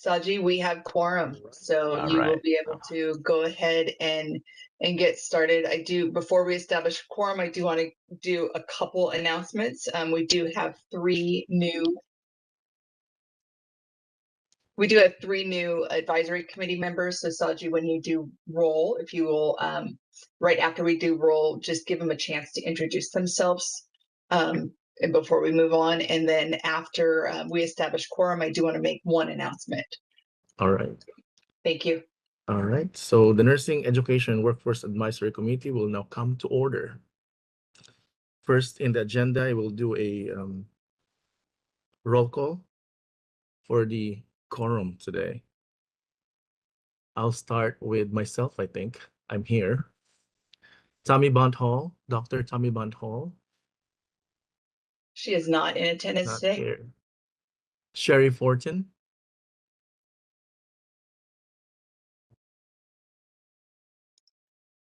Saji, we have quorum, so All you will right. be able to go ahead and get started. Before we establish quorum, I do want to do a couple announcements. We do have three new advisory committee members. So Saji, when you do roll, if you will, right after we do roll, just give them a chance to introduce themselves. And before we move on, and then after we establish quorum, I do want to make one announcement. All right. Thank you. All right. So the Nursing Education and Workforce Advisory Committee will now come to order. First in the agenda, I will do a roll call for the quorum today. I'll start with myself, I think. I'm here. Tommy Bond Hall, Dr. Tommy Bond Hall. She is not in attendance Not today. here. Sherry Fortin.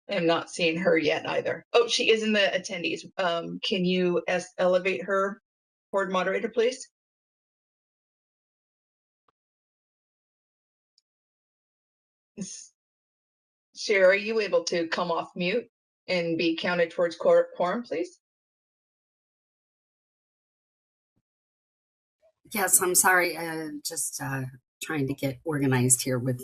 I'm not seeing her yet either. Oh, she is in the attendees. Can you elevate her, board moderator, please? Sherry, are you able to come off mute and be counted towards quorum, please? Yes, I'm sorry. Just trying to get organized here with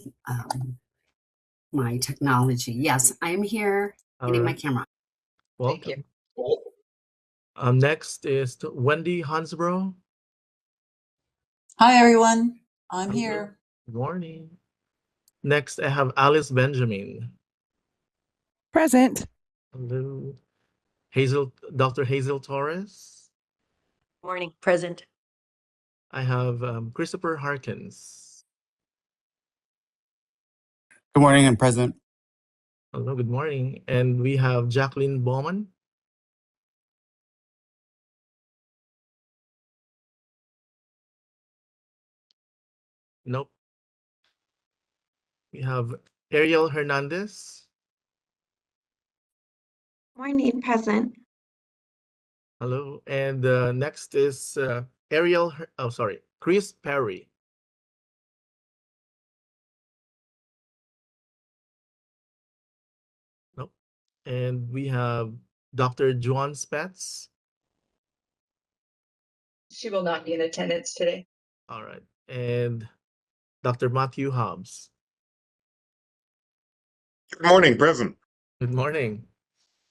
my technology. Yes, I'm here getting my camera. Welcome. Thank you. Next is Wendy Hansbrough. Hi, everyone. I'm Hello. here. Good morning. Next, I have Alice Benjamin. Present. Hello. Dr. Hazel Torres. Morning, present. I have Christopher Harkins. Good morning, I'm present. Hello, good morning. And we have Jacqueline Bowman. Nope. We have Ariel Hernandez. Morning, present. Hello. And next is Chris Perry. Nope. And we have Dr. Joan Spatz. She will not be in attendance today. All right. And Dr. Matthew Hobbs. Good morning, present. Good morning.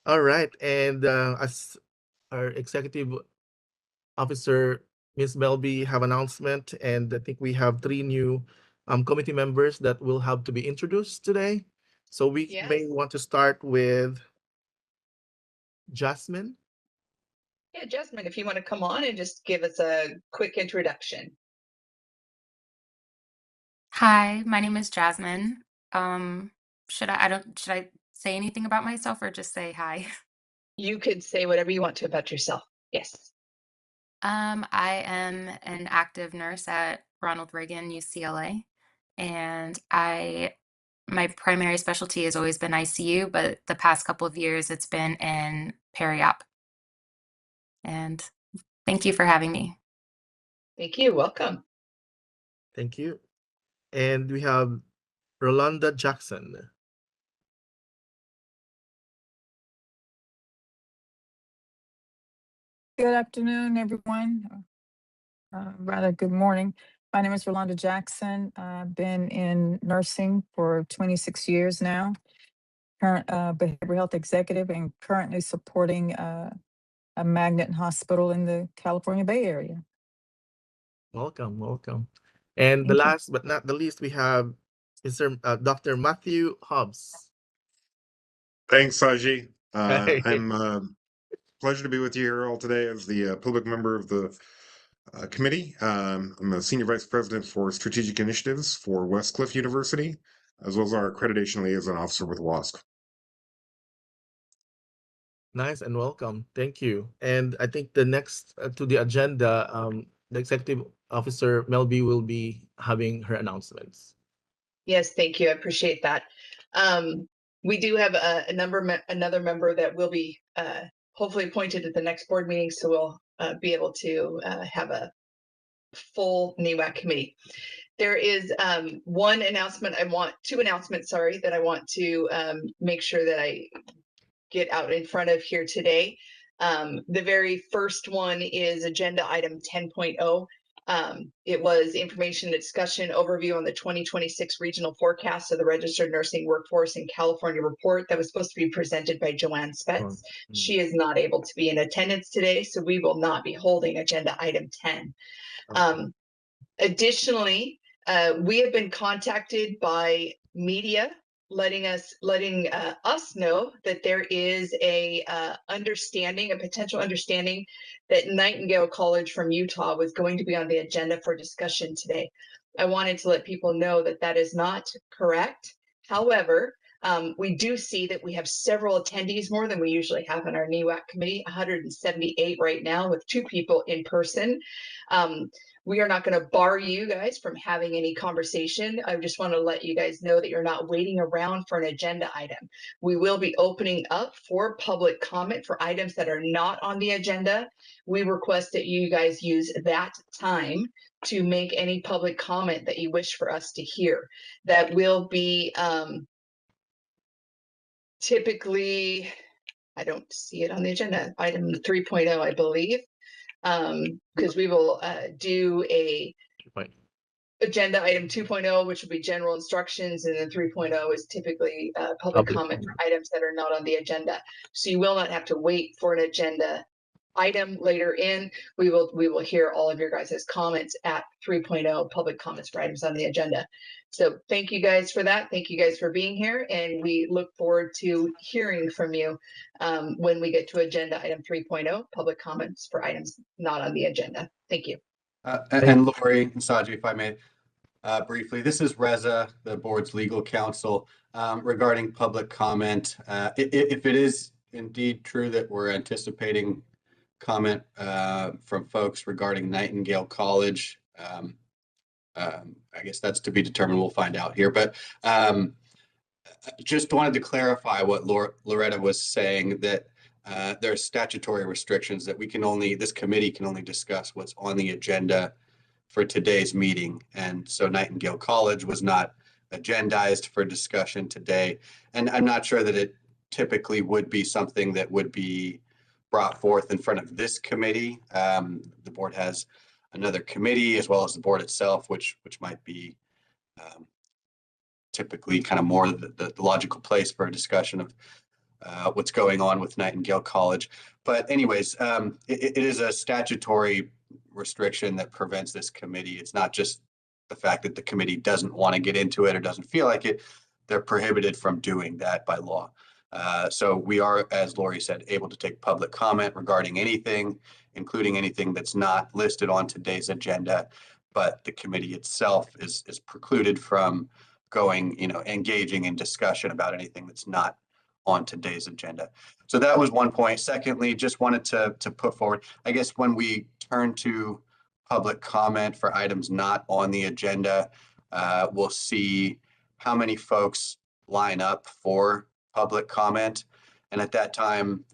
All right. And as our executive officer, Ms. Melby, have announcement, and I think we have three new committee members that will have to be introduced today. So we may want to start with Jasmine. Yeah, Jasmine, if you want to come on and just give us a quick introduction. Hi, my name is Jasmine. Should I say anything about myself or just say hi? You could say whatever you want to about yourself. Yes. I am an active nurse at Ronald Reagan UCLA, and my primary specialty has always been ICU, but the past couple of years it's been in peri-op. And thank you for having me. Thank you. Welcome. Thank you. And we have Rolanda Jackson. Good afternoon, everyone. Rather, good morning. My name is Rolanda Jackson. I've been in nursing for 26 years now. Current behavioral health executive and currently supporting a magnet hospital in the California Bay Area. Welcome, welcome. And the last but not the least, we have Dr. Matthew Hobbs. Thanks, Saji. I'm pleasure to be with you here all today as the public member of the committee. I'm a senior vice president for strategic initiatives for Westcliff University, as well as our accreditation liaison officer with WASC. Nice and welcome. Thank you. And I think the next to the agenda, the executive officer Melby will be having her announcements. Yes, thank you. I appreciate that. We do have another member that will be hopefully appointed at the next board meeting, so we'll be able to have a full NEWAC committee. There is two announcements, sorry, that I want to make sure that I get out in front of here today. The very first one is agenda item 10.0. It was information and discussion overview on the 2026 regional forecast of the registered nursing workforce in California report that was supposed to be presented by Joanne Spetz. She is not able to be in attendance today, so we will not be holding agenda item 10. Additionally, we have been contacted by media letting us know that there is a potential understanding that Nightingale College from Utah was going to be on the agenda for discussion today. I wanted to let people know that that is not correct. However, we do see that we have several attendees, more than we usually have in our NEWAC committee, 178 right now with 2 people in person. We are not going to bar you guys from having any conversation. I just want to let you guys know that you're not waiting around for an agenda item. We will be opening up for public comment for items that are not on the agenda. We request that you guys use that time to make any public comment that you wish for us to hear. That will be typically, I don't see it on the agenda, item 3.0, I believe. Because we will do a agenda item 2.0, which will be general instructions, and then 3.0 is typically public comment for items that are not on the agenda. So you will not have to wait for an agenda item later in. We will hear all of your guys' comments at 3.0, public comments for items on the agenda. So thank you guys for that. Thank you guys for being here, and we look forward to hearing from you when we get to agenda item 3.0, public comments for items not on the agenda. Thank you. And Lori and Saji, if I may, briefly, this is Reza, the board's legal counsel, regarding public comment. If it is indeed true that we're anticipating comment from folks regarding Nightingale College, I guess that's to be determined. We'll find out here, but just wanted to clarify what Loretta was saying, that there are statutory restrictions that this committee can only discuss what's on the agenda for today's meeting. And so Nightingale College was not agendized for discussion today. And I'm not sure that it typically would be something that would be brought forth in front of this committee. The board has another committee as well as the board itself, which might be typically kind of more the logical place for a discussion of what's going on with Nightingale College. But anyways, it is a statutory restriction that prevents this committee. It's not just the fact that the committee doesn't want to get into it or doesn't feel like it. They're prohibited from doing that by law. So we are, as Lori said, able to take public comment regarding anything, including anything that's not listed on today's agenda, but the committee itself is precluded from engaging in discussion about anything that's not on today's agenda. So that was one point. Secondly, just wanted to put forward, I guess when we turn to public comment for items not on the agenda, we'll see how many folks line up for public comment. And at that time,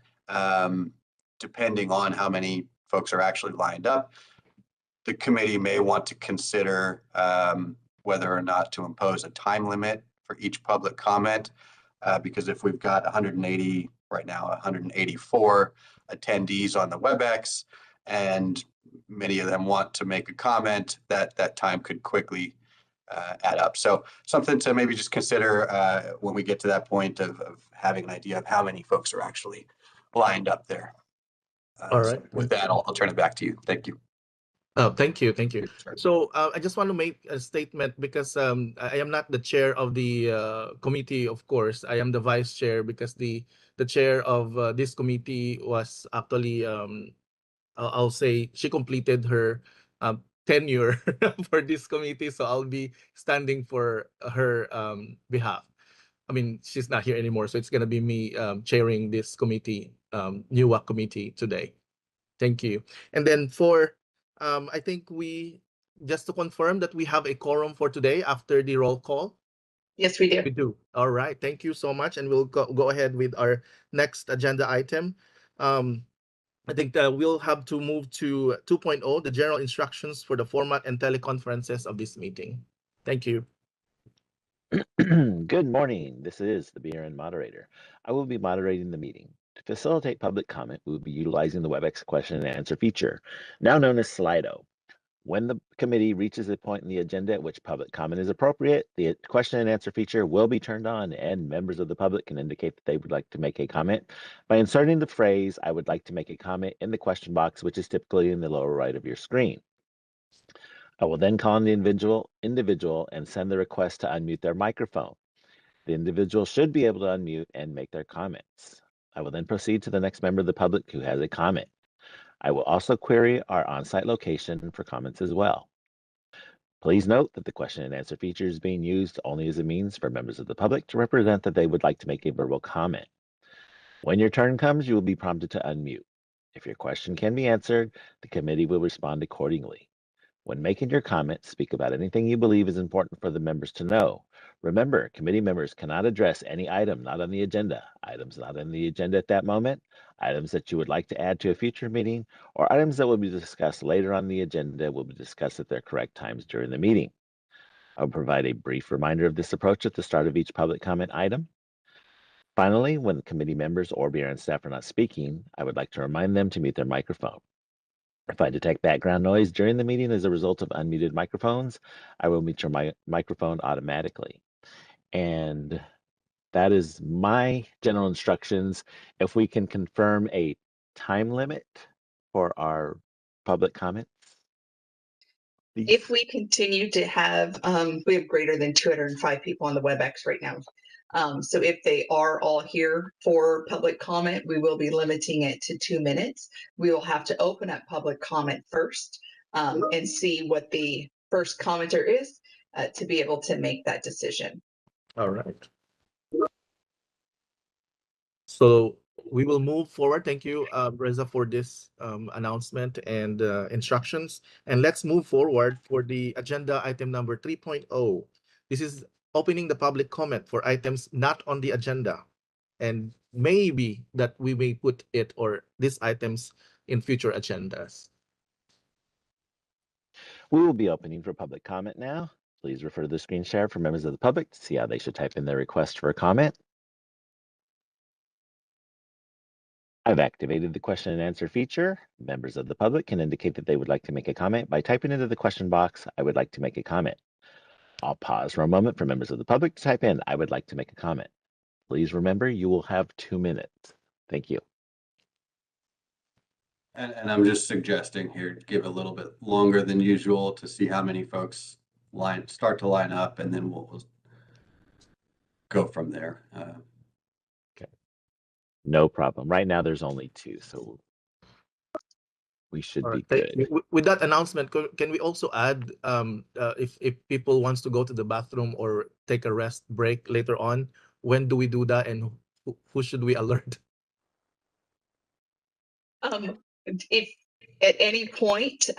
depending on how many folks are actually lined up, the committee may want to consider whether or not to impose a time limit for each public comment. Because if we've got 180 right now, 184 attendees on the WebEx, and many of them want to make a comment, that time could quickly add up. So something to maybe just consider when we get to that point of having an idea of how many folks are actually lined up there. All right. So with that, I'll turn it back to you. Thank you. Oh, thank you. Thank you. So I just want to make a statement because I am not the chair of the committee, of course. I am the vice chair because the chair of this committee was actually, I'll say she completed her tenure for this committee. So I'll be standing for her behalf. I mean, she's not here anymore. So it's going to be me chairing this committee, NEWAC committee today. Thank you. And then for I think just to confirm that we have a quorum for today after the roll call. Yes, we do. We do. All right. Thank you so much. And we'll go ahead with our next agenda item. I think that we'll have to move to 2.0, the general instructions for the format and teleconferences of this meeting. Thank you. Good morning. This is the BRN moderator. I will be moderating the meeting. To facilitate public comment, we will be utilizing the WebEx question and answer feature, now known as Slido. When the committee reaches a point in the agenda at which public comment is appropriate, the question and answer feature will be turned on, and members of the public can indicate that they would like to make a comment by inserting the phrase, "I would like to make a comment," in the question box, which is typically in the lower right of your screen. I will then call on the individual and send the request to unmute their microphone. The individual should be able to unmute and make their comments. I will then proceed to the next member of the public who has a comment. I will also query our on-site location for comments as well. Please note that the question and answer feature is being used only as a means for members of the public to represent that they would like to make a verbal comment. When your turn comes, you will be prompted to unmute. If your question can be answered, the committee will respond accordingly. When making your comment, speak about anything you believe is important for the members to know. Remember, committee members cannot address any item not on the agenda, items not on the agenda at that moment, items that you would like to add to a future meeting, or items that will be discussed later on the agenda will be discussed at their correct times during the meeting. I will provide a brief reminder of this approach at the start of each public comment item. Finally, when committee members or BRN staff are not speaking, I would like to remind them to mute their microphone. If I detect background noise during the meeting as a result of unmuted microphones, I will mute your microphone automatically. And that is my general instructions. If we can confirm a time limit for our public comments. If we continue to have, we have greater than 205 people on the WebEx right now. So if they are all here for public comment, we will be limiting it to 2 minutes. We will have to open up public comment first and see what the first commenter is to be able to make that decision. All right. So we will move forward. Thank you, Reza, for this announcement and instructions. And let's move forward for the agenda item number 3.0. This is opening the public comment for items not on the agenda. And maybe that we may put it or these items in future agendas. We will be opening for public comment now. Please refer to the screen share for members of the public to see how they should type in their request for a comment. I've activated the question and answer feature. Members of the public can indicate that they would like to make a comment by typing into the question box, "I would like to make a comment." I'll pause for a moment for members of the public to type in, "I would like to make a comment." Please remember, you will have 2 minutes. Thank you. And I'm just suggesting here, give a little bit longer than usual to see how many folks start to line up, and then we'll go from there. Okay. No problem. Right now, there's only 2, so we should be good. With that announcement, can we also add if people wants to go to the bathroom or take a rest break later on, when do we do that and who should we alert? If at any point,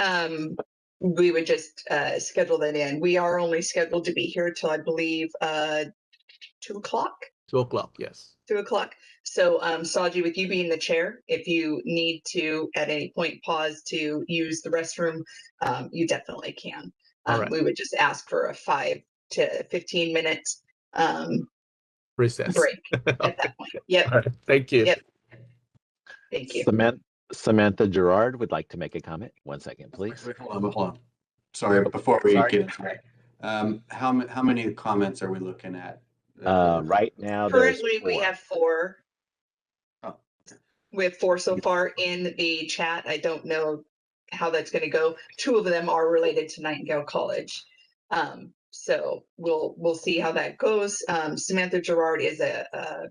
we would just schedule that in. We are only scheduled to be here till I believe 2 o'clock. 2 o'clock, yes. 2 o'clock. So Saji, with you being the chair, if you need to at any point pause to use the restroom, you definitely can. All right. We would just ask for a 5 to 15 minutes recess break at that point. Yep. All right. Thank you. Yep. Thank you. Samantha Gerard would like to make a comment. 1 second, please. Wait, hold on. Sorry, before we get into it, how many comments are we looking at? Right now, Currently, we have 4. Oh. We have 4 so far in the chat. I don't know how that's going to go. 2 of them are related to Nightingale College. So we'll see how that goes. Samantha Gerard is a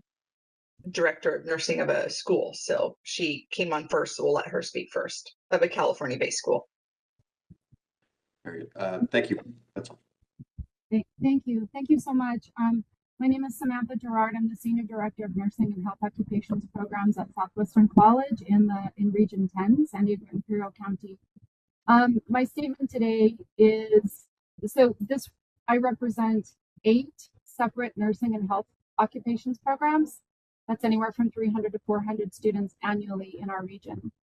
director of nursing of a school. So she came on first, so we'll let her speak first, of a California-based school. Very good. Thank you. That's all. Thank you. Thank you so much. My name is Samantha Gerard. I'm the Senior Director of Nursing and Health Occupations Programs at Southwestern College in Region 10, San Diego Imperial County. My statement today is, I represent 8 separate nursing and health occupations programs. That's anywhere from 300 to 400 students annually in our region.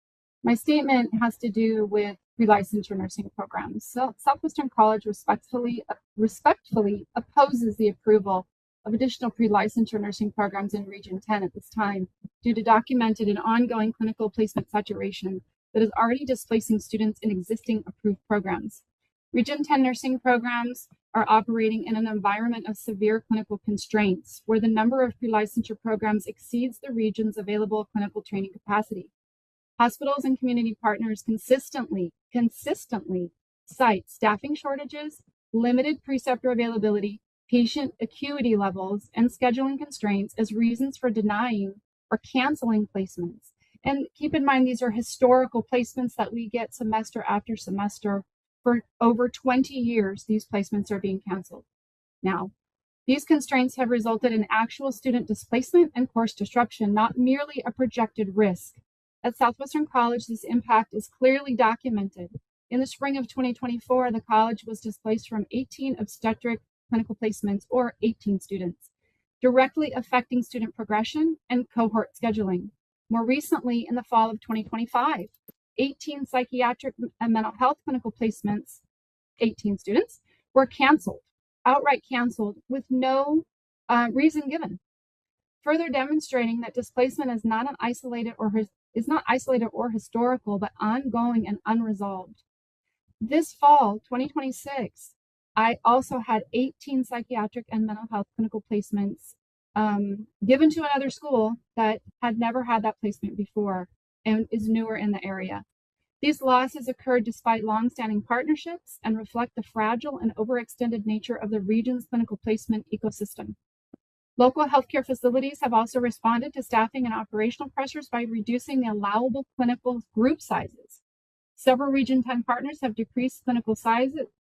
My statement has to do with pre-licensure nursing programs. So Southwestern College respectfully opposes the approval of additional pre-licensure nursing programs in Region 10 at this time due to documented and ongoing clinical placement saturation that is already displacing students in existing approved programs. Region 10 nursing programs are operating in an environment of severe clinical constraints where the number of pre-licensure programs exceeds the region's available clinical training capacity. Hospitals and community partners consistently cite staffing shortages, limited preceptor availability, patient acuity levels, and scheduling constraints as reasons for denying or canceling placements. And keep in mind, these are historical placements that we get semester after semester. For over 20 years, these placements are being canceled. Now, these constraints have resulted in actual student displacement and course disruption, not merely a projected risk. At Southwestern College, this impact is clearly documented. In the spring of 2024, the college was displaced from 18 obstetric clinical placements, or 18 students, directly affecting student progression and cohort scheduling. More recently, in the fall of 2025, 18 psychiatric and mental health clinical placements, 18 students, were canceled, outright canceled, with no reason given, further demonstrating that displacement is not isolated or historical, but ongoing and unresolved. This fall, 2026, I also had 18 psychiatric and mental health clinical placements given to another school that had never had that placement before and is newer in the area. These losses occurred despite longstanding partnerships and reflect the fragile and overextended nature of the region's clinical placement ecosystem. Local healthcare facilities have also responded to staffing and operational pressures by reducing the allowable clinical group sizes. Several Region 10 partners have decreased clinical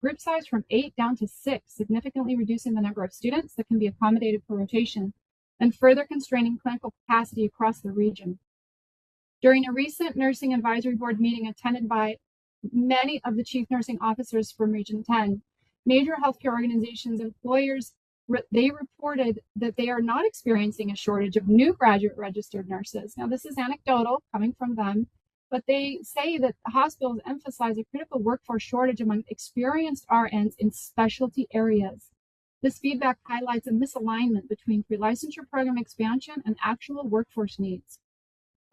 group size from 8 down to 6, significantly reducing the number of students that can be accommodated per rotation and further constraining clinical capacity across the region. During a recent Nursing Advisory Board meeting attended by many of the chief nursing officers from Region 10, major healthcare organizations, employers, they reported that they are not experiencing a shortage of new graduate registered nurses. Now, this is anecdotal coming from them, but they say that hospitals emphasize a critical workforce shortage among experienced RNs in specialty areas. This feedback highlights a misalignment between pre-licensure program expansion and actual workforce needs.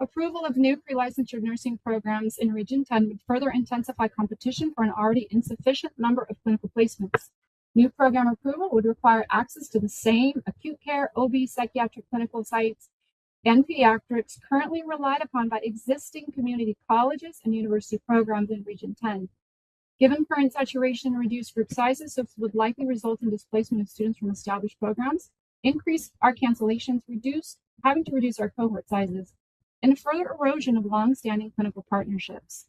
Approval of new pre-licensure nursing programs in Region 10 would further intensify competition for an already insufficient number of clinical placements. New program approval would require access to the same acute care, OB, psychiatric clinical sites, and pediatrics currently relied upon by existing community colleges and university programs in Region 10. Given current saturation and reduced group sizes, this would likely result in displacement of students from established programs, increase our cancellations, having to reduce our cohort sizes, and further erosion of long-standing clinical partnerships.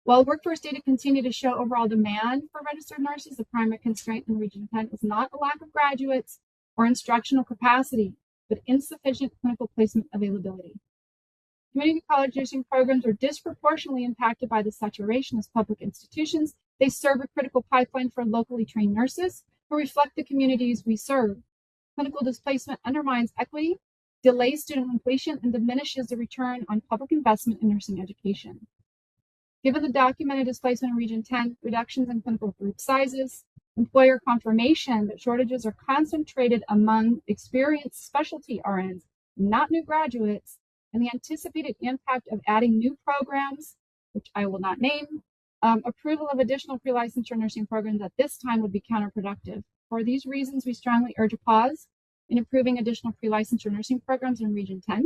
While workforce data continue to show overall demand for registered nurses, the primary constraint in Region 10 is not a lack of graduates or instructional capacity, but insufficient clinical placement availability. Community college nursing programs are disproportionately impacted by the saturation as public institutions. They serve a critical pipeline for locally trained nurses who reflect the communities we serve. Clinical displacement undermines equity, delays student completion, and diminishes the return on public investment in nursing education. Given the documented displacement in Region 10, reductions in clinical group sizes, employer confirmation that shortages are concentrated among experienced specialty RNs, not new graduates, and the anticipated impact of adding new programs, which I will not name, approval of additional pre-licensure nursing programs at this time would be counterproductive. For these reasons, we strongly urge a pause in approving additional pre-licensure nursing programs in Region 10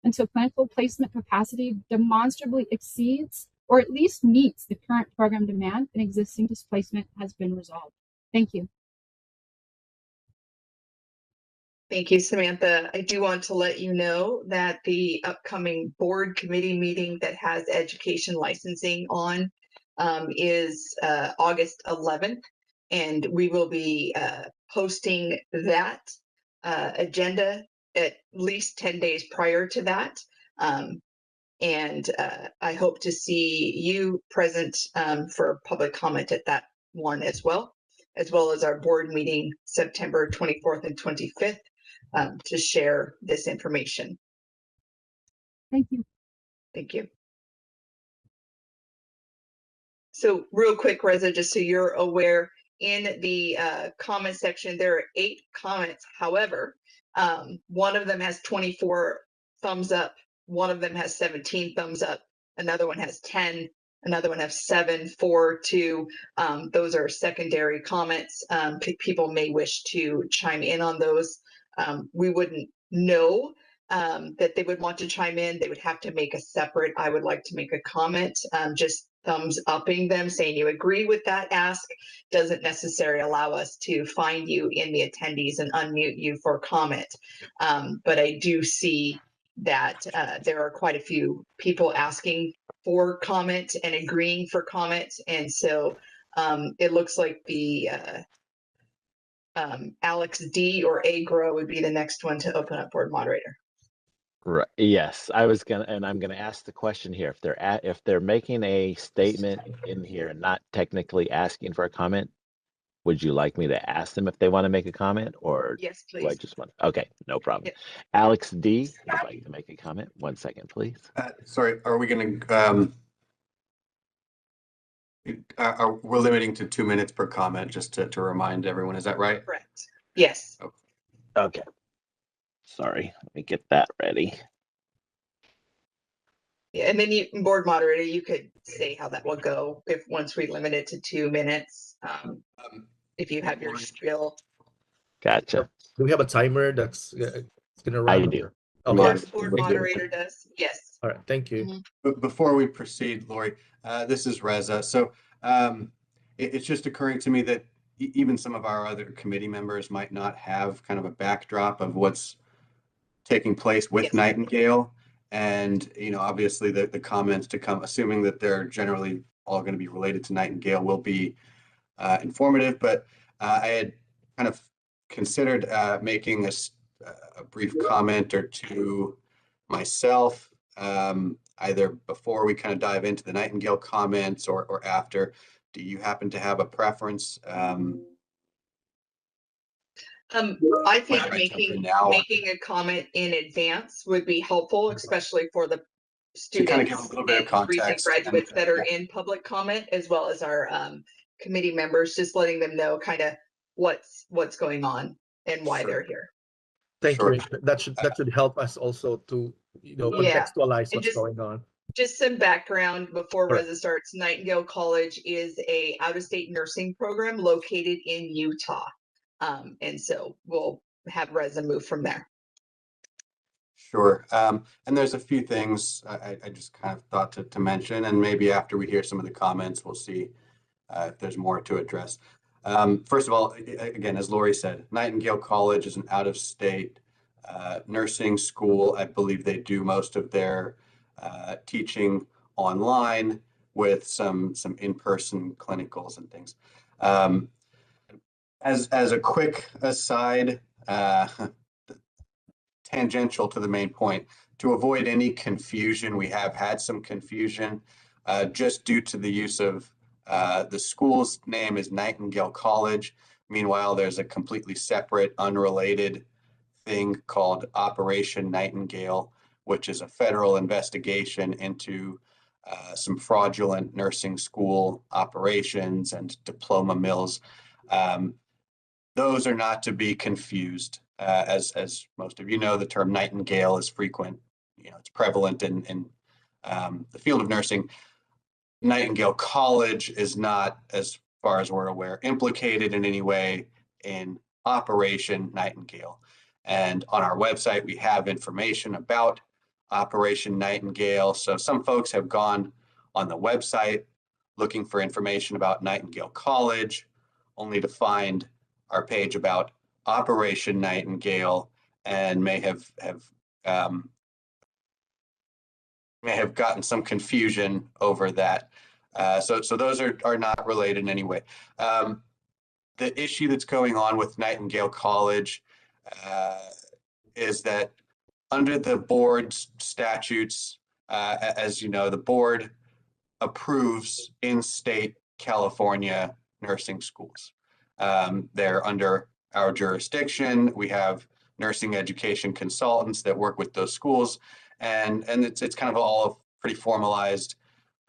until clinical placement capacity demonstrably exceeds or at least meets the current program demand and existing displacement has been resolved. Thank you. Thank you, Samantha. I do want to let you know that the upcoming board committee meeting that has education licensing on is August 11th, and we will be posting that agenda at least 10 days prior to that. And I hope to see you present for public comment at that one as well as our board meeting September 24th and 25th to share this information. Thank you. Thank you. So real quick, Reza, just so you're aware, in the comment section, there are 8 comments. However, one of them has 24 thumbs up. One of them has 17 thumbs up. Another one has 10. Another one has 7, 4, 2. Those are secondary comments. People may wish to chime in on those. We wouldn't know that they would want to chime in. They would have to make a separate, I would like to make a comment, just thumbs upping them, saying you agree with that ask doesn't necessarily allow us to find you in the attendees and unmute you for comment. But I do see that there are quite a few people asking for comment and agreeing for comment. And so it looks like the Alex D or Agro would be the next one to open up board moderator. Right. Yes, I'm gonna ask the question here. If they're making a statement in here and not technically asking for a comment, would you like me to ask them if they want to make a comment, or Yes, do I please. just want? Okay, no problem. Yep. Alex D would like to make a comment. 1 second, please. Sorry, are we going to, we're limiting to 2 minutes per comment, just to remind everyone, is that right? Correct. Yes. Okay. Sorry, let me get that ready. Yeah, and then you, board moderator, you could say how that will go if once we limit it to 2 minutes. If you have your spiel. Gotcha. Do we have a timer that's it's gonna I run? do. Okay. Yes. Board moderator does. Yes. All right. Thank you. Mhm. But before we proceed, Lori, this is Reza. So it's just occurring to me that even some of our other committee members might not have kind of a backdrop of what's taking place with Yes. Nightingale. And, obviously the comments to come, assuming that they're generally all going to be related to Nightingale, will be informative. But I had kind of considered making a brief comment or two myself, either before we kind of dive into the Nightingale comments or after. Do you happen to have a preference? I think Whether I jump in making now. a comment in advance would be helpful, especially for the students kind of give a little bit of and recent context graduates and- that are in public comment, as well as our committee members, just letting them know kind of what's going on and why Sure. they're here. Thank Sure. you. That should help us also to Yeah. contextualize And what's going on. Just some background before Sure. Reza starts. Nightingale College is a out-of-state nursing program located in Utah. And so we'll have Reza move from there. Sure. And there's a few things I just kind of thought to mention, and maybe after we hear some of the comments, we'll see if there's more to address. First of all, again, as Lori said, Nightingale College is an out-of-state nursing school. I believe they do most of their teaching online with some in-person clinicals and things. As a quick aside, tangential to the main point, to avoid any confusion, we have had some confusion just due to the use of the school's name is Nightingale College. Meanwhile, there's a completely separate, unrelated thing called Operation Nightingale, which is a federal investigation into some fraudulent nursing school operations and diploma mills. Those are not to be confused. As most of you know, the term Nightingale is frequent. It's prevalent in the field of nursing. Nightingale College is not, as far as we're aware, implicated in any way in Operation Nightingale. And on our website, we have information about Operation Nightingale. So some folks have gone on the website looking for information about Nightingale College, only to find our page about Operation Nightingale, and may have gotten some confusion over that. So those are not related in any way. The issue that's going on with Nightingale College is that under the board's statutes, as you know, the board approves in-state California nursing schools. They're under our jurisdiction. We have nursing education consultants that work with those schools, and it's kind of all a pretty formalized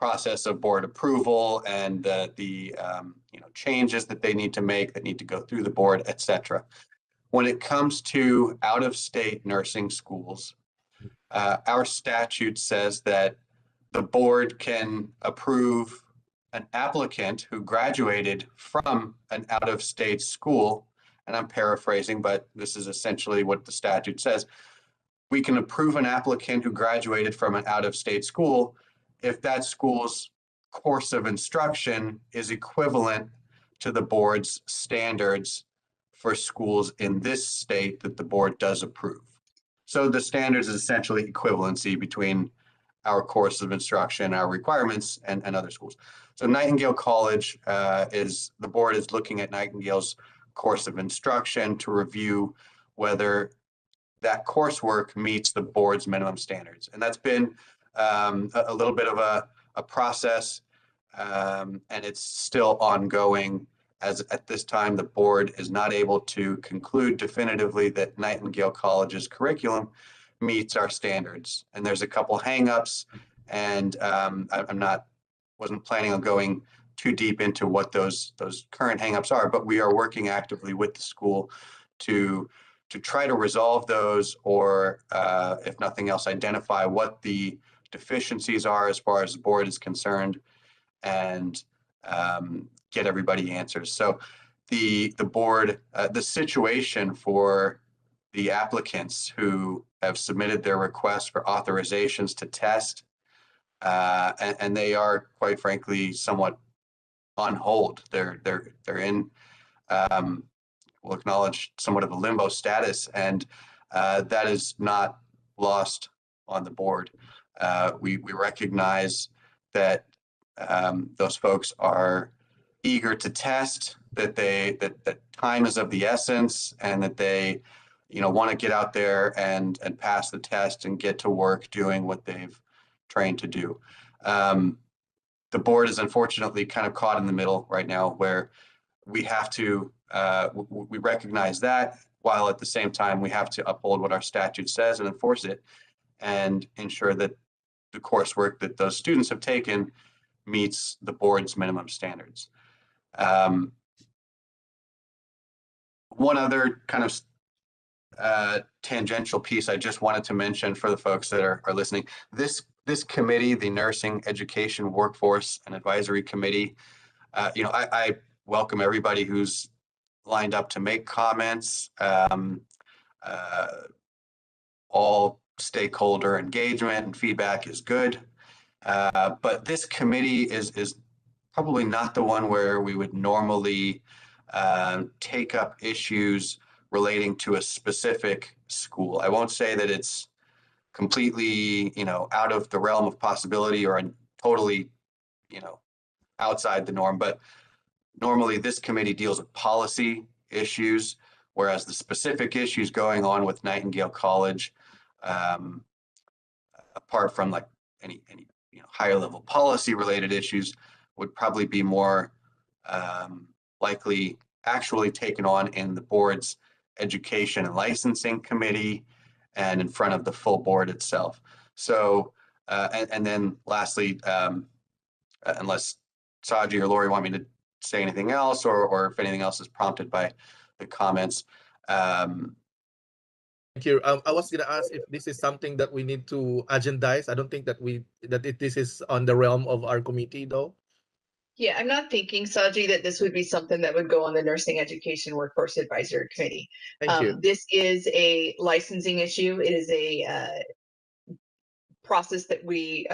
process of board approval and the changes that they need to make that need to go through the board, etc. When it comes to out-of-state nursing schools, our statute says that the board can approve an applicant who graduated from an out-of-state school, and I'm paraphrasing, but this is essentially what the statute says. We can approve an applicant who graduated from an out-of-state school if that school's course of instruction is equivalent to the board's standards for schools in this state that the board does approve. So the standards is essentially equivalency between our course of instruction, our requirements, and other schools. So Nightingale College the board is looking at Nightingale's course of instruction to review whether that coursework meets the board's minimum standards. And that's been a little bit of a process, and it's still ongoing, as at this time the board is not able to conclude definitively that Nightingale College's curriculum meets our standards. And there's a couple hangups, and wasn't planning on going too deep into what those current hangups are, but we are working actively with the school to try to resolve those, or if nothing else, identify what the deficiencies are as far as the board is concerned, and get everybody answers. So the board, the situation for the applicants who have submitted their requests for authorizations to test, and they are, quite frankly, somewhat on hold. They're in, we'll acknowledge, somewhat of a limbo status, and that is not lost on the board. We recognize that those folks are eager to test, that time is of the essence, and that they want to get out there and pass the test and get to work doing what they've trained to do. The board is unfortunately kind of caught in the middle right now, where we have to, we recognize that, while at the same time we have to uphold what our statute says and enforce it, and ensure that the coursework that those students have taken meets the board's minimum standards. One other kind of tangential piece I just wanted to mention for the folks that are listening. This committee, the Nursing Education Workforce and Advisory Committee, I welcome everybody who's lined up to make comments. All stakeholder engagement and feedback is good, but this committee is probably not the one where we would normally take up issues relating to a specific school. I won't say that it's completely, out of the realm of possibility or totally, outside the norm, but normally this committee deals with policy issues, whereas the specific issues going on with Nightingale College, apart from like any higher level policy related issues, would probably be more likely actually taken on in the board's Education and Licensing Committee and in front of the full board itself. So, and then lastly, unless Saji or Lori want me to say anything else, or if anything else is prompted by the comments. Thank you. I was going to ask if this is something that we need to agendize. I don't think that this is on the realm of our committee, though. Yeah, I'm not thinking, Saji, that this would be something that would go on the Nursing Education Workforce Advisory Committee. Thank you. This is a licensing issue. It is a process that we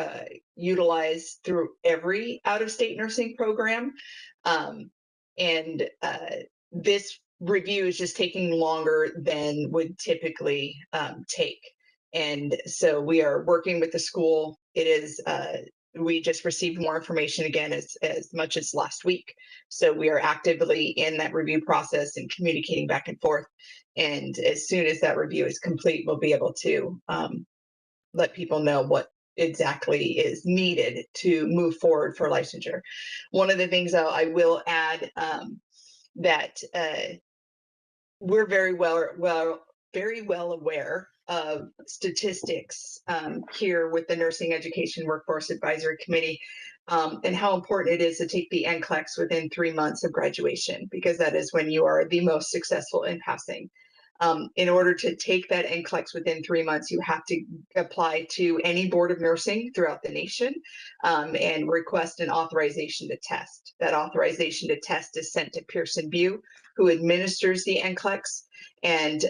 utilize through every out-of-state nursing program. And this review is just taking longer than would typically take. And so we are working with the school. It is, we just received more information again as much as last week. So we are actively in that review process and communicating back and forth. And as soon as that review is complete, we'll be able to let people know what exactly is needed to move forward for licensure. One of the things I will add that we're very well aware of statistics here with the Nursing Education Workforce Advisory Committee. and how important it is to take the NCLEX within 3 months of graduation, because that is when you are the most successful in passing. In order to take that NCLEX within 3 months, you have to apply to any board of nursing throughout the nation and request an authorization to test. That authorization to test is sent to Pearson VUE, who administers the NCLEX. And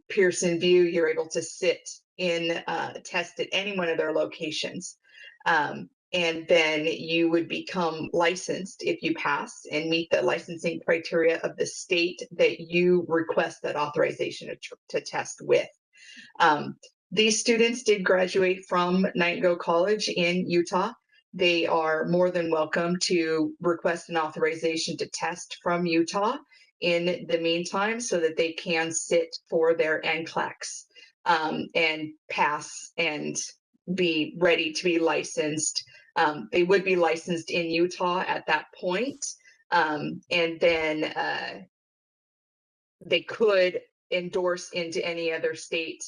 Pearson VUE, you're able to sit in test at any one of their locations. And then you would become licensed if you pass and meet the licensing criteria of the state that you request that authorization to test with. These students did graduate from Nightingale College in Utah. They are more than welcome to request an authorization to test from Utah in the meantime, so that they can sit for their NCLEX and pass and be ready to be licensed. They would be licensed in Utah at that point. And then they could endorse into any other state,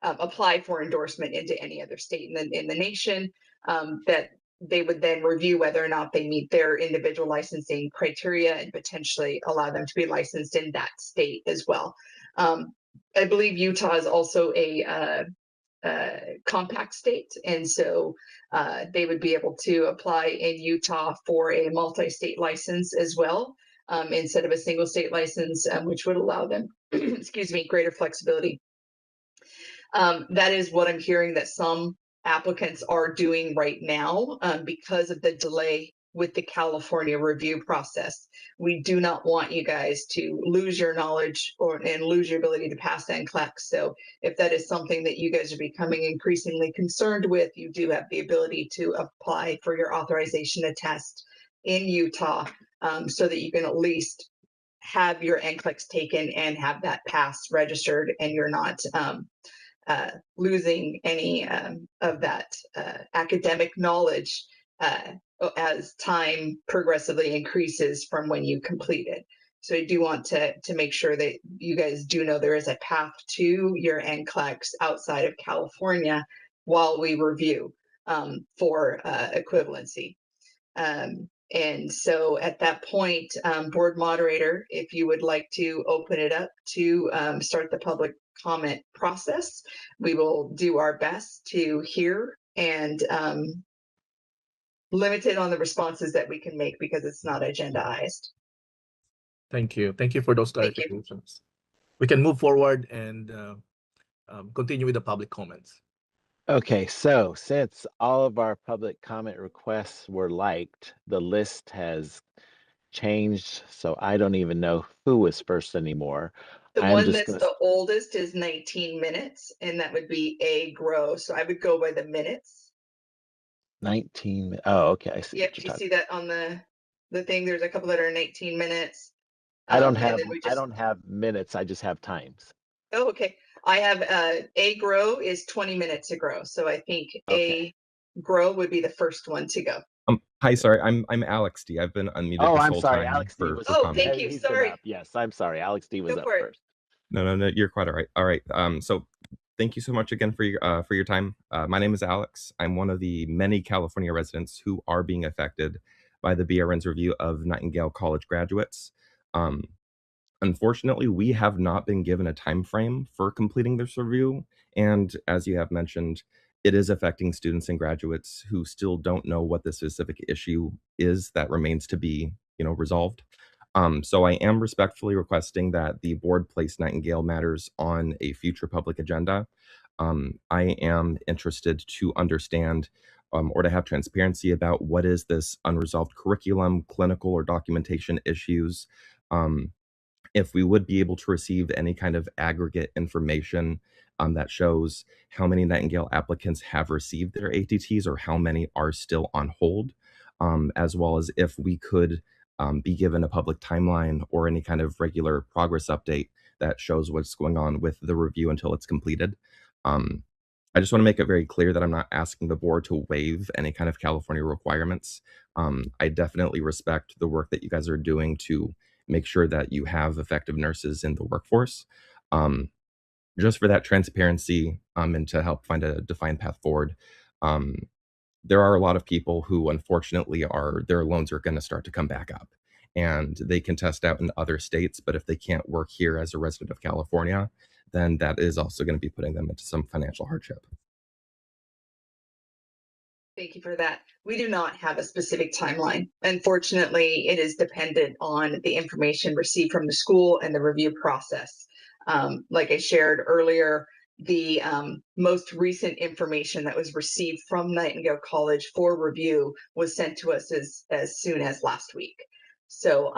apply for endorsement into any other state in the nation, that they would then review whether or not they meet their individual licensing criteria and potentially allow them to be licensed in that state as well. I believe Utah is also a compact state, and so they would be able to apply in Utah for a multi-state license as well, instead of a single state license, which would allow them, excuse me, greater flexibility. That is what I'm hearing that some applicants are doing right now because of the delay with the California review process. We do not want you guys to lose your knowledge and lose your ability to pass NCLEX. So if that is something that you guys are becoming increasingly concerned with, you do have the ability to apply for your authorization to test in Utah, so that you can at least have your NCLEX taken and have that pass registered, and you're not losing any of that academic knowledge as time progressively increases from when you complete it. So I do want to make sure that you guys do know there is a path to your NCLEX outside of California while we review for equivalency. And so at that point, board moderator, if you would like to open it up to start the public comment process, we will do our best to hear and limited on the responses that we can make because it's not agendaized. Thank you. Thank you for those Thank you. clarifications. We can move forward and continue with the public comments. Okay, so since all of our public comment requests were liked, the list has changed, so I don't even know who was first anymore. The I'm one just that's gonna, the oldest is 19 minutes, and that would be A Grow. So I would go by the minutes. 19. Oh, okay, I see Yep, what you you're talking. see that on the thing. There's a couple that are 19 minutes. I don't And have then we I just, don't have minutes. I just have times. oh, okay. I have A Grow is 20 minutes to grow. So I think Okay. A Grow would be the first one to go. Hi, sorry, I'm Alex D. I've been unmuted Oh, this I'm whole sorry. time Alex D for was. Oh, comment. thank you. He's been Sorry. up. Yes, I'm sorry. Alex D was Go up for it. first. No, you're quite all right. All right. So thank you so much again for your time. My name is Alex. I'm one of the many California residents who are being affected by the BRN's review of Nightingale College graduates. Unfortunately, we have not been given a time frame for completing this review, and as you have mentioned, it is affecting students and graduates who still don't know what the specific issue is that remains to be, resolved. So I am respectfully requesting that the board place Nightingale matters on a future public agenda. I am interested to understand or to have transparency about what is this unresolved curriculum, clinical or documentation issues. If we would be able to receive any kind of aggregate information that shows how many Nightingale applicants have received their ATTs or how many are still on hold, as well as if we could be given a public timeline or any kind of regular progress update that shows what's going on with the review until it's completed. I just want to make it very clear that I'm not asking the board to waive any kind of California requirements. I definitely respect the work that you guys are doing to make sure that you have effective nurses in the workforce. Just for that transparency and to help find a defined path forward, there are a lot of people who unfortunately their loans are going to start to come back up, and they can test out in other states, but if they can't work here as a resident of California, then that is also going to be putting them into some financial hardship. Thank you for that. We do not have a specific timeline. Unfortunately, it is dependent on the information received from the school and the review process. Like I shared earlier, the most recent information that was received from Nightingale College for review was sent to us as soon as last week. So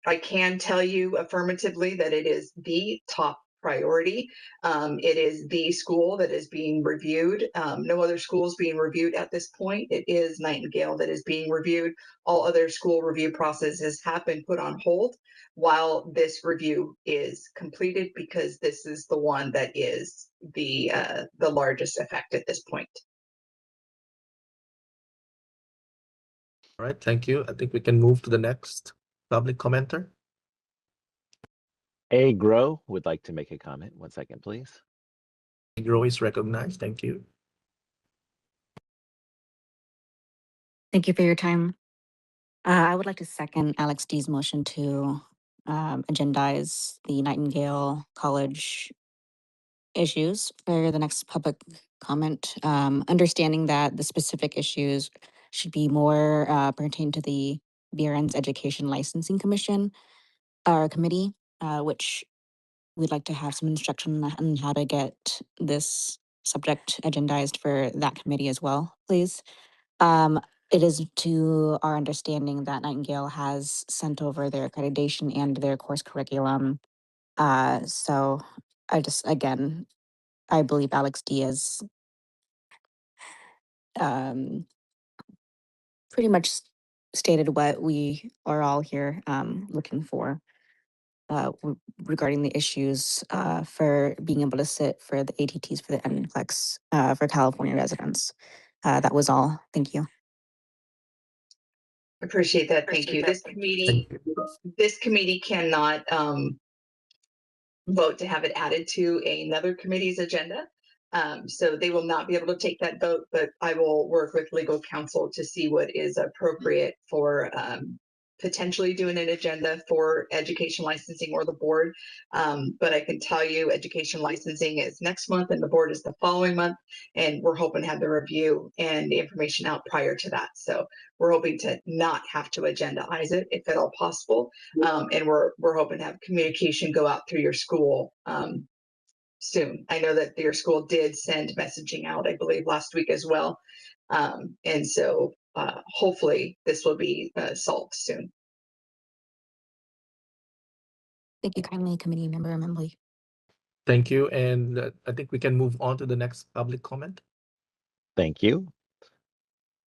I can tell you affirmatively that it is the top priority. It is the school that is being reviewed. No other schools being reviewed at this point. It is Nightingale that is being reviewed. All other school review processes have been put on hold while this review is completed, because this is the one that is the largest effect at this point. All right, thank you. I think we can move to the next public commenter. A. Grow would like to make a comment. 1 second, please. Grow is recognized. Thank you. Thank you for your time. I would like to second Alex D's motion to agendize the Nightingale College issues for the next public comment, understanding that the specific issues should be more pertain to the BRN's Education Licensing Commission or committee, which we'd like to have some instruction on how to get this subject agendized for that committee as well, please. It is to our understanding that Nightingale has sent over their accreditation and their course curriculum. So again, I believe Alex D has pretty much stated what we are all here looking for regarding the issues for being able to sit for the ATTs for the NCLEX for California residents. That was all. Thank you. Appreciate that. Thank you. This committee cannot vote to have it added to another committee's agenda. So they will not be able to take that vote, but I will work with legal counsel to see what is appropriate for potentially doing an agenda for education licensing or the board. But I can tell you education licensing is next month and the board is the following month. And we're hoping to have the review and the information out prior to that. So we're hoping to not have to agendaize it if at all possible. And we're hoping to have communication go out through your school soon. I know that your school did send messaging out, I believe, last week as well. And so hopefully this will be solved soon. Thank you kindly, Committee Member Membley. Thank you. And I think we can move on to the next public comment. Thank you.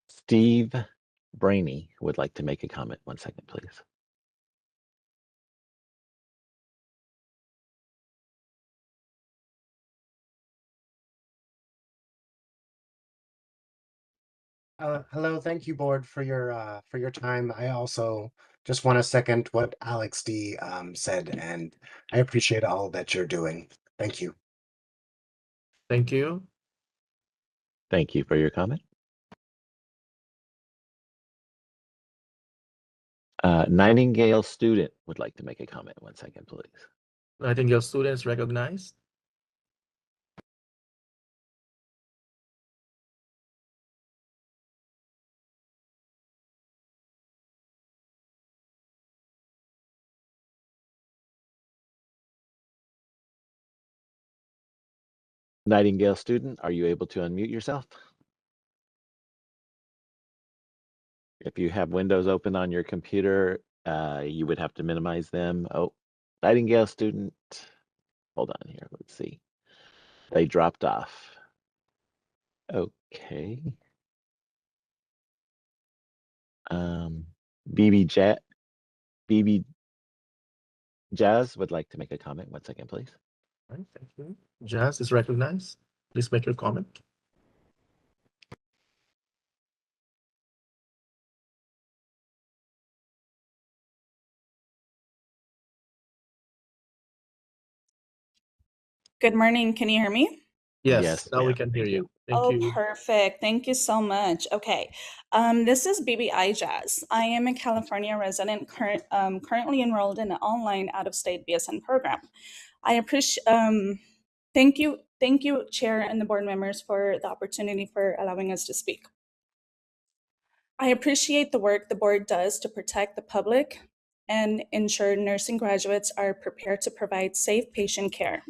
Steve Brainy would like to make a comment. 1 second, please. Hello, thank you, board, for your time. I also just want to second what Alex D said, and I appreciate all that you're doing. Thank you. Thank you. Thank you for your comment. Nightingale student would like to make a comment. 1 second, please. Nightingale students recognized. Nightingale student, are you able to unmute yourself? If you have windows open on your computer, you would have to minimize them. Oh, Nightingale student, hold on here, let's see. They dropped off. Okay. BB Jazz would like to make a comment. 1 second, please. All right, thank you. Jazz is recognized. Please make your comment. Good morning. Can you hear me? Yes, now we ma'am. can hear Thank you. you. Thank Oh, you. perfect. Thank you so much. Okay. This is BBI Jazz. I am a California resident currently enrolled in an online out-of-state BSN program. I appreciate, thank you, Chair and the board members for the opportunity for allowing us to speak. I appreciate the work the board does to protect the public and ensure nursing graduates are prepared to provide safe patient care.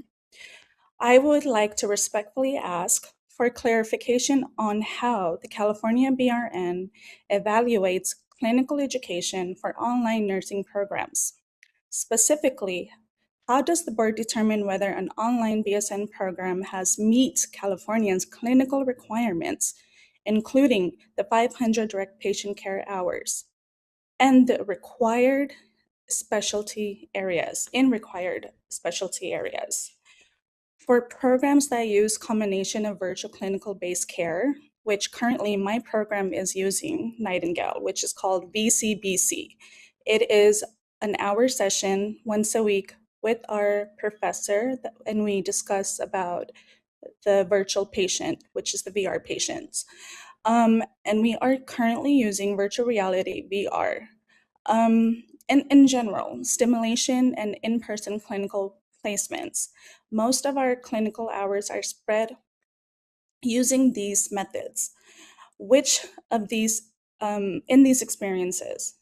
I would like to respectfully ask for clarification on how the California BRN evaluates clinical education for online nursing programs. Specifically, how does the board determine whether an online BSN program has meets California's clinical requirements, including the 500 direct patient care hours and the required specialty areas, For programs that use combination of virtual clinical based care, which currently my program is using Nightingale, which is called VCBC. It is an hour session once a week with our professor, and we discuss about the virtual patient, which is the VR patients. And we are currently using virtual reality VR. In general, stimulation and in-person clinical placements. Most of our clinical hours are spread using these methods. Which of these, in these experiences,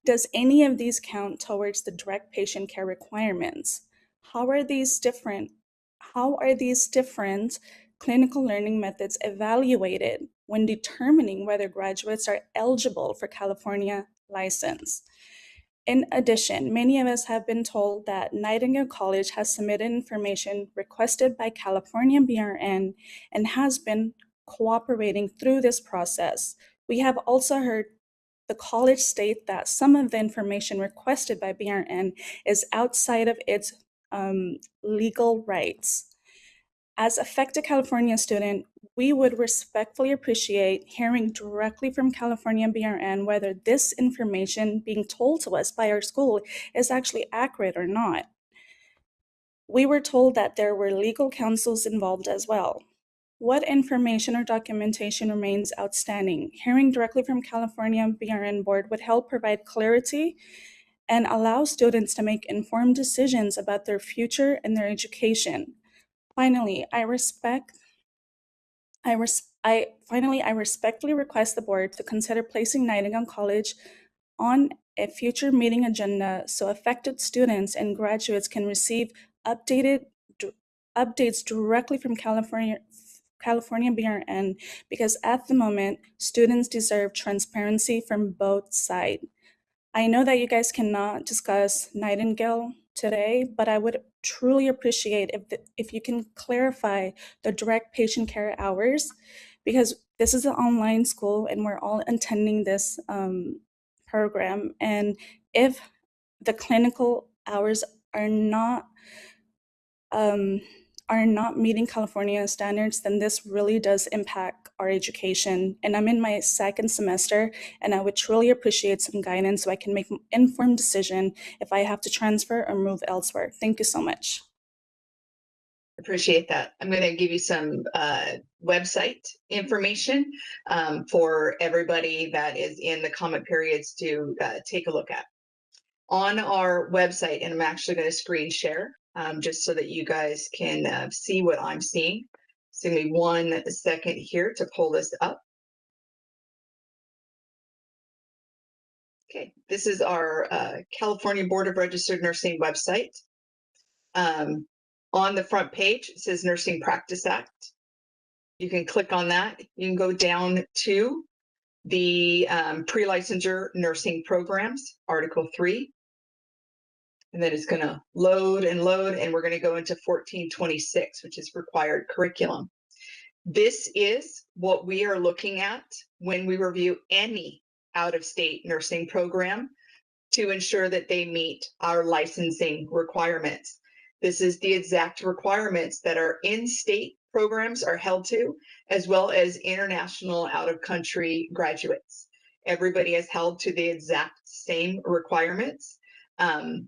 does any of these count towards the direct patient care requirements? How are these different clinical learning methods evaluated when determining whether graduates are eligible for California license? In addition, many of us have been told that Nightingale College has submitted information requested by California BRN and has been cooperating through this process. We have also heard the college state that some of the information requested by BRN is outside of its legal rights. As affected California student, we would respectfully appreciate hearing directly from California BRN whether this information being told to us by our school is actually accurate or not. We were told that there were legal counsels involved as well. What information or documentation remains outstanding? Hearing directly from California BRN board would help provide clarity and allow students to make informed decisions about their future and their education. Finally, I respectfully request the board to consider placing Nightingale College on a future meeting agenda so affected students and graduates can receive updates directly from California BRN, because at the moment, students deserve transparency from both sides. I know that you guys cannot discuss Nightingale today, but I would truly appreciate if you can clarify the direct patient care hours, because this is an online school and we're all attending this program. And if the clinical hours are not meeting California standards, then this really does impact our education. And I'm in my second semester, and I would truly appreciate some guidance so I can make an informed decision if I have to transfer or move elsewhere. Thank you so much. Appreciate that. I'm going to give you some website information for everybody that is in the comment periods to take a look at. On our website, and I'm actually going to screen share just so that you guys can see what I'm seeing. So give me 1 second here to pull this up. Okay, this is our California Board of Registered Nursing website. On the front page, it says Nursing Practice Act. You can click on that. You can go down to the pre-licensure nursing programs, Article 3. And then it's going to load, and we're going to go into 1426, which is required curriculum. This is what we are looking at when we review any out-of-state nursing program to ensure that they meet our licensing requirements. This is the exact requirements that our in-state programs are held to, as well as international out-of-country graduates. Everybody is held to the exact same requirements.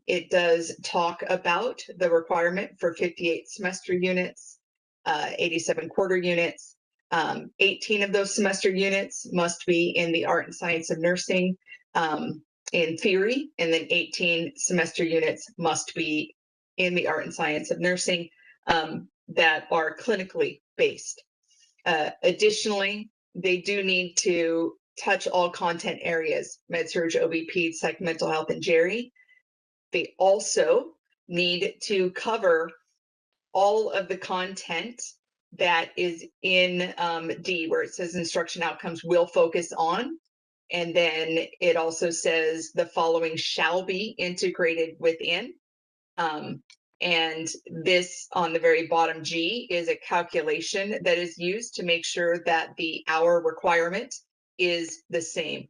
It does talk about the requirement for 58 semester units 87 quarter units. 18 of those semester units must be in the art and science of nursing in theory, and then 18 semester units must be in the art and science of nursing that are clinically based. Additionally, they do need to touch all content areas: med-surg, OB, peds, psych, mental health, and GERI. They also need to cover all of the content that is in D, where it says instruction outcomes will focus on. And then it also says the following shall be integrated within. And this on the very bottom G is a calculation that is used to make sure that the hour requirement is the same.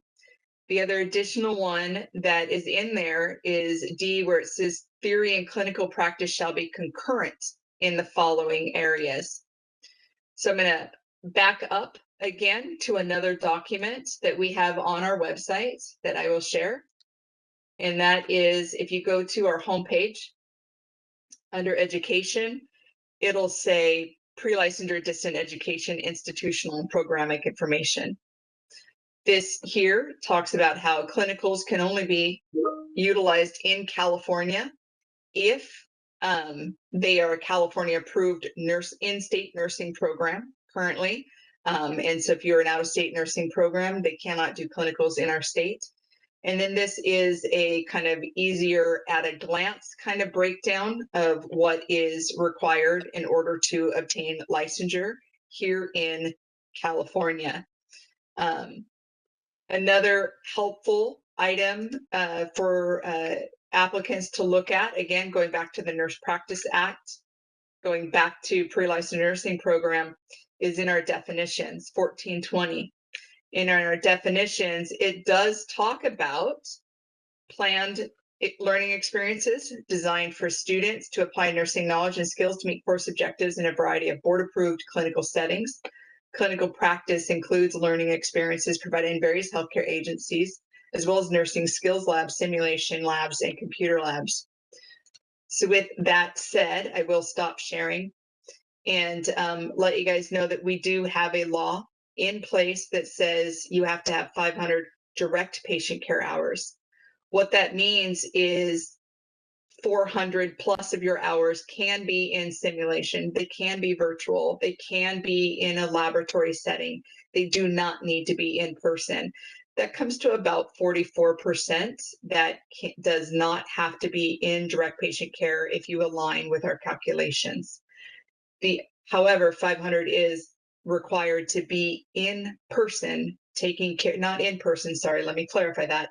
The other additional one that is in there is D, where it says theory and clinical practice shall be concurrent in the following areas. So I'm going to back up again to another document that we have on our website that I will share. And that is, if you go to our homepage under education, it'll say pre-licensure distant education, institutional and programmatic information. This here talks about how clinicals can only be utilized in California if they are a California approved in-state nursing program currently. And so if you're an out-of-state nursing program, they cannot do clinicals in our state. And then this is a kind of easier at a glance kind of breakdown of what is required in order to obtain licensure here in California. Another helpful item for applicants to look at, again, going back to the Nurse Practice Act, going back to pre-licensed nursing program, is in our definitions, 1420. In our definitions, it does talk about planned learning experiences designed for students to apply nursing knowledge and skills to meet course objectives in a variety of board-approved clinical settings. Clinical practice includes learning experiences provided in various healthcare agencies, as well as nursing skills labs, simulation labs, and computer labs. So with that said, I will stop sharing and let you guys know that we do have a law in place that says you have to have 500 direct patient care hours. What that means is 400 plus of your hours can be in simulation. They can be virtual. They can be in a laboratory setting. They do not need to be in person. That comes to about 44% that does not have to be in direct patient care if you align with our calculations. However, 500 is required to be in person taking care, not in person, sorry, let me clarify that,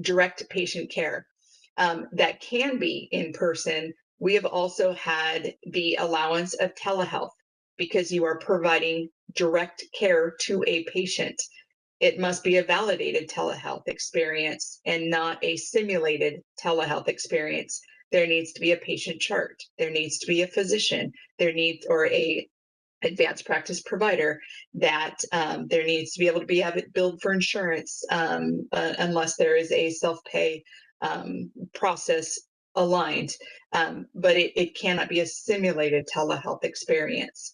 direct patient care. That can be in person. We have also had the allowance of telehealth because you are providing direct care to a patient. It must be a validated telehealth experience and not a simulated telehealth experience. There needs to be a patient chart. There needs to be a physician. There needs, or a advanced practice provider, that there needs to be able to be billed for insurance unless there is a self-pay process aligned, but it cannot be a simulated telehealth experience.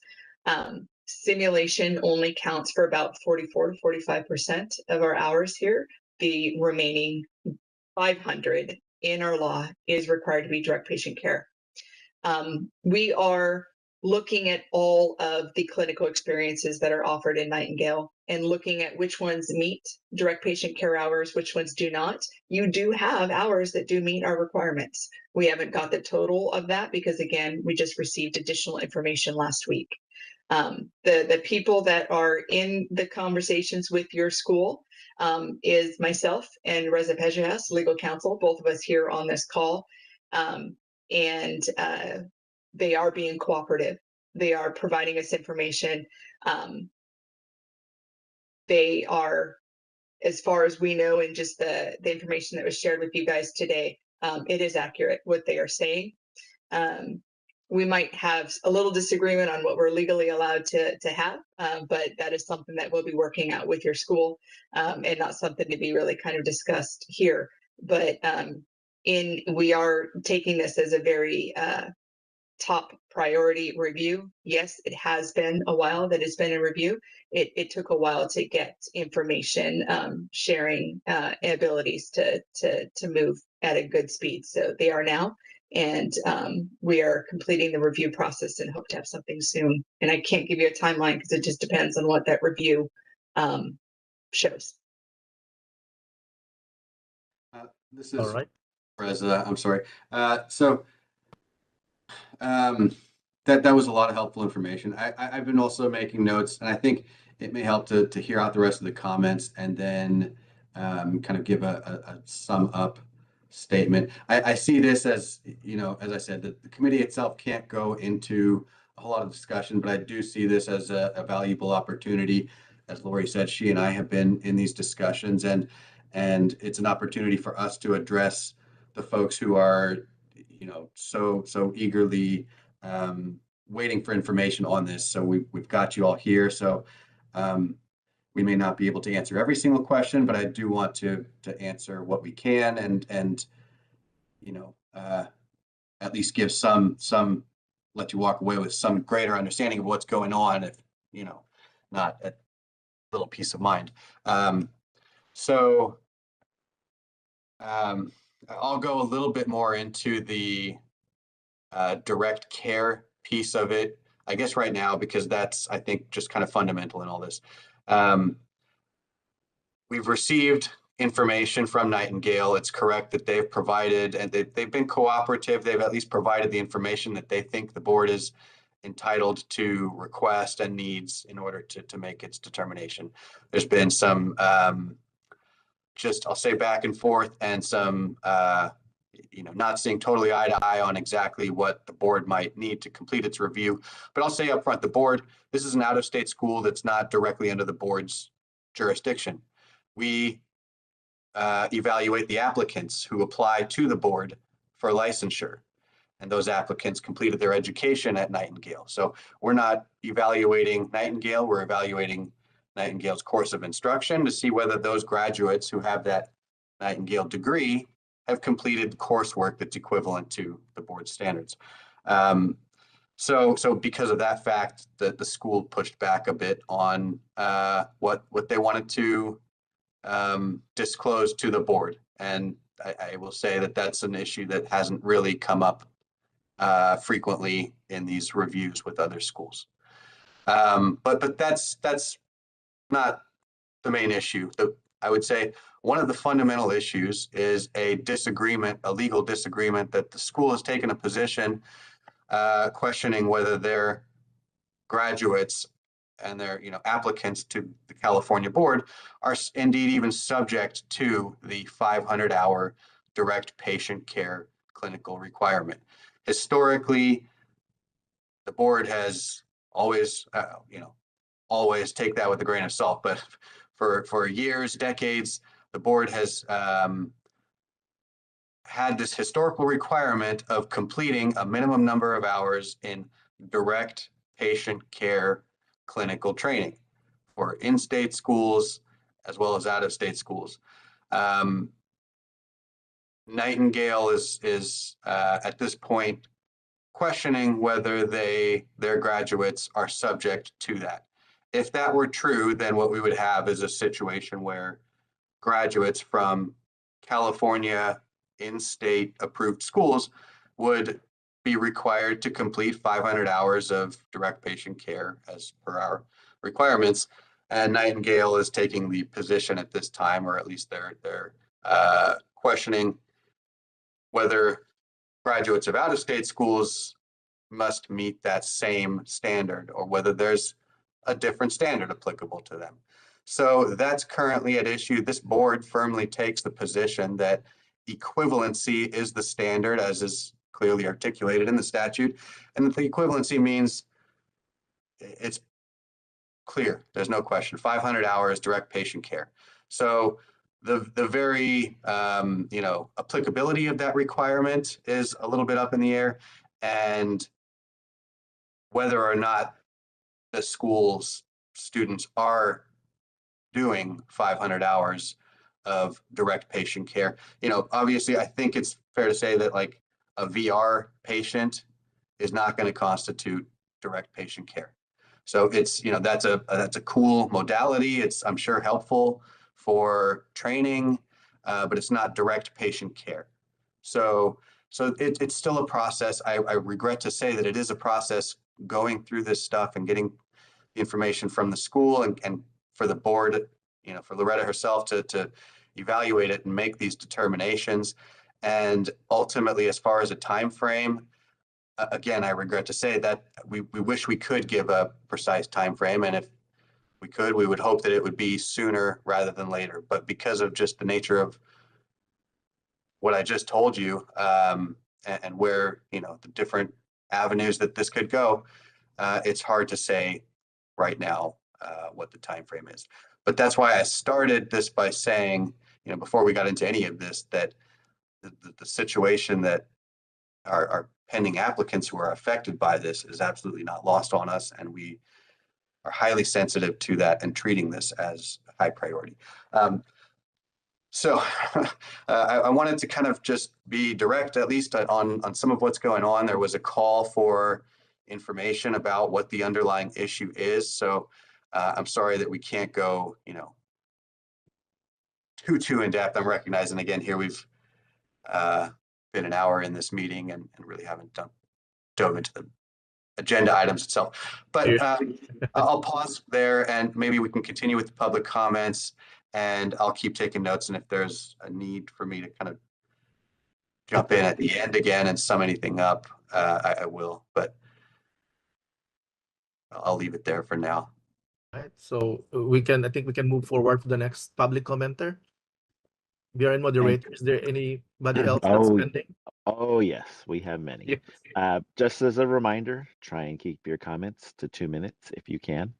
Simulation only counts for about 44 to 45% of our hours here. The remaining 500 in our law is required to be direct patient care. We are looking at all of the clinical experiences that are offered in Nightingale and looking at which ones meet direct patient care hours, which ones do not. You do have hours that do meet our requirements. We haven't got the total of that because, again, we just received additional information last week. The people that are in the conversations with your school is myself and Reza Pejuhas, legal counsel, both of us here on this call. They are being cooperative. They are providing us information. They are, as far as we know, and just the information that was shared with you guys today, it is accurate what they are saying. We might have a little disagreement on what we're legally allowed to have, but that is something that we'll be working out with your school and not something to be really kind of discussed here. But we are taking this as a very top priority review. Yes, it has been a while that it's been in review. It took a while to get information sharing abilities to move at a good speed. So they are now, and we are completing the review process and hope to have something soon. And I can't give you a timeline because it just depends on what that review shows. This All is right. I'm sorry. That was a lot of helpful information. I've been also making notes, and I think it may help to hear out the rest of the comments and then kind of give a sum up statement. I see this as, you know, as I said, the committee itself can't go into a whole lot of discussion, but I do see this as a valuable opportunity. As Lori said, she and I have been in these discussions, and it's an opportunity for us to address the folks who are, you know, so eagerly waiting for information on this. So we've got you all here. So we may not be able to answer every single question, but I do want to answer what we can, and you know, at least give some let you walk away with some greater understanding of what's going on, if you know, not a little peace of mind. I'll go a little bit more into the direct care piece of it, I guess, right now, because that's, I think, just kind of fundamental in all this. We've received information from Nightingale. It's correct that they've provided, and they've been cooperative. They've at least provided the information that they think the board is entitled to request and needs in order to make its determination. There's been some just, I'll say, back and forth, and some you know, not seeing totally eye to eye on exactly what the board might need to complete its review. But I'll say up front, the board, this is an out-of-state school that's not directly under the board's jurisdiction. We evaluate the applicants who apply to the board for licensure, and those applicants completed their education at Nightingale. So we're not evaluating Nightingale, we're evaluating Nightingale's course of instruction to see whether those graduates who have that Nightingale degree have completed coursework that's equivalent to the board standards. So because of that fact, the school pushed back a bit on what they wanted to disclose to the board. And I will say that that's an issue that hasn't really come up frequently in these reviews with other schools. But that's not the main issue. I would say one of the fundamental issues is a disagreement, a legal disagreement, that the school has taken a position questioning whether their graduates and their, you know, applicants to the California board are indeed even subject to the 500-hour direct patient care clinical requirement. Historically, the board has always, you know, always take that with a grain of salt, but for years, decades, the board has had this historical requirement of completing a minimum number of hours in direct patient care clinical training for in-state schools as well as out-of-state schools. Nightingale is at this point questioning whether their graduates are subject to that. If that were true, then what we would have is a situation where graduates from California in-state approved schools would be required to complete 500 hours of direct patient care as per our requirements. And Nightingale is taking the position at this time, or at least they're questioning whether graduates of out-of-state schools must meet that same standard, or whether there's a different standard applicable to them. So that's currently at issue. This board firmly takes the position that equivalency is the standard, as is clearly articulated in the statute, and that the equivalency means it's clear. There's no question. 500 hours direct patient care. So the very you know, applicability of that requirement is a little bit up in the air, and whether or not the school's students are doing 500 hours of direct patient care. You know, obviously, I think it's fair to say that like a VR patient is not going to constitute direct patient care. So it's, that's a cool modality. It's, I'm sure, helpful for training, but it's not direct patient care. So it's still a process. I regret to say that it is a process going through this stuff and getting the information from the school and for the board, for Loretta herself to evaluate it and make these determinations. And ultimately, as far as a time frame, again, I regret to say that we wish we could give a precise time frame, and if we could, we would hope that it would be sooner rather than later. But because of just the nature of what I just told you, and where the different avenues that this could go, it's hard to say right now what the time frame is. But that's why I started this by saying, before we got into any of this, that the situation that our pending applicants who are affected by this is absolutely not lost on us, and we are highly sensitive to that and treating this as a high priority. So I wanted to kind of just be direct, at least on some of what's going on. There was a call for information about what the underlying issue is. So I'm sorry that we can't go, too in depth. I'm recognizing again here we've been an hour in this meeting and really haven't dove into the agenda items itself. But I'll pause there and maybe we can continue with the public comments, and I'll keep taking notes. And if there's a need for me to kind of jump in at the end again and sum anything up, I will, but I'll leave it there for now. All right, so I think we can move forward to the next public commenter. BRN moderator, is there anybody else that's pending? Oh, yes, we have many. Yes. Just as a reminder, try and keep your comments to 2 minutes if you can.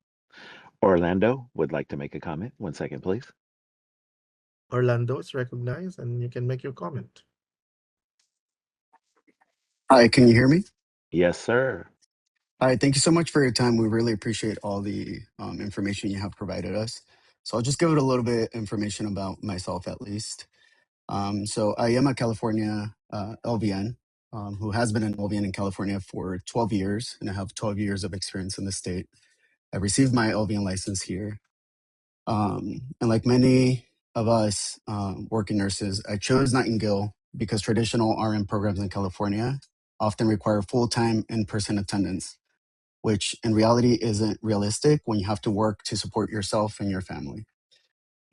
Orlando would like to make a comment. 1 second, please. Orlando is recognized and you can make your comment. Hi, can you hear me? Yes, sir. Hi, thank you so much for your time. We really appreciate all the information you have provided us. So I'll just give it a little bit information about myself at least. So I am a California LVN who has been an LVN in California for 12 years, and I have 12 years of experience in the state. I received my LVN license here. And like many of us working nurses, I chose Nightingale because traditional RN programs in California often require full-time in-person attendance, which in reality isn't realistic when you have to work to support yourself and your family.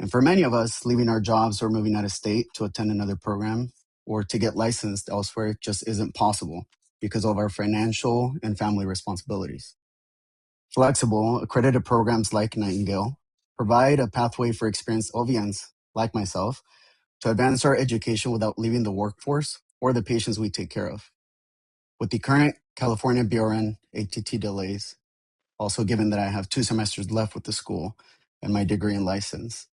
And for many of us, leaving our jobs or moving out of state to attend another program or to get licensed elsewhere just isn't possible because of our financial and family responsibilities. Flexible, accredited programs like Nightingale provide a pathway for experienced LVNs like myself to advance our education without leaving the workforce or the patients we take care of. With the current California BRN ATT delays, also given that I have 2 semesters left with the school and my degree and license,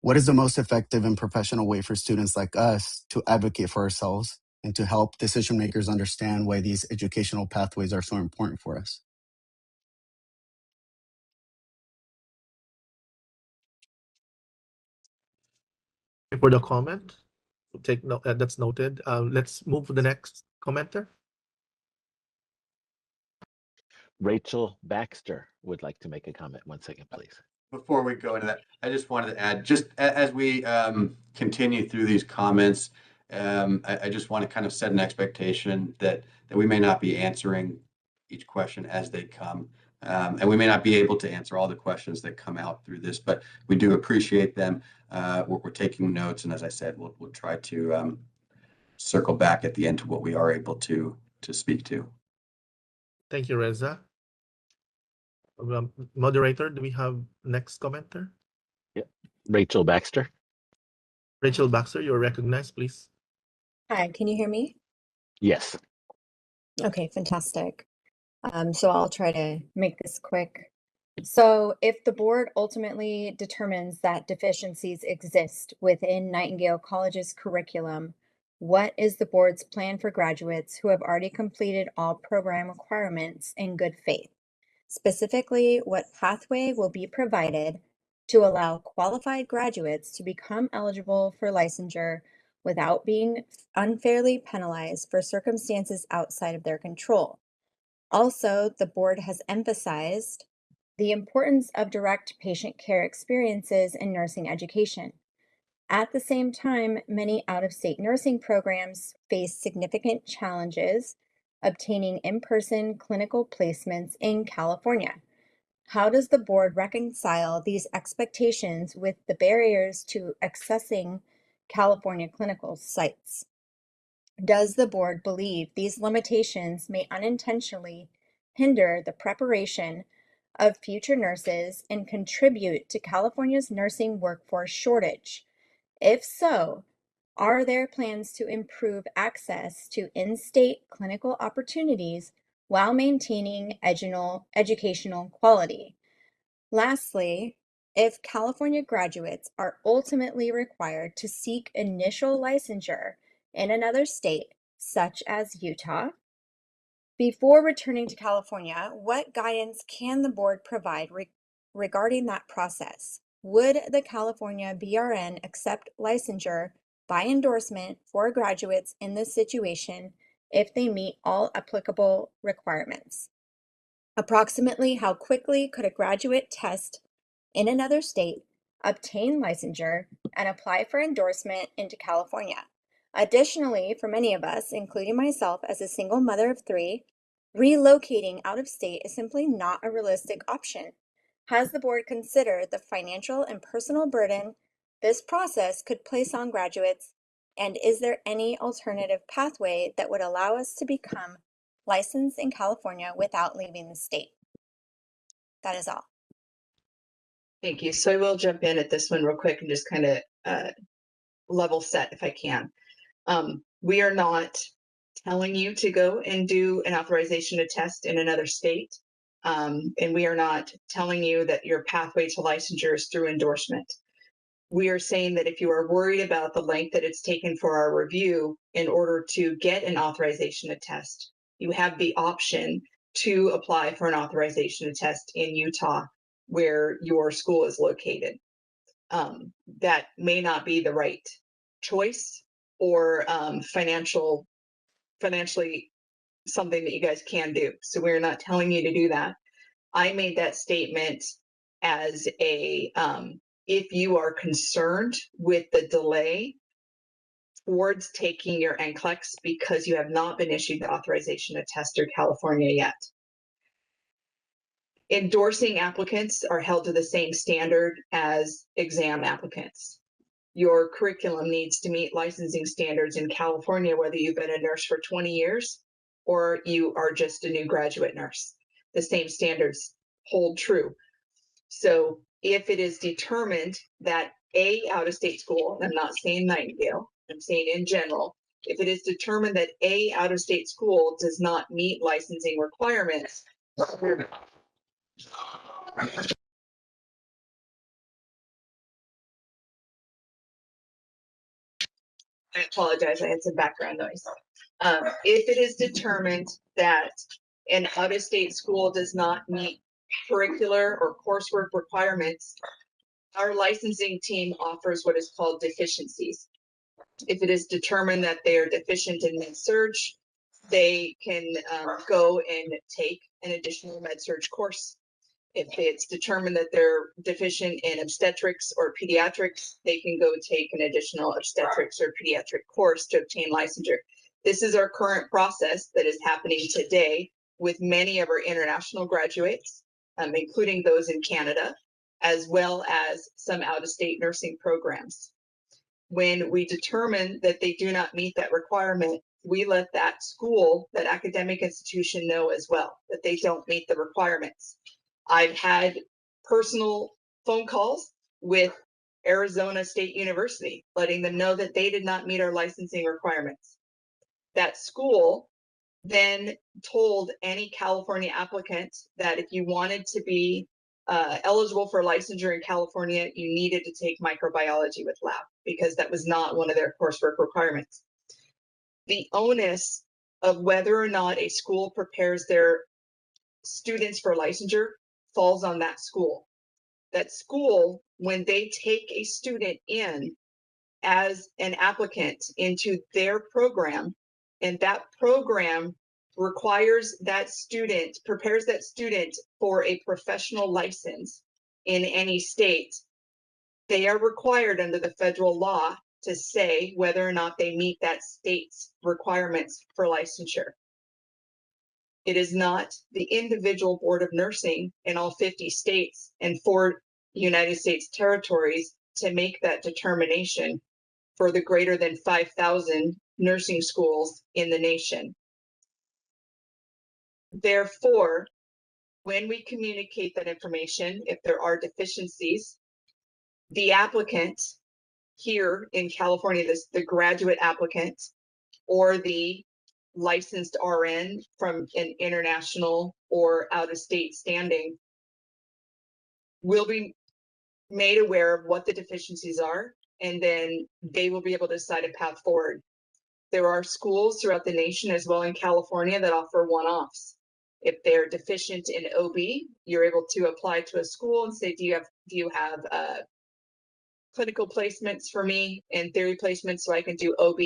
what is the most effective and professional way for students like us to advocate for ourselves and to help decision makers understand why these educational pathways are so important for us? For the comment, take note. That's noted. Let's move to the next commenter. Rachel Baxter would like to make a comment. 1 second, please. Before we go into that, I just wanted to add, just as we continue through these comments, I just want to kind of set an expectation that we may not be answering each question as they come. And we may not be able to answer all the questions that come out through this, but we do appreciate them. We're taking notes, and as I said, we'll try to circle back at the end to what we are able to speak to. Thank you, Reza. Moderator, do we have next commenter? Yep. Rachel Baxter. Rachel Baxter, you're recognized, please. Hi, can you hear me? Yes. Okay, fantastic. So I'll try to make this quick. So if the board ultimately determines that deficiencies exist within Nightingale College's curriculum, what is the board's plan for graduates who have already completed all program requirements in good faith? Specifically, what pathway will be provided to allow qualified graduates to become eligible for licensure without being unfairly penalized for circumstances outside of their control? Also, the board has emphasized the importance of direct patient care experiences in nursing education. At the same time, many out-of-state nursing programs face significant challenges obtaining in-person clinical placements in California. How does the board reconcile these expectations with the barriers to accessing California clinical sites? Does the board believe these limitations may unintentionally hinder the preparation of future nurses and contribute to California's nursing workforce shortage? If so, are there plans to improve access to in-state clinical opportunities while maintaining educational quality? Lastly, if California graduates are ultimately required to seek initial licensure in another state, such as Utah, before returning to California, what guidance can the board provide regarding that process? Would the California BRN accept licensure by endorsement for graduates in this situation if they meet all applicable requirements? Approximately how quickly could a graduate test in another state, obtain licensure, and apply for endorsement into California? Additionally, for many of us, including myself as a single mother of 3, relocating out of state is simply not a realistic option. Has the board considered the financial and personal burden this process could place on graduates? And is there any alternative pathway that would allow us to become licensed in California without leaving the state? That is all. Thank you. So I will jump in at this one real quick and just kind of level set if I can. We are not telling you to go and do an authorization to test in another state. And we are not telling you that your pathway to licensure is through endorsement. We are saying that if you are worried about the length that it's taken for our review in order to get an authorization to test, you have the option to apply for an authorization to test in Utah, where your school is located. That may not be the right choice or financially something that you guys can do. So we're not telling you to do that. I made that statement as a, if you are concerned with the delay towards taking your NCLEX because you have not been issued the authorization to test through California yet. Endorsing applicants are held to the same standard as exam applicants. Your curriculum needs to meet licensing standards in California, whether you've been a nurse for 20 years or you are just a new graduate nurse. The same standards hold true. So if it is determined that a out-of-state school, and I'm not saying Nightingale, I'm saying in general, if it is determined that a out-of-state school does not meet licensing requirements, I apologize, I had some background noise. If it is determined that an out-of-state school does not meet curricular or coursework requirements, our licensing team offers what is called deficiencies. If it is determined that they are deficient in med-surg, they can go and take an additional med-surg course. If it's determined that they're deficient in obstetrics or pediatrics, they can go take an additional obstetrics or pediatric course to obtain licensure. This is our current process that is happening today with many of our international graduates, including those in Canada, as well as some out-of-state nursing programs. When we determine that they do not meet that requirement, we let that school, that academic institution know as well, that they don't meet the requirements. I've had personal phone calls with Arizona State University, letting them know that they did not meet our licensing requirements. That school then told any California applicant that if you wanted to be eligible for licensure in California, you needed to take microbiology with lab because that was not one of their coursework requirements. The onus of whether or not a school prepares their students for licensure falls on that school. That school, when they take a student in as an applicant into their program, and that program requires that student, prepares that student for a professional license in any state, they are required under the federal law to say whether or not they meet that state's requirements for licensure. It is not the individual Board of Nursing in all 50 states and 4 United States territories to make that determination for the greater than 5,000 nursing schools in the nation. Therefore, when we communicate that information, if there are deficiencies, the applicant here in California, the graduate applicant or the licensed RN from an international or out-of-state standing will be made aware of what the deficiencies are, and then they will be able to decide a path forward. There are schools throughout the nation, as well in California, that offer one-offs. If they're deficient in OB, you're able to apply to a school and say, do you have clinical placements for me and theory placements so I can do OB?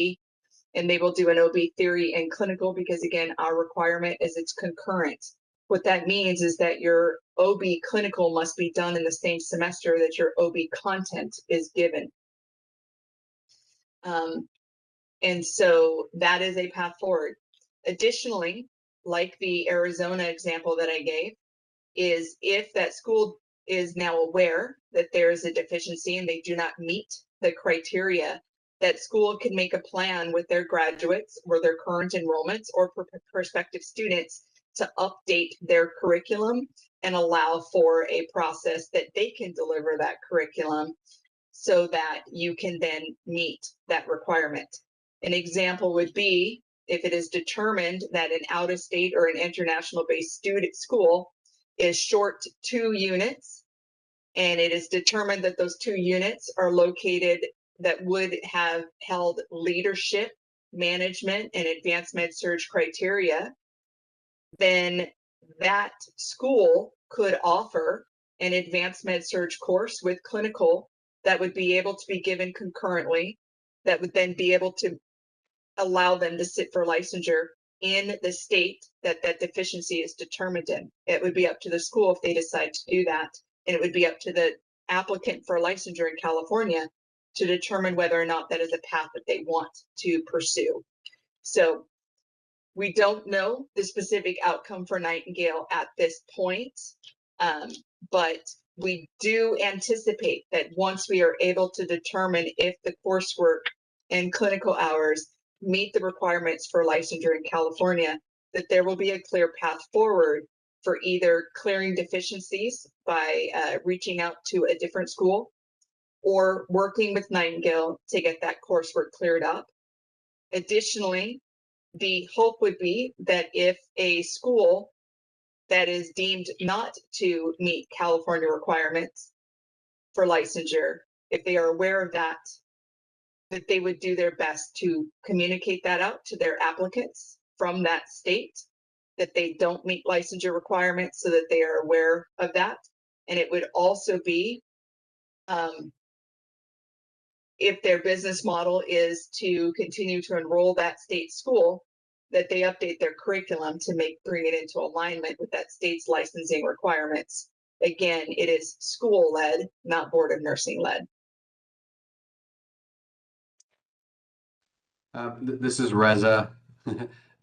And they will do an OB theory and clinical, because again, our requirement is it's concurrent. What that means is that your OB clinical must be done in the same semester that your OB content is given. And so that is a path forward. Additionally, like the Arizona example that I gave, is if that school is now aware that there is a deficiency and they do not meet the criteria, that school can make a plan with their graduates or their current enrollments or prospective students to update their curriculum and allow for a process that they can deliver that curriculum so that you can then meet that requirement. An example would be if it is determined that an out-of-state or an international-based student school is short 2 units, and it is determined that those 2 units are located that would have held leadership, management, and advanced med-surg criteria, then that school could offer an advanced med-surg course with clinical that would be able to be given concurrently, that would then be able to allow them to sit for licensure in the state that that deficiency is determined in. It would be up to the school if they decide to do that, and it would be up to the applicant for licensure in California to determine whether or not that is a path that they want to pursue. So we don't know the specific outcome for Nightingale at this point, but we do anticipate that once we are able to determine if the coursework and clinical hours meet the requirements for licensure in California, that there will be a clear path forward for either clearing deficiencies by reaching out to a different school or working with Nightingale to get that coursework cleared up. Additionally, the hope would be that if a school that is deemed not to meet California requirements for licensure, if they are aware of that, that they would do their best to communicate that out to their applicants from that state, that they don't meet licensure requirements, so that they are aware of that. And it would also be, if their business model is to continue to enroll that state school, that they update their curriculum to bring it into alignment with that state's licensing requirements. Again, it is school-led, not Board of Nursing led. This is Reza.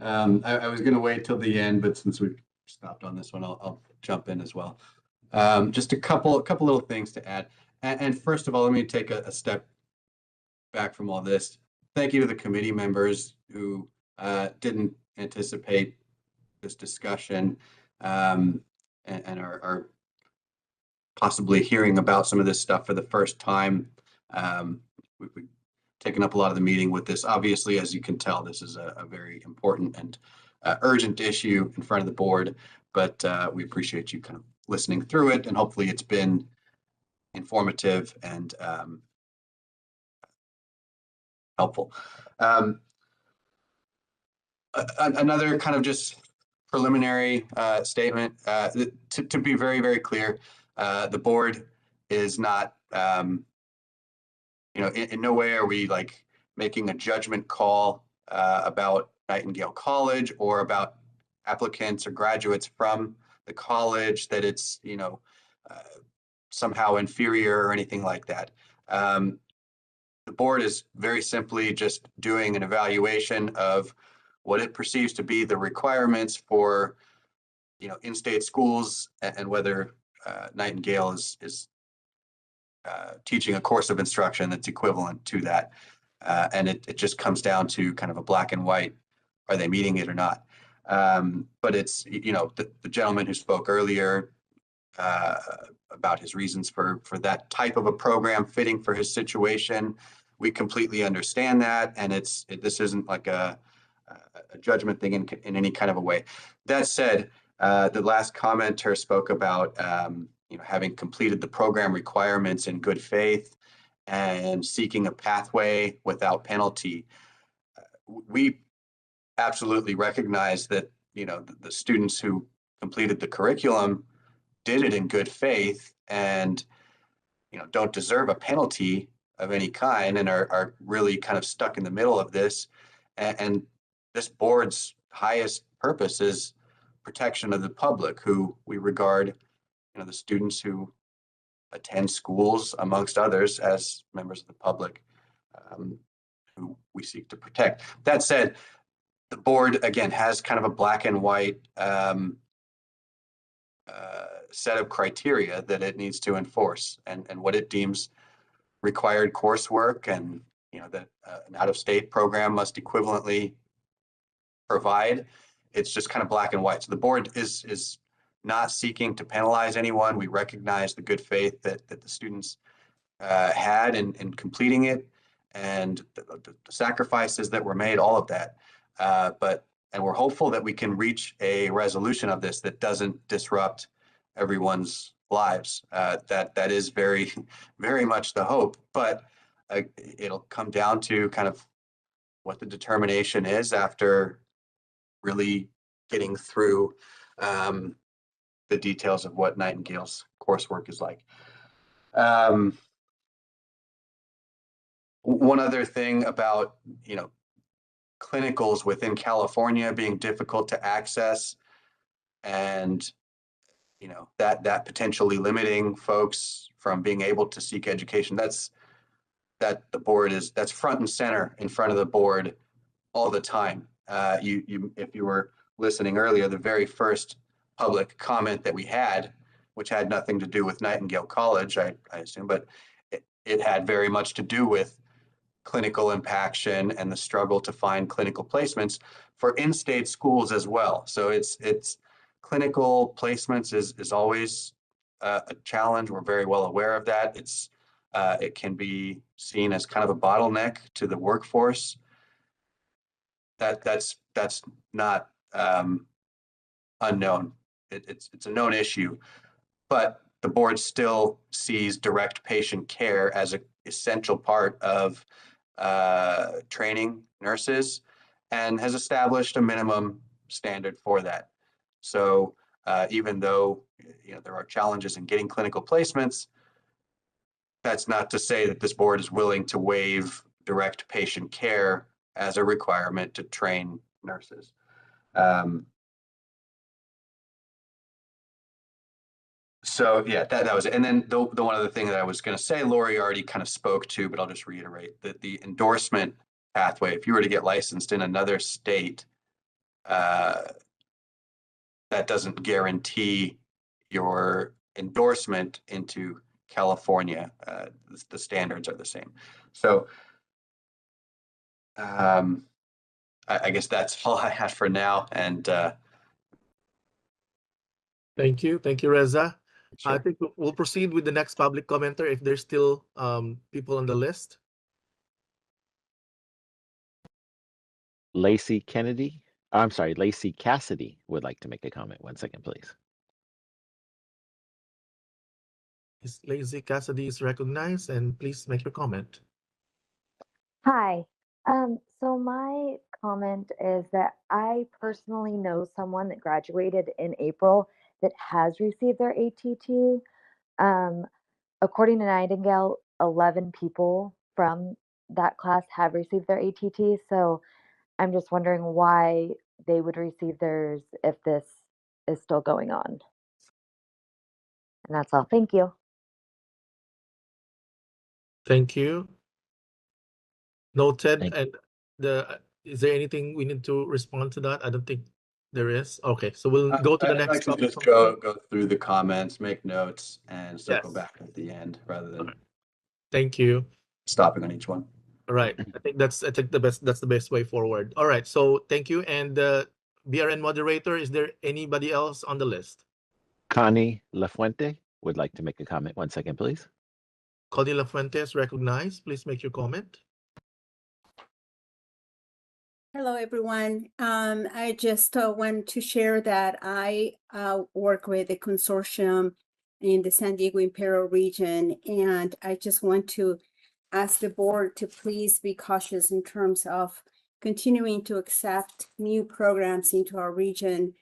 I was going to wait till the end, but since we stopped on this one, I'll jump in as well. Just a couple little things to add. And first of all, let me take a step back from all this. Thank you to the committee members who didn't anticipate this discussion and are possibly hearing about some of this stuff for the first time. We've taken up a lot of the meeting with this. Obviously, as you can tell, this is a very important and urgent issue in front of the board, but we appreciate you kind of listening through it, and hopefully it's been informative and helpful. Another kind of just preliminary statement, to be very, very clear, the board is not, in no way are we like making a judgment call about Nightingale College or about applicants or graduates from the college, that it's, somehow inferior or anything like that. The board is very simply just doing an evaluation of what it perceives to be the requirements for, in-state schools, and whether Nightingale is teaching a course of instruction that's equivalent to that. And it just comes down to kind of a black and white, are they meeting it or not? But it's, the gentleman who spoke earlier about his reasons for that type of a program fitting for his situation. We completely understand that, and this isn't like a judgment thing in any kind of a way. That said, the last commenter spoke about having completed the program requirements in good faith and seeking a pathway without penalty. We absolutely recognize that the students who completed the curriculum did it in good faith and don't deserve a penalty of any kind, and are really kind of stuck in the middle of this. And this board's highest purpose is protection of the public, who we regard, the students who attend schools, amongst others, as members of the public, who we seek to protect. That said, the board, again, has kind of a black and white set of criteria that it needs to enforce, and what it deems required coursework, and that an out-of-state program must equivalently provide. It's just kind of black and white. So the board is not seeking to penalize anyone. We recognize the good faith that the students had in completing it, and the sacrifices that were made, all of that. And we're hopeful that we can reach a resolution of this that doesn't disrupt everyone's lives. That is very, very much the hope, but it'll come down to kind of what the determination is after really getting through the details of what Nightingale's coursework is like. One other thing about, clinicals within California being difficult to access, and that potentially limiting folks from being able to seek education. That's front and center in front of the board all the time. If you were listening earlier, the very first public comment that we had, which had nothing to do with Nightingale College, I assume, but it had very much to do with clinical impaction and the struggle to find clinical placements for in-state schools as well. So it's clinical placements is always a challenge. We're very well aware of that. It can be seen as kind of a bottleneck to the workforce. That's not unknown. It's a known issue, but the board still sees direct patient care as an essential part of training nurses, and has established a minimum standard for that. So even though there are challenges in getting clinical placements, that's not to say that this board is willing to waive direct patient care as a requirement to train nurses. So yeah, that was it. And then the one other thing that I was going to say, Lori already kind of spoke to, but I'll just reiterate that the endorsement pathway, if you were to get licensed in another state, that doesn't guarantee your endorsement into California. The standards are the same. So I guess that's all I had for now. And Thank you, Reza. Sure. I think we'll proceed with the next public commenter if there's still people on the list. Lacey Cassidy would like to make a comment. 1 second, please. Lacey Cassidy is recognized, and please make your comment. Hi. So my comment is that I personally know someone that graduated in April that has received their ATT. According to Nightingale, 11 people from that class have received their ATT. So I'm just wondering why they would receive theirs if this is still going on. And that's all. Thank you. Thank you. Noted. Thank- And is there anything we need to respond to that? I don't think there is. Okay, so we'll go to the I'd like next to topic. just go through the comments, make notes, and circle Yes. back at the end rather than Thank you. stopping on each one. All right. I think that's the best way forward. All right. So thank you. And BRN moderator, is there anybody else on the list? Connie Lafuente would like to make a comment. 1 second, please. Connie Lafuentes, recognized. Please make your comment. Hello, everyone. I just want to share that I work with the consortium in the San Diego Imperial region, and I just want to ask the board to please be cautious in terms of continuing to accept new programs into our region,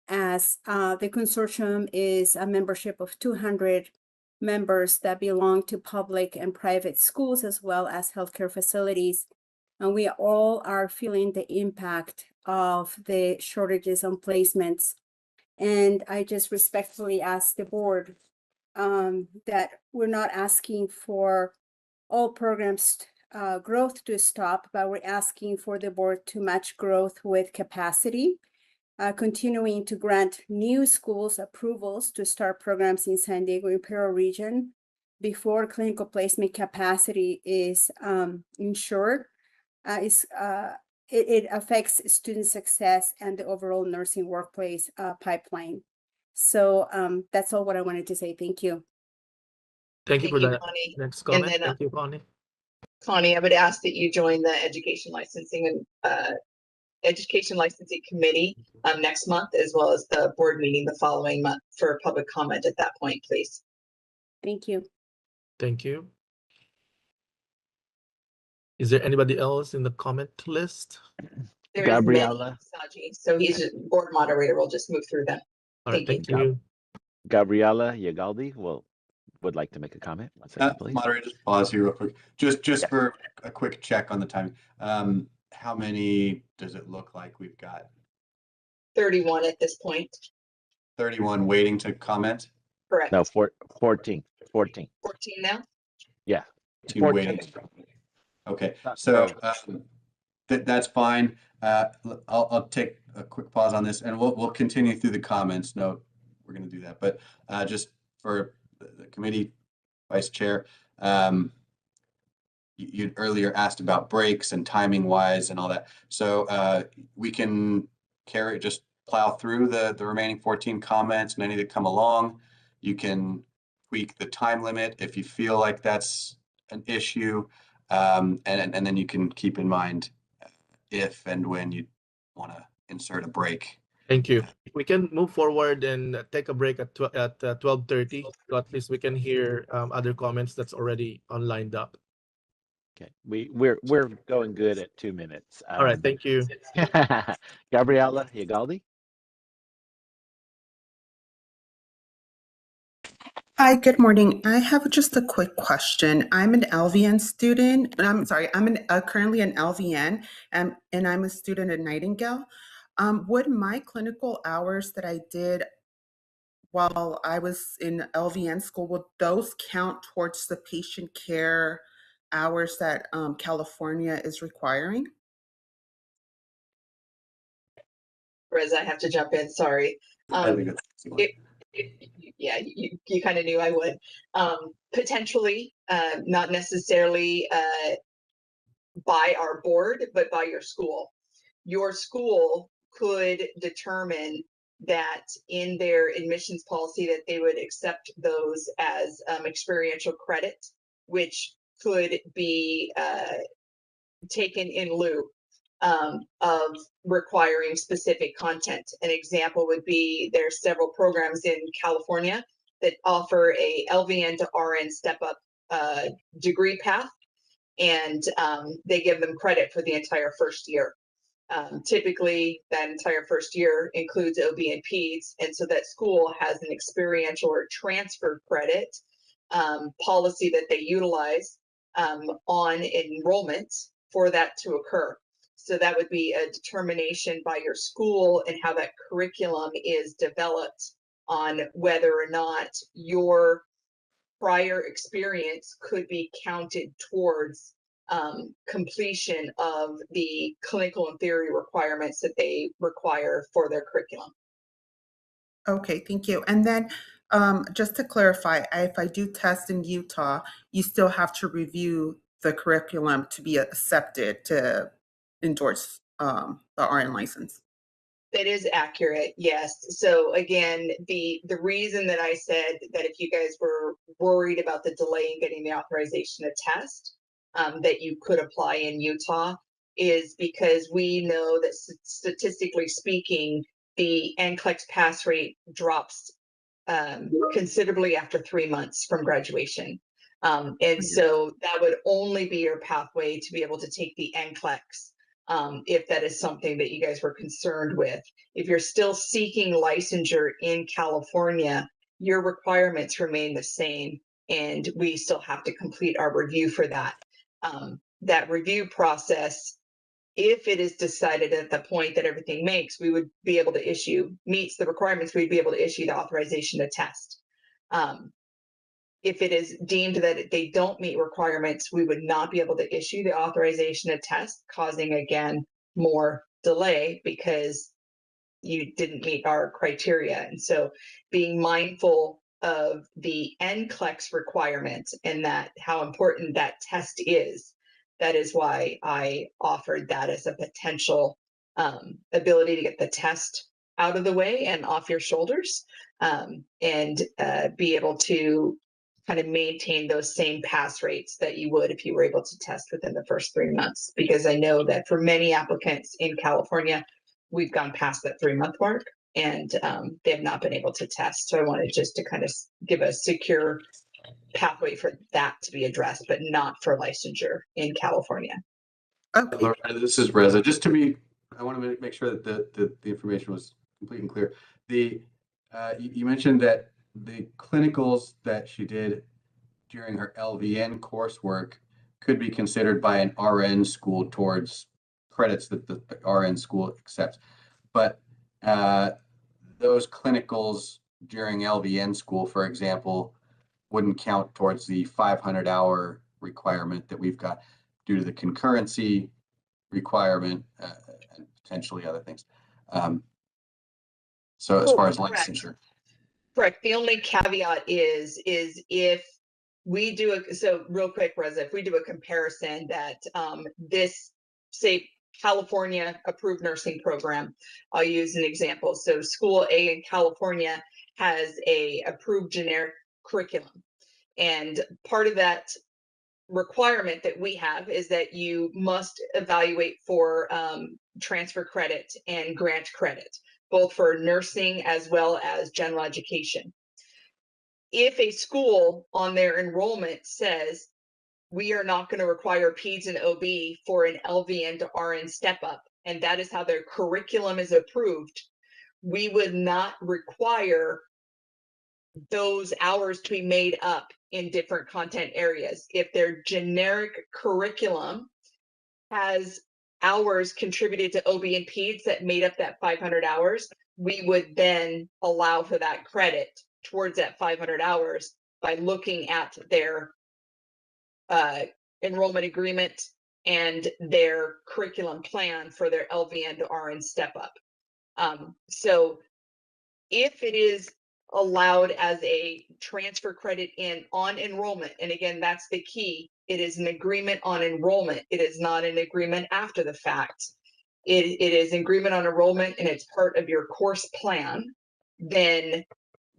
as the consortium is a membership of 200 members that belong to public and private schools as well as healthcare facilities. And we all are feeling the impact of the shortages on placements. And I just respectfully ask the board that we're not asking for all programs growth to stop, but we're asking for the board to match growth with capacity, continuing to grant new schools approvals to start programs in San Diego Imperial region before clinical placement capacity is ensured. It affects student success and the overall nursing workplace pipeline. So that's all what I wanted to say. Thank you. Thank you for that. Connie. Next And comment. then, Thank you, Connie. Connie, I would ask that you join the Education Licensing and Education Licensing Committee next month, as well as the board meeting the following month for public comment at that point, please. Thank you. Thank you. Is there anybody else in the comment list? There is Gabriella. Saji, so he's a board moderator. We'll just move through them. All right, Thank thank you. Gabriella Yagaldi would like to make a comment. 1 second, please. Moderator, just pause here real quick. Just for a quick check on the timing. How many does it look like we've got? 31 at this point. 31 waiting to comment? Correct. No, 14. 14. 14 now? Yeah. 14 waiting. Okay, so that's fine. I'll take a quick pause on this, and we'll continue through the comments. No, we're going to do that, but just for the committee vice chair, you earlier asked about breaks and timing wise and all that. So we can just plow through the remaining 14 comments and any that come along. You can tweak the time limit if you feel like that's an issue. And then you can keep in mind if and when you want to insert a break. Thank you. We can move forward and take a break at 12:30, so at least we can hear other comments that's already lined up. Okay, we're going good at 2 minutes. All right, thank you. Gabriella Yagaldi. Hi, good morning. I have just a quick question. I'm an LVN student, and I'm sorry, I'm currently an LVN, and I'm a student at Nightingale. Would my clinical hours that I did while I was in LVN school, would those count towards the patient care hours that California is requiring? Reza, I have to jump in, sorry. Yeah, you kind of knew I would. Potentially, not necessarily by our board, but by your school. Your school could determine that in their admissions policy that they would accept those as experiential credit, which could be taken in lieu of requiring specific content. An example would be there's several programs in California that offer a LVN to RN step-up degree path, and they give them credit for the entire first year. Typically, that entire first year includes OB and PEDS, and so that school has an experiential or transfer credit policy that they utilize on enrollment for that to occur. So that would be a determination by your school and how that curriculum is developed on whether or not your prior experience could be counted towards completion of the clinical and theory requirements that they require for their curriculum. Okay, thank you. And then just to clarify, if I do test in Utah, you still have to review the curriculum to be accepted to endorse the RN license. That is accurate, yes. So again, the reason that I said that if you guys were worried about the delay in getting the authorization to test, that you could apply in Utah is because we know that statistically speaking, the NCLEX pass rate drops considerably after 3 months from graduation. And so that would only be your pathway to be able to take the NCLEX. If that is something that you guys were concerned with. If you're still seeking licensure in California, your requirements remain the same, and we still have to complete our review for that. That review process, if it is decided at the point that everything makes, we would be able to meets the requirements, we'd be able to issue the authorization to test. If it is deemed that they don't meet requirements, we would not be able to issue the authorization to test, causing again more delay because you didn't meet our criteria. And so being mindful of the NCLEX requirements and that how important that test is, that is why I offered that as a potential ability to get the test out of the way and off your shoulders, and be able to kind of maintain those same pass rates that you would if you were able to test within the first 3 months. Because I know that for many applicants in California, we've gone past that 3-month mark and they have not been able to test. So I wanted just to kind of give a secure pathway for that to be addressed, but not for licensure in California. Okay. Loretta, this is Reza. I want to make sure that the information was complete and clear. You mentioned that the clinicals that she did during her LVN coursework could be considered by an RN school towards credits that the RN school accepts. But those clinicals during LVN school, for example, wouldn't count towards the 500-hour requirement that we've got due to the concurrency requirement and potentially other things. So as far as licensure. Correct. The only caveat is if we do so real quick, Reza, if we do a comparison that this, say, California approved nursing program, I'll use an example. So school A in California has a approved generic curriculum. And part of that requirement that we have is that you must evaluate for transfer credit and grant credit, both for nursing as well as general education. If a school on their enrollment says, we are not going to require PEDS and OB for an LVN to RN step up, and that is how their curriculum is approved, we would not require those hours to be made up in different content areas. If their generic curriculum has hours contributed to OB and PEDS that made up that 500 hours, we would then allow for that credit towards that 500 hours by looking at their enrollment agreement and their curriculum plan for their LVN to RN step up. So if it is allowed as a transfer credit on enrollment, and again, that's the key, it is an agreement on enrollment. It is not an agreement after the fact. It is an agreement on enrollment and it's part of your course plan, then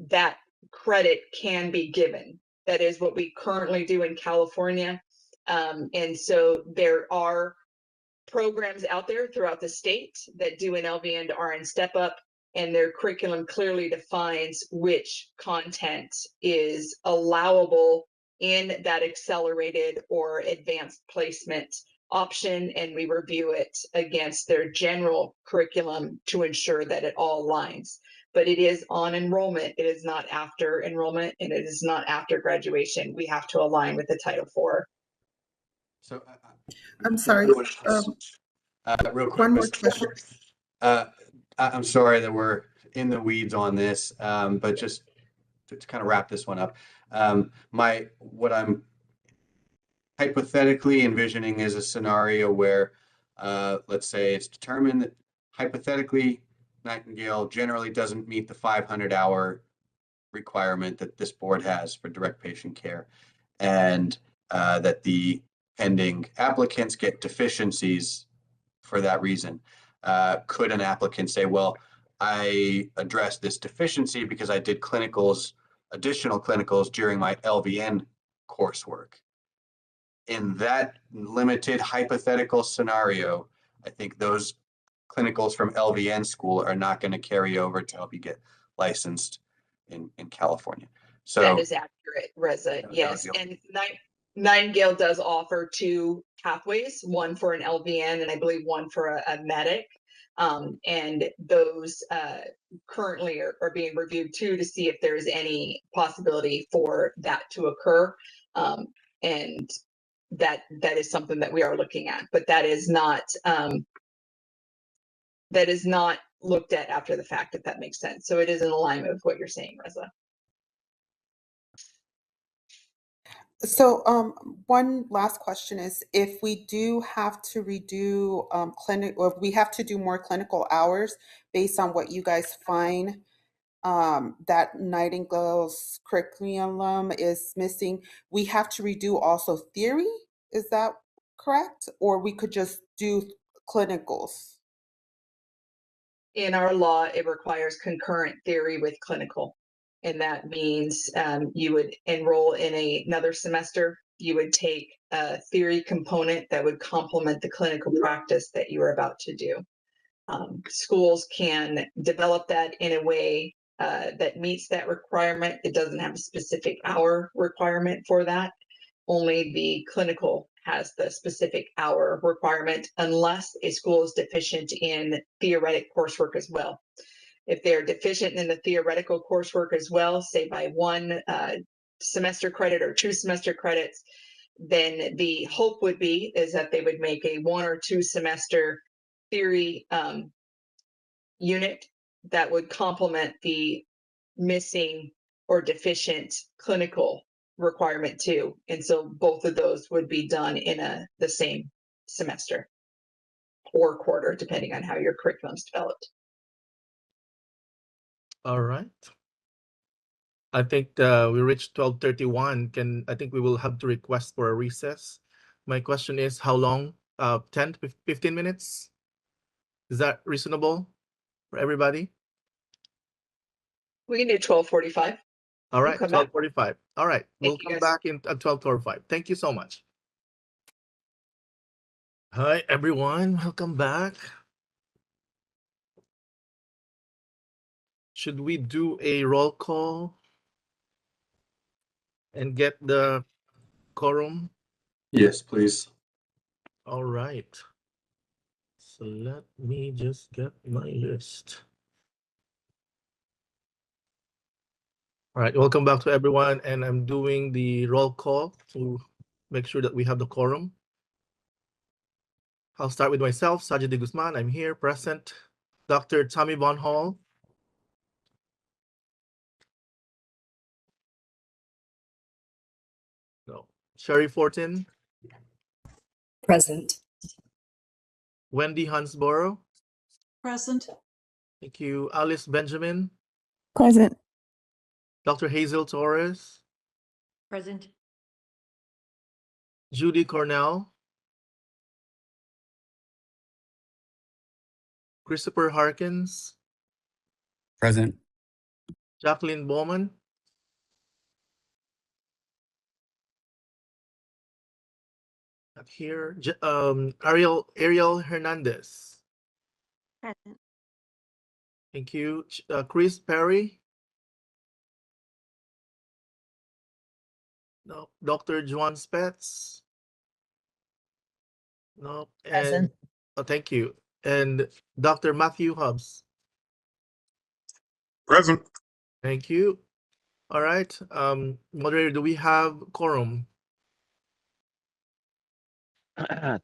that credit can be given. That is what we currently do in California. And so there are programs out there throughout the state that do an LVN to RN step up, and their curriculum clearly defines which content is allowable in that accelerated or advanced placement option, and we review it against their general curriculum to ensure that it all aligns. But it is on enrollment. It is not after enrollment, and it is not after graduation. We have to align with the Title IV. So I'm sorry. Real quick, One more Mr. question. I'm sorry that we're in the weeds on this, but just to kind of wrap this one up, what I'm hypothetically envisioning is a scenario where, let's say it's determined that hypothetically Nightingale generally doesn't meet the 500-hour requirement that this board has for direct patient care, and that the pending applicants get deficiencies for that reason. Could an applicant say, well, I addressed this deficiency because I did additional clinicals during my LVN coursework? In that limited hypothetical scenario, I think those clinicals from LVN school are not going to carry over to help you get licensed in California. So that is accurate, Reza. Yes, and Nightingale does offer 2 pathways, one for an LVN and I believe one for a medic. And those currently are being reviewed too, to see if there's any possibility for that to occur. And that is something that we are looking at, but that is not looked at after the fact, if that makes sense. So it is in alignment with what you're saying, Reza. So one last question is, if we do have to redo clinic, or if we have to do more clinical hours based on what you guys find that Nightingale's curriculum is missing, we have to redo also theory? Is that correct? Or we could just do clinicals? In our law, it requires concurrent theory with clinical. And that means you would enroll in another semester. You would take a theory component that would complement the clinical practice that you are about to do. Schools can develop that in a way that meets that requirement. It doesn't have a specific hour requirement for that. Only the clinical has the specific hour requirement, unless a school is deficient in theoretic coursework as well. If they're deficient in the theoretical coursework as well, say by 1 semester credit or 2 semester credits, then the hope would be is that they would make a 1 or 2 semester theory unit that would complement the missing or deficient clinical requirement too. And so both of those would be done in the same semester or quarter, depending on how your curriculum's developed. All right. I think we reached 12:31. I think we will have to request for a recess. My question is, how long? 10 to 15 minutes? Is that reasonable for everybody? We can do 12:45. All right, We'll come back. 12:45. All right, we'll Thank you, come guys. back at 12:45. Thank you so much. Hi, everyone. Welcome back. Should we do a roll call and get the quorum? Yes, please. All right. So let me just get my list. All right, welcome back to everyone. And I'm doing the roll call to make sure that we have the quorum. I'll start with myself, Saji de Guzman. I'm here, present. Dr. Tommy Von Hall. No. Sherry Fortin. Present. Wendy Hansborough. Present. Thank you. Alice Benjamin. Present. Dr. Hazel Torres. Present. Judy Cornell. Christopher Harkins. Present. Jacqueline Bowman. Not here. Ariel Hernandez. Present. Thank you. Chris Perry. No. Dr. Juan Spetz. No. And Present. oh, thank you. And Dr. Matthew Hubbs. Present. Thank you. All right. Moderator, do we have quorum?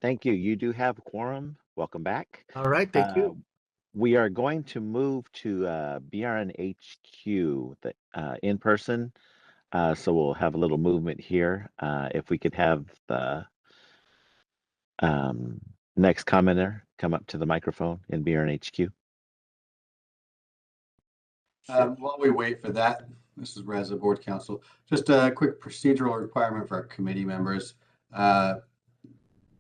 Thank you. You do have quorum. Welcome back. All right, thank you. We are going to move to BRN HQ, the in person. So we'll have a little movement here. If we could have the next commenter come up to the microphone in BRN HQ. While we wait for that, this is Reza, Board Counsel. Just a quick procedural requirement for our committee members.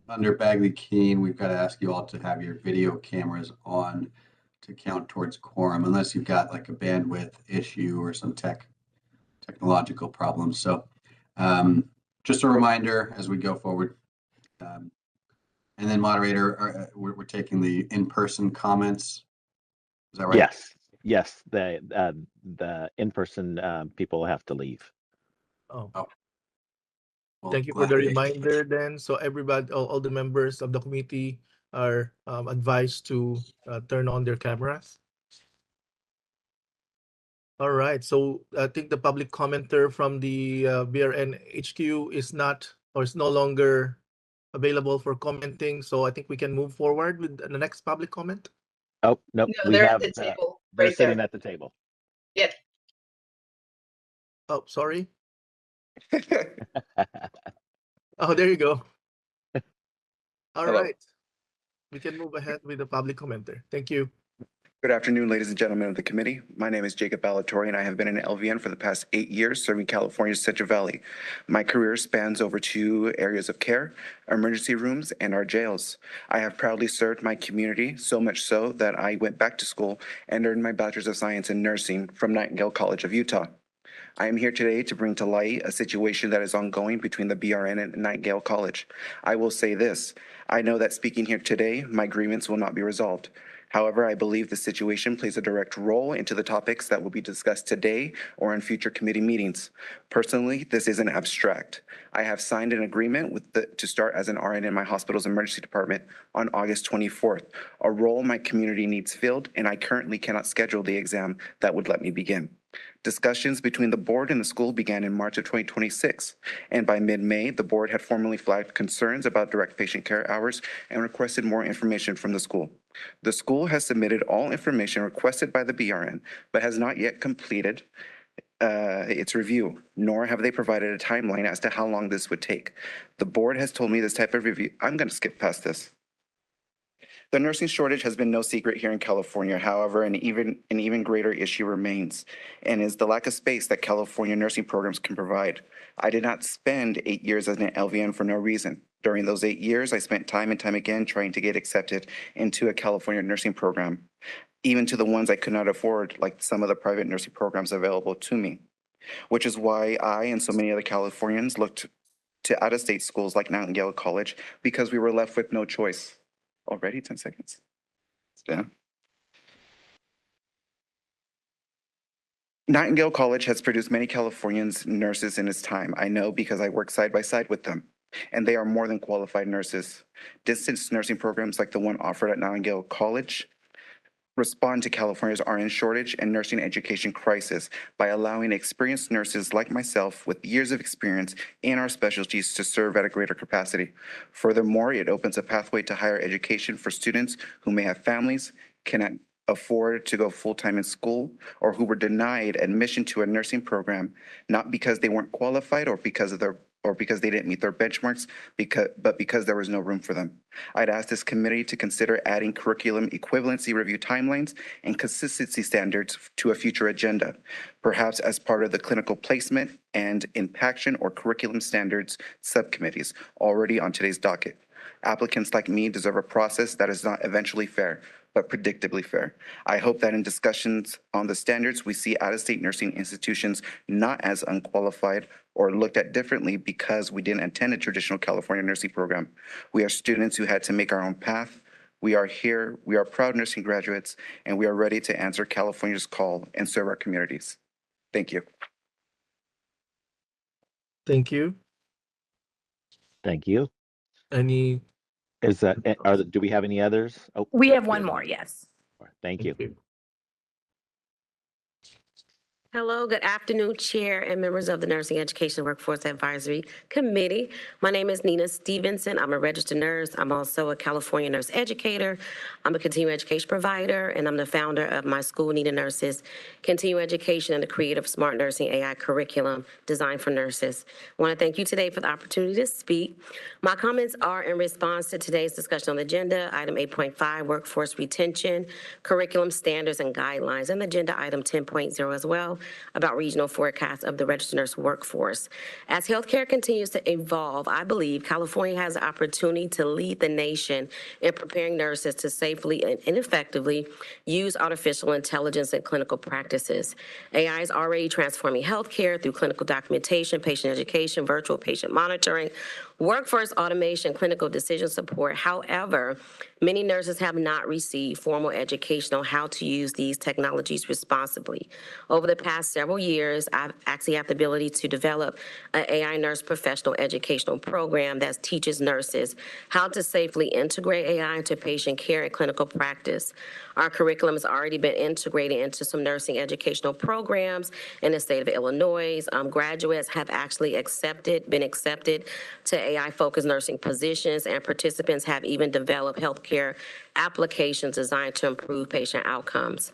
Under Bagley-Keene, we've got to ask you all to have your video cameras on to count towards quorum, unless you've got like a bandwidth issue or some technological problems. So just a reminder as we go forward. And then moderator, we're taking the in-person comments. Is that right? Yes. Yes, the in-person people have to leave. Oh. Well, Thank you for the reminder then. So everybody, all the members of the committee are advised to turn on their cameras. All right, so I think the public commenter from the BRN HQ is not, or is no longer available for commenting. So I think we can move forward with the next public comment. Oh, nope. No, they're at the table. They're Right sitting there. at the table. Yep. Oh, sorry. Oh, there you go. All Hello. right. We can move ahead with the public commenter. Thank you. Good afternoon, ladies and gentlemen of the committee. My name is Jacob Balatori, and I have been an LVN for the past 8 years, serving California's Central Valley. My career spans over 2 areas of care, emergency rooms, and our jails. I have proudly served my community, so much so that I went back to school and earned my Bachelor's of Science in Nursing from Nightingale College of Utah. I am here today to bring to light a situation that is ongoing between the BRN and Nightingale College. I will say this, I know that speaking here today, my grievance will not be resolved. However, I believe the situation plays a direct role into the topics that will be discussed today or in future committee meetings. Personally, this isn't abstract. I have signed an agreement to start as an RN in my hospital's emergency department on August 24th, a role my community needs filled, and I currently cannot schedule the exam that would let me begin. Discussions between the board and the school began in March of 2026, and by mid-May, the board had formally flagged concerns about direct patient care hours and requested more information from the school. The school has submitted all information requested by the BRN, but has not yet completed its review, nor have they provided a timeline as to how long this would take. The board has told me this type of review, I'm going to skip past this. The nursing shortage has been no secret here in California. However, an even greater issue remains, and is the lack of space that California nursing programs can provide. I did not spend 8 years as an LVN for no reason. During those 8 years, I spent time and time again trying to get accepted into a California nursing program, even to the ones I could not afford, like some of the private nursing programs available to me, which is why I and so many other Californians looked to out-of-state schools like Nightingale College, because we were left with no choice. Already 10 seconds. Yeah. Nightingale College has produced many Californians nurses in its time. I know because I work side by side with them, and they are more than qualified nurses. Distance nursing programs like the one offered at Nightingale College respond to California's RN shortage and nursing education crisis by allowing experienced nurses like myself with years of experience in our specialties to serve at a greater capacity. Furthermore, it opens a pathway to higher education for students who may have families, cannot afford to go full-time in school, or who were denied admission to a nursing program, not because they weren't qualified or because they didn't meet their benchmarks, but because there was no room for them. I'd ask this committee to consider adding curriculum equivalency review timelines and consistency standards to a future agenda, perhaps as part of the clinical placement and impaction or curriculum standards subcommittees already on today's docket. Applicants like me deserve a process that is not eventually fair, but predictably fair. I hope that in discussions on the standards, we see out-of-state nursing institutions not as unqualified or looked at differently because we didn't attend a traditional California nursing program. We are students who had to make our own path. We are here, we are proud nursing graduates, and we are ready to answer California's call and serve our communities. Thank you. Thank you. Thank you. Any? Do we have any others? Oh, We have one more, yes. thank you. Hello, good afternoon, Chair and members of the Nursing Education Workforce Advisory Committee. My name is Nina Stevenson. I'm a registered nurse. I'm also a California nurse educator. I'm a continuing education provider, and I'm the founder of My School Needed Nurses, Continuing Education and the creator of Smart Nursing AI curriculum designed for nurses. I want to thank you today for the opportunity to speak. My comments are in response to today's discussion on the agenda, item 8.5, workforce retention, curriculum standards and guidelines, and agenda item 10.0 as well, about regional forecasts of the registered nurse workforce. As healthcare continues to evolve, I believe California has the opportunity to lead the nation in preparing nurses to safely and effectively use artificial intelligence in clinical practices. AI is already transforming healthcare through clinical documentation, patient education, virtual patient monitoring, workforce automation, clinical decision support. However, many nurses have not received formal education on how to use these technologies responsibly. Over the past several years, I've actually had the ability to develop an AI nurse professional educational program that teaches nurses how to safely integrate AI into patient care and clinical practice. Our curriculum has already been integrated into some nursing educational programs in the state of Illinois. Graduates have actually been accepted to AI-focused nursing positions, and participants have even developed healthcare applications designed to improve patient outcomes.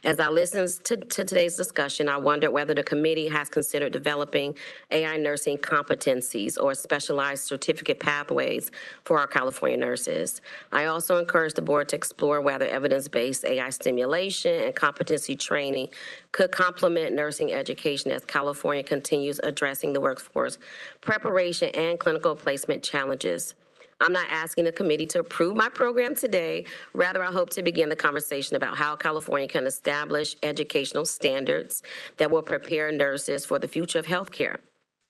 As I listen to today's discussion, I wonder whether the committee has considered developing AI nursing competencies or specialized certificate pathways for our California nurses. I also encourage the board to explore whether evidence-based AI stimulation and competency training could complement nursing education as California continues addressing the workforce preparation and clinical placement challenges. I'm not asking the committee to approve my program today. Rather, I hope to begin the conversation about how California can establish educational standards that will prepare nurses for the future of healthcare.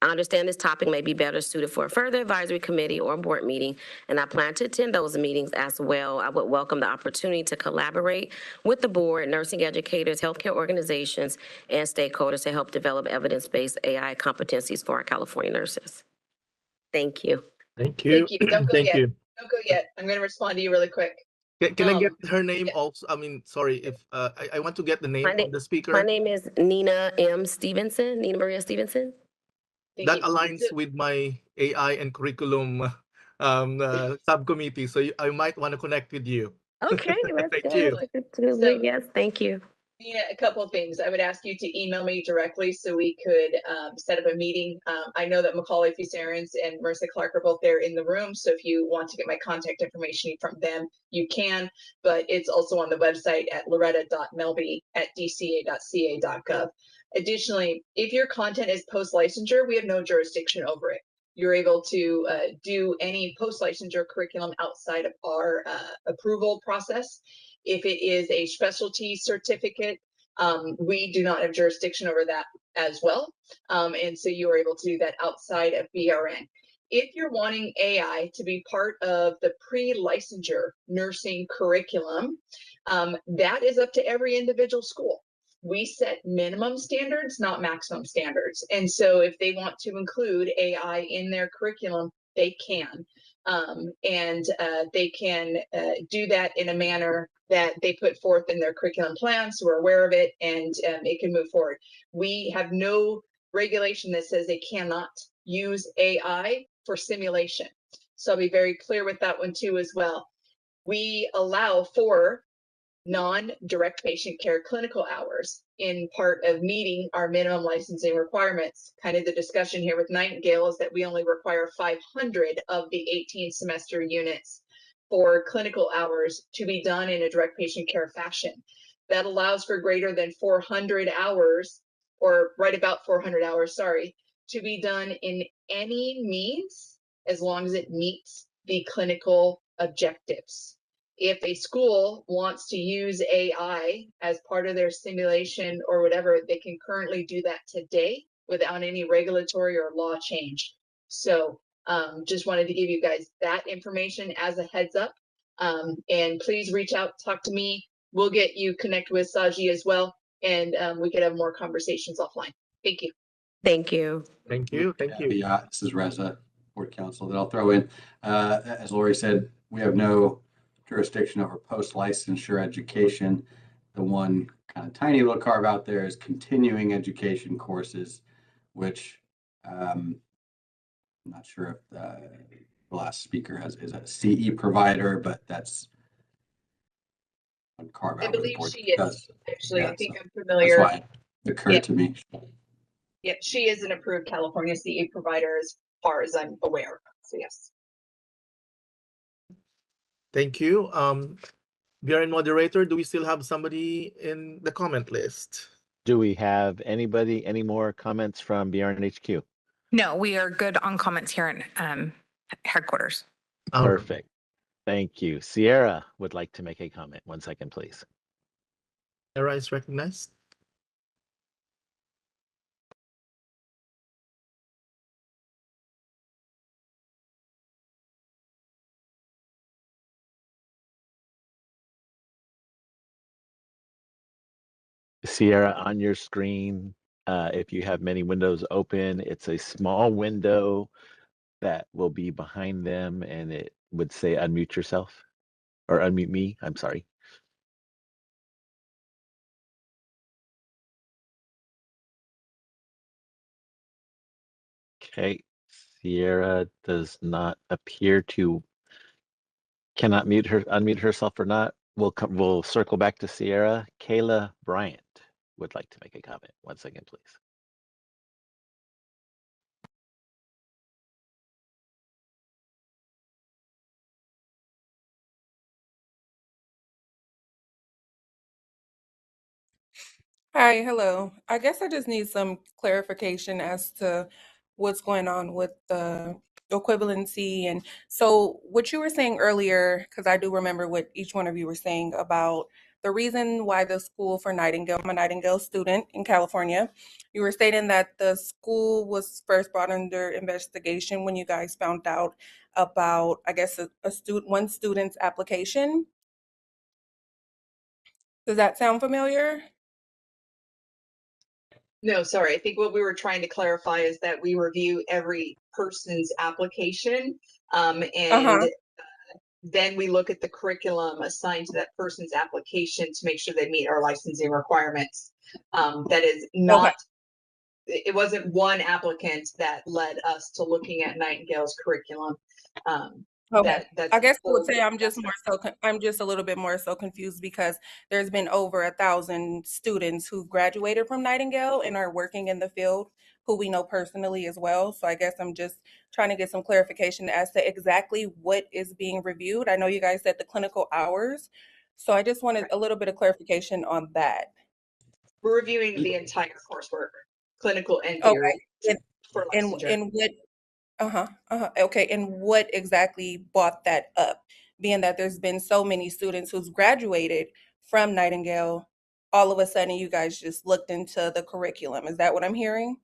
I understand this topic may be better suited for a further advisory committee or board meeting, and I plan to attend those meetings as well. I would welcome the opportunity to collaborate with the board, nursing educators, healthcare organizations, and stakeholders to help develop evidence-based AI competencies for our California nurses. Thank you. Thank you. Thank you. Don't go Thank yet. you. Don't go yet. I'm going to respond to you really quick. Can I get her name also? I mean, sorry, if I want to get the name of the speaker. My name is Nina M. Stevenson, Nina Maria Stevenson. That aligns with my AI and curriculum subcommittee, so I might want to connect with you. Okay, Thank you. Yes, thank you. Yeah, a couple of things. I would ask you to email me directly so we could set up a meeting. I know that Macaulay Fusarens and Marissa Clark are both there in the room, so if you want to get my contact information from them, you can, but it's also on the website at loretta.melby@dca.ca.gov. Additionally, if your content is post-licensure, we have no jurisdiction over it. You're able to do any post-licensure curriculum outside of our approval process. If it is a specialty certificate, we do not have jurisdiction over that as well. And so you are able to do that outside of BRN. If you're wanting AI to be part of the pre-licensure nursing curriculum, that is up to every individual school. We set minimum standards, not maximum standards. And so if they want to include AI in their curriculum, they can. They can do that in a manner that they put forth in their curriculum plan, so we're aware of it, and it can move forward. We have no regulation that says they cannot use AI for simulation. So I'll be very clear with that one too as well. We allow for non-direct patient care clinical hours in part of meeting our minimum licensing requirements. Kind of the discussion here with Nightingale is that we only require 500 of the 18 semester units for clinical hours to be done in a direct patient care fashion. That allows for greater than 400 hours, or right about 400 hours, sorry, to be done in any means as long as it meets the clinical objectives. If a school wants to use AI as part of their simulation or whatever, they can currently do that today without any regulatory or law change. So just wanted to give you guys that information as a heads up. And please reach out, talk to me. We'll get you connected with Saji as well, and we could have more conversations offline. Thank you. Thank you. Thank you. Thank you. Yeah, this is Reza, Board Counsel, that I'll throw in. As Lori said, we have no jurisdiction over post-licensure education. The one kind of tiny little carve out there is continuing education courses, which I'm not sure if the last speaker is a CE provider, but that's one carve I out where the believe board she is. does. Actually, Yeah, I think so I'm that's familiar. why it occurred Yep. to me. Yep, she is an approved California CE provider as far as I'm aware. So yes. Thank you. BRN moderator, do we still have somebody in the comment list? Do we have any more comments from BRNHQ? No, we are good on comments here in headquarters. Perfect. Thank you. Sierra would like to make a comment. 1 second, please. Sierra is recognized. Sierra, on your screen, if you have many windows open, it's a small window that will be behind them, and it would say unmute yourself or unmute me. I'm sorry. Okay, Sierra does not appear to cannot unmute herself or not. We'll circle back to Sierra. Kayla Bryant would like to make a comment. 1 second, please. Hi, hello. I guess I just need some clarification as to what's going on with the equivalency. And so what you were saying earlier, because I do remember what each one of you were saying about the reason why the school for Nightingale, I'm a Nightingale student in California. You were stating that the school was first brought under investigation when you guys found out about, I guess, one student's application. Does that sound familiar? No, sorry. I think what we were trying to clarify is that we review every person's application, and then we look at the curriculum assigned to that person's application to make sure they meet our licensing requirements. That is not, it wasn't one applicant that led us to looking at Nightingale's curriculum. Okay. That's I guess I would full say I'm just I'm just a little bit more so confused because there's been over 1,000 students who graduated from Nightingale and are working in the field who we know personally as well. So I guess I'm just trying to get some clarification as to exactly what is being reviewed. I know you guys said the clinical hours, so I just wanted a little bit of clarification on that. We're reviewing the entire coursework, clinical and theory. For licensure. And what okay, and what exactly brought that up? Being that there's been so many students who's graduated from Nightingale, all of a sudden you guys just looked into the curriculum. Is that what I'm hearing?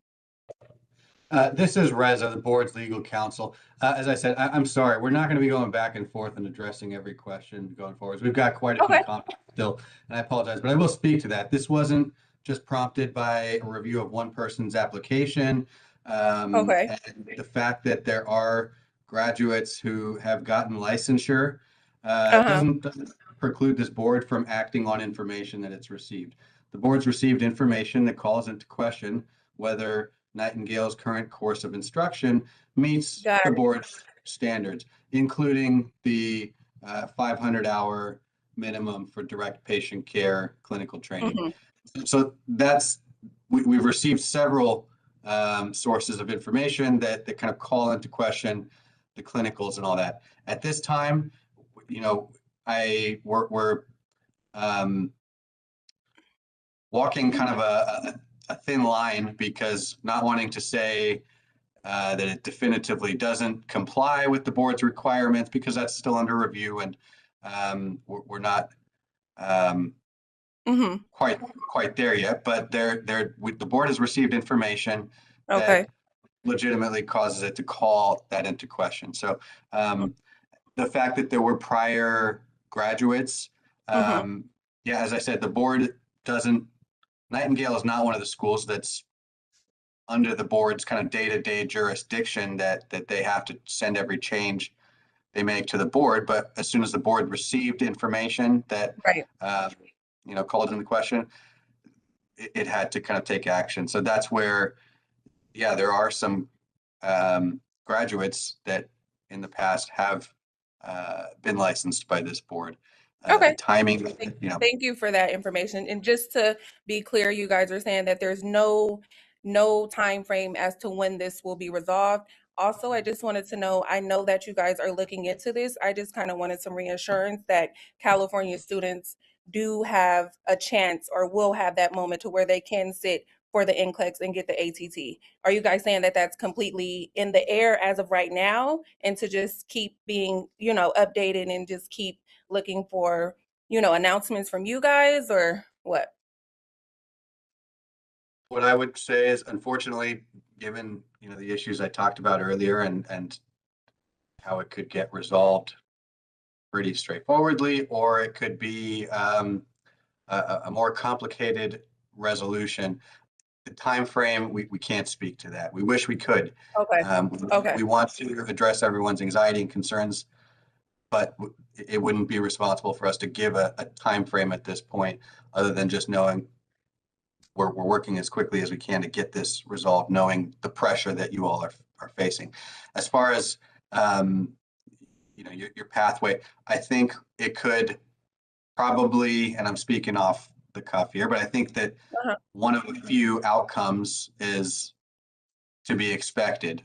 This is Reza, the board's legal counsel. As I said, I'm sorry, we're not going to be going back and forth and addressing every question going forward. We've got quite a few comments still, and I apologize, but I will speak to that. This wasn't just prompted by a review of one person's application. And the fact that there are graduates who have gotten licensure doesn't preclude this board from acting on information that it's received. The board's received information that calls into question whether Nightingale's current course of instruction meets the board's standards, including the 500-hour minimum for direct patient care clinical training. So that's, we've received several sources of information that kind of call into question the clinicals and all that. At this time, you know, we're walking kind of a thin line, because not wanting to say that it definitively doesn't comply with the board's requirements, because that's still under review, and we're not quite there yet. But the board has received information that legitimately causes it to call that into question. So the fact that there were prior graduates, yeah, as I said, the board doesn't. Nightingale is not one of the schools that's under the board's kind of day-to-day jurisdiction that they have to send every change they make to the board. But as soon as the board received information that called into question, it had to kind of take action. So that's where, yeah, there are some graduates that in the past have been licensed by this board. Okay. Timing, Thank you for that information. And just to be clear, you guys are saying that there's no time frame as to when this will be resolved. Also, I just wanted to know, I know that you guys are looking into this. I just kind of wanted some reassurance that California students do have a chance or will have that moment to where they can sit for the NCLEX and get the ATT. Are you guys saying that that's completely in the air as of right now, and to just keep being, updated and just keep looking for, announcements from you guys, or what? What I would say is, unfortunately, given, the issues I talked about earlier and how it could get resolved pretty straightforwardly, or it could be a more complicated resolution. The time frame, we can't speak to that. We wish we could. Okay. Okay. We want to address everyone's anxiety and concerns, but it wouldn't be responsible for us to give a time frame at this point, other than just knowing we're working as quickly as we can to get this resolved, knowing the pressure that you all are facing. As far as your pathway, I think it could probably, and I'm speaking off the cuff here, but I think that one of the few outcomes is to be expected,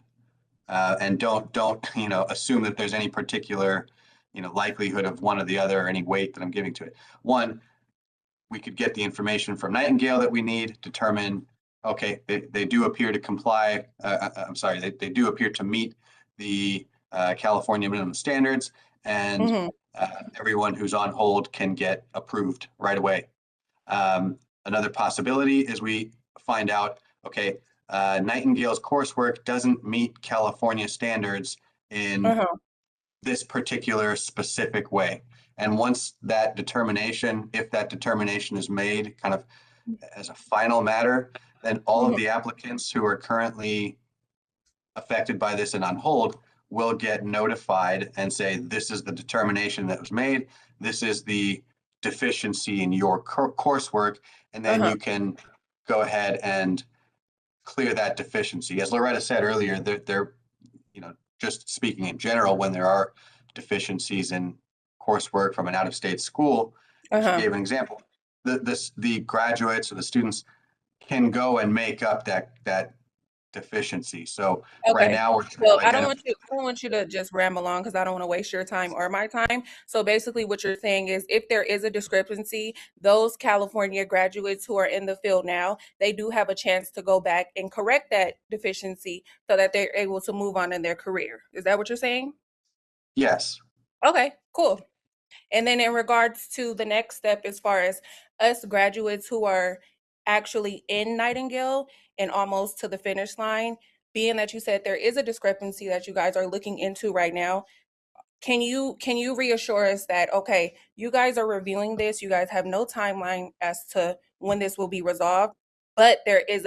and don't assume that there's any particular likelihood of one or the other, or any weight that I'm giving to it. One, we could get the information from Nightingale that we need, determine, okay, they do appear to comply. I'm sorry, they do appear to meet the California minimum standards, and everyone who's on hold can get approved right away. Another possibility is we find out, okay, Nightingale's coursework doesn't meet California standards in this particular specific way. And once that determination, if that determination is made kind of as a final matter, then all of the applicants who are currently affected by this and on hold will get notified and say, this is the determination that was made. This is the deficiency in your coursework. And then you can go ahead and clear that deficiency. As Loretta said earlier, they're just speaking in general, when there are deficiencies in coursework from an out-of-state school, she gave an example, the graduates or the students can go and make up that deficiency. So right now we're well, I don't want you to just ramble on, because I don't want to waste your time or my time. So basically what you're saying is, if there is a discrepancy, those California graduates who are in the field now, they do have a chance to go back and correct that deficiency so that they're able to move on in their career. Is that what you're saying? Yes. Okay, cool. And then in regards to the next step, as far as us graduates who are actually in Nightingale and almost to the finish line, being that you said there is a discrepancy that you guys are looking into right now, can you reassure us that, okay, you guys are reviewing this, you guys have no timeline as to when this will be resolved, but there is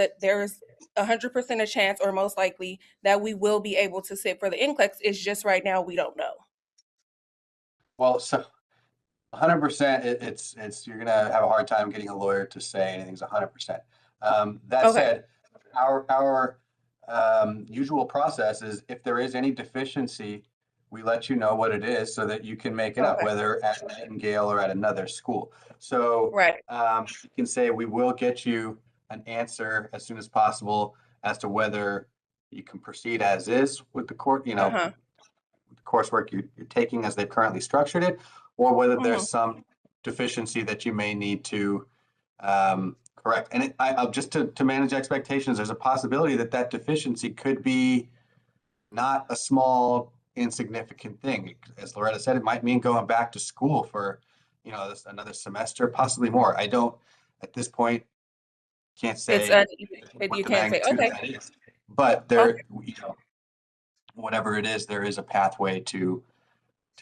100% a chance, or most likely, that we will be able to sit for the NCLEX. It's just right now we don't know. Well, so 100%, it's you're gonna have a hard time getting a lawyer to say anything's 100%. That said, our usual process is, if there is any deficiency, we let you know what it is so that you can make it up, whether at Nightingale or at another school. So you can say, we will get you an answer as soon as possible as to whether you can proceed as is with the court, the coursework you're taking as they've currently structured it, or whether there's some deficiency that you may need to correct. And I'll just to manage expectations, there's a possibility that deficiency could be not a small, insignificant thing. As Loretta said, it might mean going back to school for, another semester, possibly more. I don't, at this point, can't say. You can't say, okay. But there, whatever it is, there is a pathway to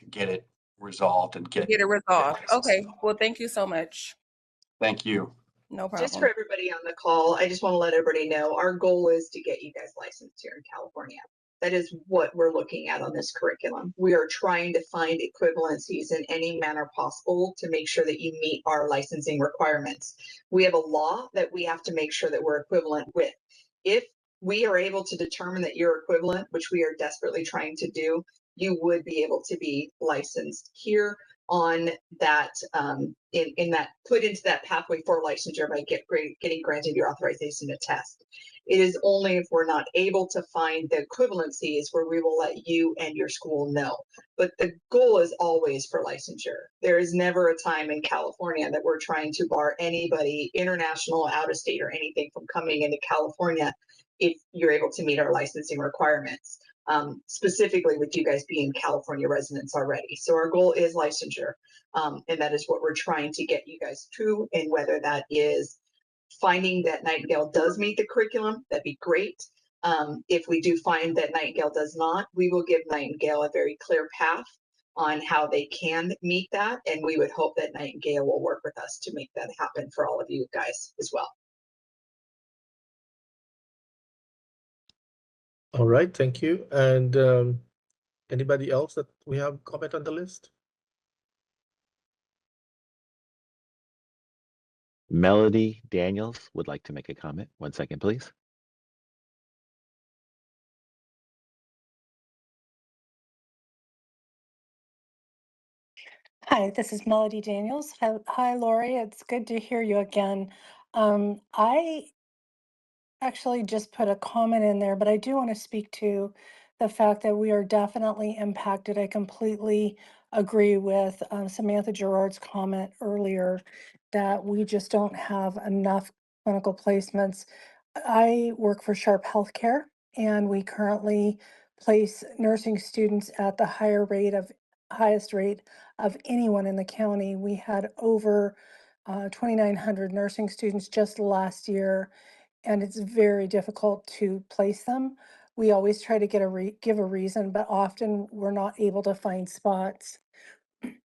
get it resolved and get it resolved. Okay. Well, thank you so much. Thank you. No problem. Just for everybody on the call, I just want to let everybody know our goal is to get you guys licensed here in California. That is what we're looking at on this curriculum. We are trying to find equivalencies in any manner possible to make sure that you meet our licensing requirements. We have a law that we have to make sure that we're equivalent with. If we are able to determine that you're equivalent, which we are desperately trying to do, you would be able to be licensed here on that, in that, put into that pathway for licensure by getting granted your authorization to test. It is only if we're not able to find the equivalencies where we will let you and your school know. But the goal is always for licensure. There is never a time in California that we're trying to bar anybody, international, out of state, or anything from coming into California if you're able to meet our licensing requirements. Specifically with you guys being California residents already. So our goal is licensure, and that is what we're trying to get you guys to. And whether that is finding that Nightingale does meet the curriculum, that'd be great. If we do find that Nightingale does not, we will give Nightingale a very clear path on how they can meet that. And we would hope that Nightingale will work with us to make that happen for all of you guys as well. All right, thank you. And anybody else that we have comment on the list? Melody Daniels would like to make a comment. 1 second, please. Hi, this is Melody Daniels. Hi, Lori. It's good to hear you again. I actually just put a comment in there, but I do want to speak to the fact that we are definitely impacted. I completely agree with Samantha Gerard's comment earlier that we just don't have enough clinical placements. I work for Sharp Healthcare, and we currently place nursing students at the highest rate of anyone in the county. We had over 2,900 nursing students just last year, and it's very difficult to place them. We always try to give a reason, but often we're not able to find spots.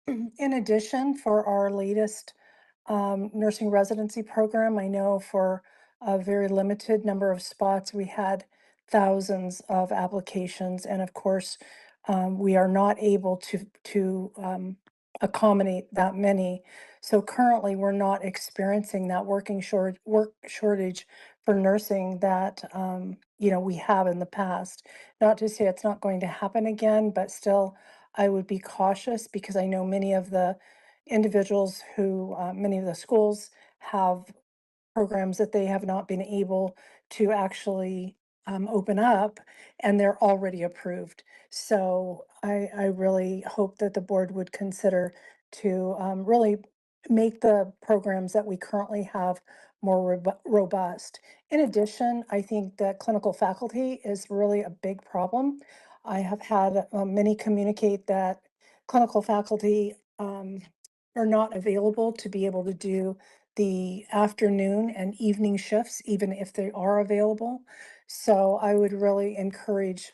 In addition, for our latest nursing residency program, I know for a very limited number of spots, we had thousands of applications, and of course, we are not able to accommodate that many. So currently, we're not experiencing that work shortage for nursing that we have in the past. Not to say it's not going to happen again, but still, I would be cautious because I know many of the individuals who, many of the schools have programs that they have not been able to actually open up, and they're already approved. So I really hope that the board would consider to really make the programs that we currently have more robust. In addition, I think that clinical faculty is really a big problem. I have had many communicate that clinical faculty are not available to be able to do the afternoon and evening shifts, even if they are available. So I would really encourage,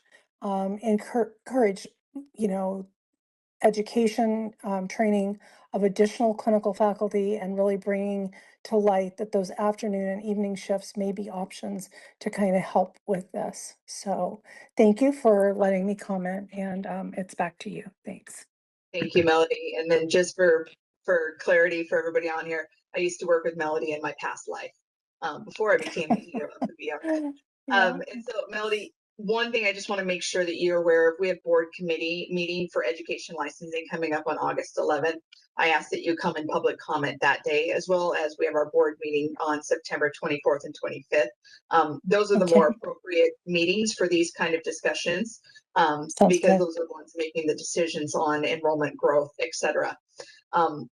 education, training of additional clinical faculty, and really bringing to light that those afternoon and evening shifts may be options to kind of help with this. So thank you for letting me comment, and it's back to you. Thanks. Thank you, Melody. And then just for clarity for everybody on here, I used to work with Melody in my past life before I became the EO of the BRN. And so, Melody, one thing I just want to make sure that you're aware of, we have board committee meeting for education licensing coming up on August 11th. I ask that you come in public comment that day, as well as we have our board meeting on September 24th and 25th. Those are the more appropriate meetings for these kind of discussions, because those are the ones making the decisions on enrollment growth, et cetera.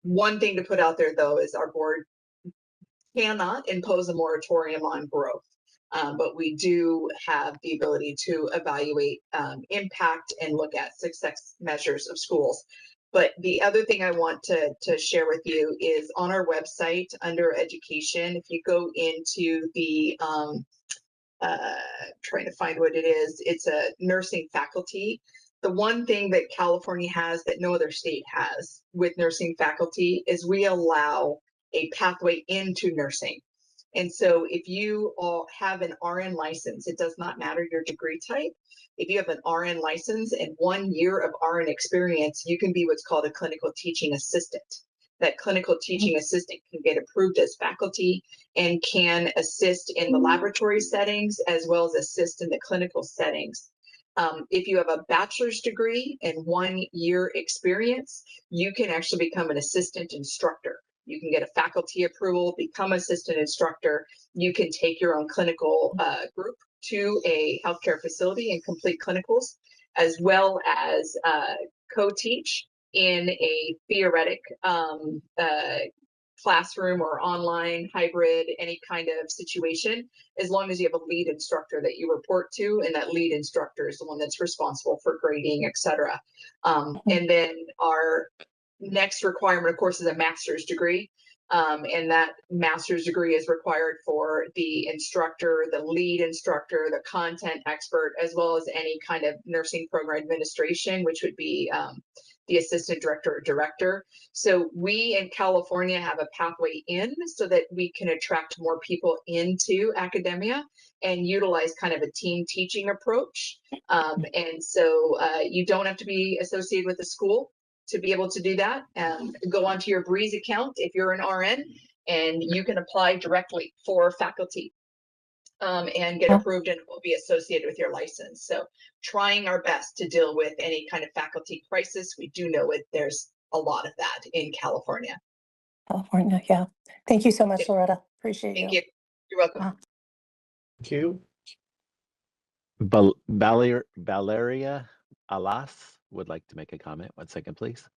One thing to put out there, though, is our board cannot impose a moratorium on growth. But we do have the ability to evaluate impact and look at success measures of schools. But the other thing I want to share with you is on our website under education, if you go into the, trying to find what it is, it's a nursing faculty. The one thing that California has that no other state has with nursing faculty is we allow a pathway into nursing. And so if you all have an RN license, it does not matter your degree type. If you have an RN license and 1 year of RN experience, you can be what's called a clinical teaching assistant. That clinical teaching assistant can get approved as faculty and can assist in the laboratory settings as well as assist in the clinical settings. If you have a bachelor's degree and 1 year experience, you can actually become an assistant instructor. You can get a faculty approval, become assistant instructor. You can take your own clinical group to a healthcare facility and complete clinicals, as well as co-teach in a theoretic classroom or online, hybrid, any kind of situation, as long as you have a lead instructor that you report to, and that lead instructor is the one that's responsible for grading, etc. And then our next requirement, of course, is a master's degree. And that master's degree is required for the instructor, the lead instructor, the content expert, as well as any kind of nursing program administration, which would be the assistant director or director. So we in California have a pathway in so that we can attract more people into academia and utilize kind of a team teaching approach. And so you don't have to be associated with a school to be able to do that. Go onto your Breeze account if you're an RN, and you can apply directly for faculty and get approved, and it will be associated with your license. So trying our best to deal with any kind of faculty crisis. We do know there's a lot of that in California. California, yeah. Thank you so much, Loretta. Appreciate Thank you. you. You're welcome. Thank you. Valeria Alas would like to make a comment. 1 second, please.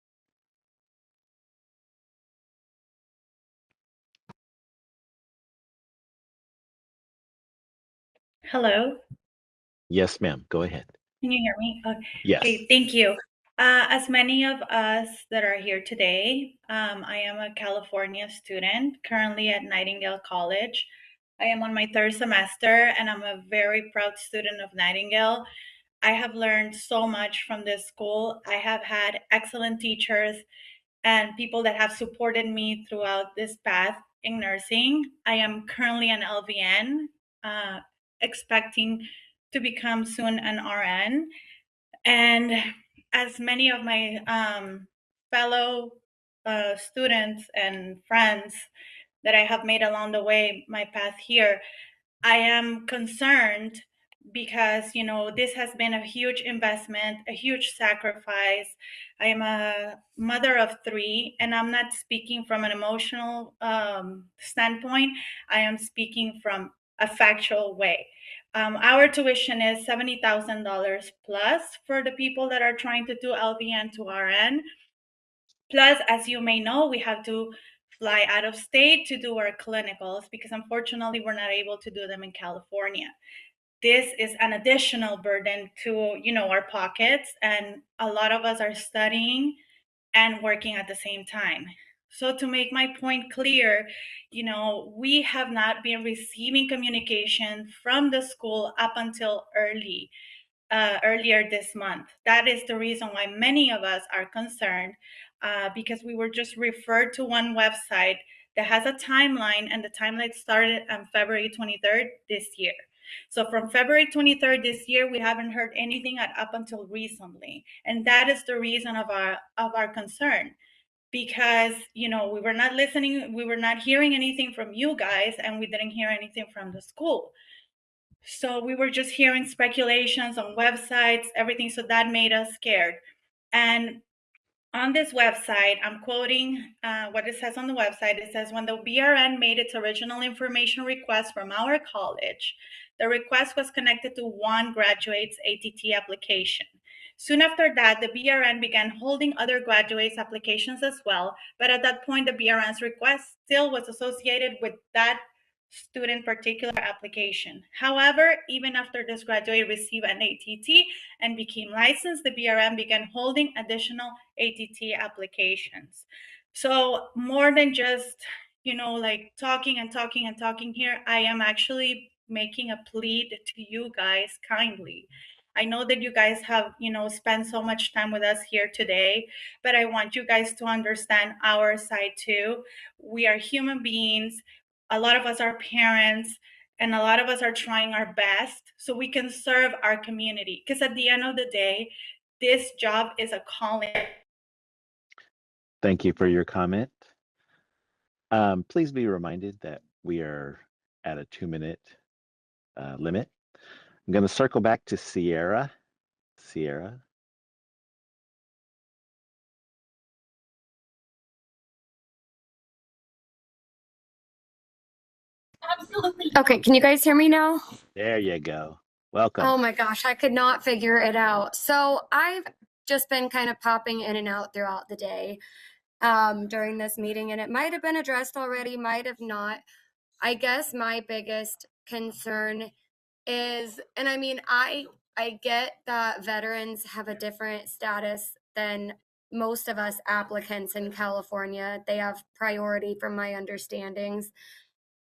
Hello, Yes, ma'am. Go ahead. can you hear me? Yes. Okay, thank you. As many of us that are here today, I am a California student currently at Nightingale College. I am on my 3rd semester and I'm a very proud student of Nightingale. I have learned so much from this school. I have had excellent teachers and people that have supported me throughout this path in nursing. I am currently an LVN, expecting to become soon an RN. And as many of my fellow students and friends that I have made along the way, my path here, I am concerned because, you know, this has been a huge investment, a huge sacrifice. I am a mother of 3, and I'm not speaking from an emotional standpoint. I am speaking from a factual way. Our tuition is $70,000 plus for the people that are trying to do LVN to RN. Plus, as you may know, we have to fly out of state to do our clinicals because unfortunately we're not able to do them in California. This is an additional burden to, you know, our pockets, and a lot of us are studying and working at the same time. So to make my point clear, you know, we have not been receiving communication from the school up until earlier this month. That is the reason why many of us are concerned, because we were just referred to one website that has a timeline, and the timeline started on February 23rd this year. So from February 23rd this year, we haven't heard anything up until recently. And that is the reason of our concern, because, you know, we were not listening, we were not hearing anything from you guys, and we didn't hear anything from the school. So we were just hearing speculations on websites, everything. So that made us scared. And on this website, I'm quoting what it says on the website. It says, when the BRN made its original information request from our college, the request was connected to one graduate's ATT application. Soon after that, the BRN began holding other graduates' applications as well. But at that point, the BRN's request still was associated with that student particular application. However, even after this graduate received an ATT and became licensed, the BRN began holding additional ATT applications. So more than just, you know, like talking here, I am actually making a plea to you guys kindly. I know that you guys have, you know, spent so much time with us here today, but I want you guys to understand our side too. We are human beings. a lot of us are parents, and a lot of us are trying our best so we can serve our community. Because at the end of the day, this job is a calling. Thank you for your comment. Please be reminded that we are at a 2-minute limit. I'm going to circle back to Sierra. Sierra. Absolutely. Okay, can you guys hear me now? There you go. Welcome. Oh my gosh, I could not figure it out. So I've just been kind of popping in and out throughout the day during this meeting, and it might have been addressed already, might have not. I guess my biggest concern is, and I mean, I get that veterans have a different status than most of us applicants in California. They have priority from my understandings.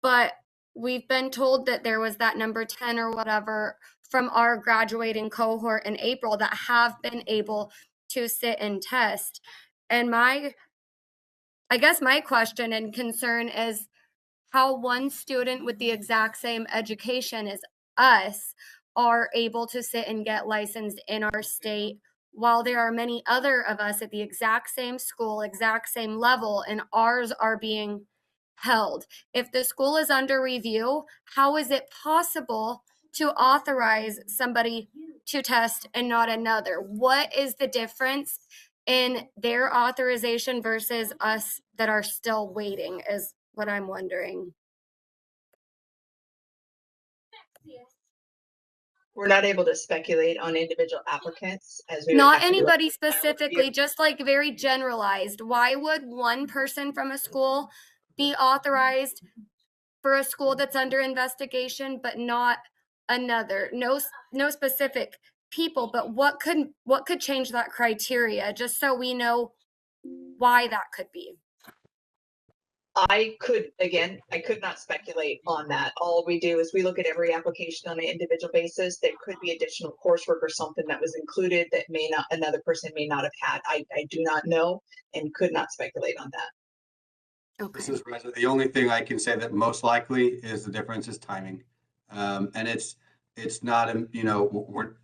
But we've been told that there was that number 10 or whatever from our graduating cohort in April that have been able to sit and test. And I guess my question and concern is how one student with the exact same education as us are able to sit and get licensed in our state, while there are many other of us at the exact same school, exact same level, and ours are being held. If the school is under review, how is it possible to authorize somebody to test and not another? What is the difference in their authorization versus us that are still waiting is what I'm wondering. We're not able to speculate on individual applicants as we would Not have to do anybody it. specifically, just like very generalized. Why would one person from a school be authorized for a school that's under investigation, but not another? No specific people, but what could change that criteria, just so we know why that could be? I could not speculate on that. All we do is we look at every application on an individual basis. There could be additional coursework or something that was included that another person may not have had. I do not know and could not speculate on that. Okay. This is the only thing I can say that most likely is the difference is timing. And it's not a,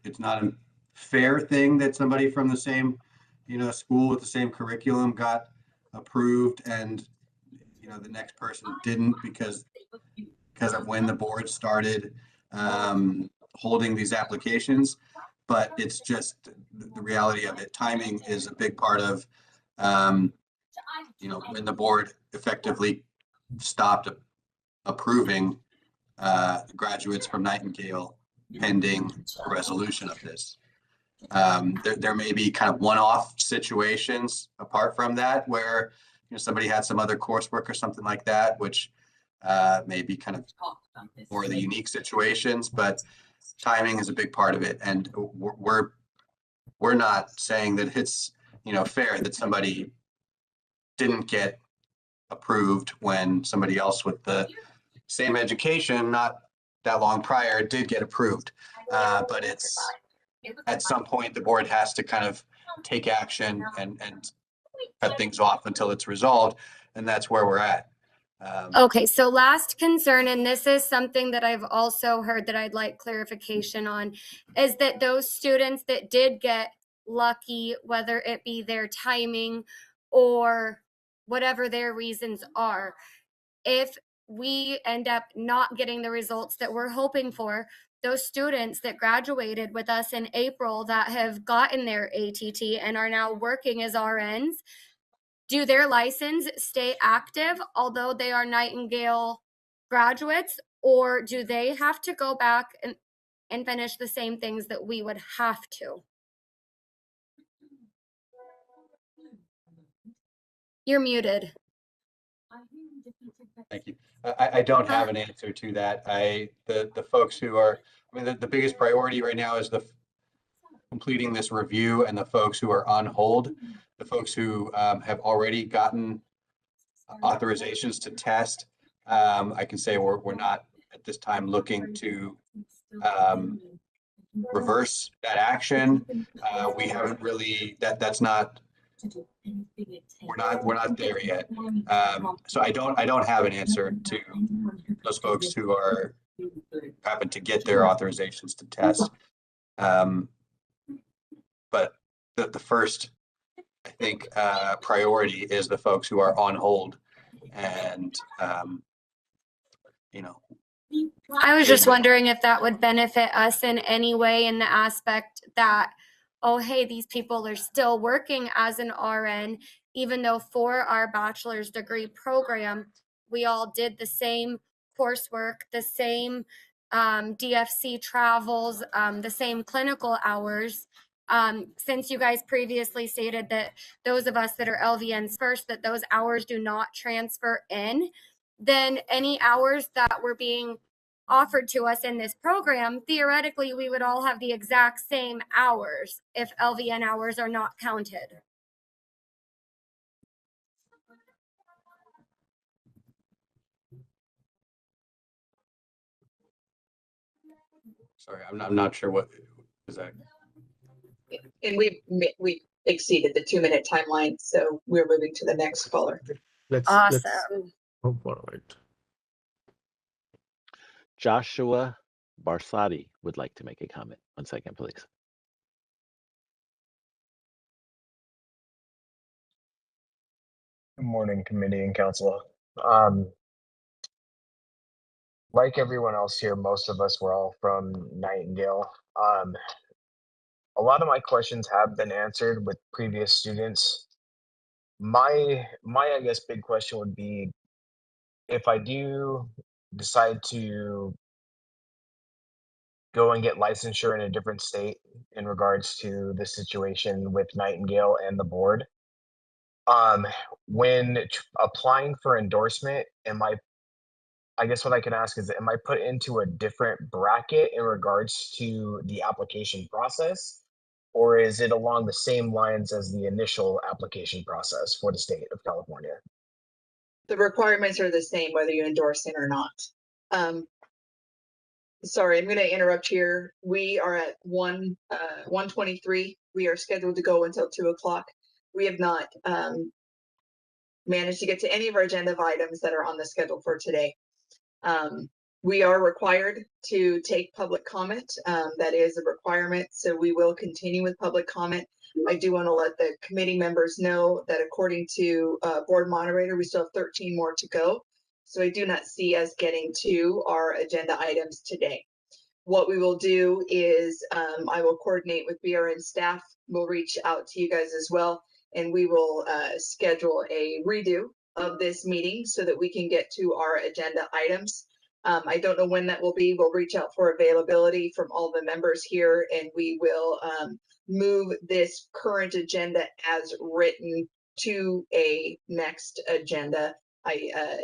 it's not a fair thing that somebody from the same, school with the same curriculum got approved and the next person didn't because of when the board started holding these applications. But it's just the reality of it. Timing is a big part of, when the board effectively stopped approving graduates from Nightingale pending a resolution of this. There may be kind of one-off situations apart from that where somebody had some other coursework or something like that, which may be kind of more of the unique situations, but timing is a big part of it. And we're not saying that it's, fair that somebody didn't get approved when somebody else with the same education, not that long prior, did get approved. But it's at some point the board has to kind of take action and cut things off until it's resolved, and that's where we're at. Okay, so last concern, and this is something that I've also heard that I'd like clarification on, is that those students that did get lucky, whether it be their timing or whatever their reasons are, if we end up not getting the results that we're hoping for, those students that graduated with us in April that have gotten their ATT and are now working as RNs, do their license stay active although they are Nightingale graduates, or do they have to go back and finish the same things that we would have to? You're muted. Thank you. I don't have an answer to that. The folks who are, the biggest priority right now is completing this review, and the folks who are on hold, the folks who have already gotten authorizations to test. I can say we're not at this time looking to reverse that action. We haven't really, that's not we're not there yet. So I don't have an answer to those folks who are happen to get their authorizations to test. But the first, I think, priority is the folks who are on hold, and you know. I was just wondering if that would benefit us in any way, in the aspect that, oh, hey, these people are still working as an RN, even though for our bachelor's degree program, we all did the same coursework, the same DFC travels, the same clinical hours. Since you guys previously stated that those of us that are LVNs first, that those hours do not transfer in, then any hours that were being offered to us in this program, theoretically, we would all have the exact same hours if LVN hours are not counted. Sorry, I'm not sure what is that. And we exceeded the 2-minute timeline, so we're moving to the next caller. Let's move forward. Joshua Barsati would like to make a comment. 1 second, please. Good morning, committee and council. Like everyone else here, most of us were all from Nightingale. A lot of my questions have been answered with previous students. My I guess big question would be, if I do decide to go and get licensure in a different state in regards to the situation with Nightingale and the board, when applying for endorsement, I guess what I can ask is, am I put into a different bracket in regards to the application process? Or is it along the same lines as the initial application process for the state of California? The requirements are the same whether you endorse it or not. Sorry, I'm going to interrupt here. We are at 1:23. We are scheduled to go until 2 o'clock. We have not managed to get to any of our agenda items that are on the schedule for today. We are required to take public comment. That is a requirement, so we will continue with public comment. I do want to let the committee members know that according to board moderator, we still have 13 more to go. So I do not see us getting to our agenda items today. What we will do is I will coordinate with BRN staff. We'll reach out to you guys as well, and we will schedule a redo of this meeting so that we can get to our agenda items. I don't know when that will be. We'll reach out for availability from all the members here, and we will move this current agenda as written to a next agenda. I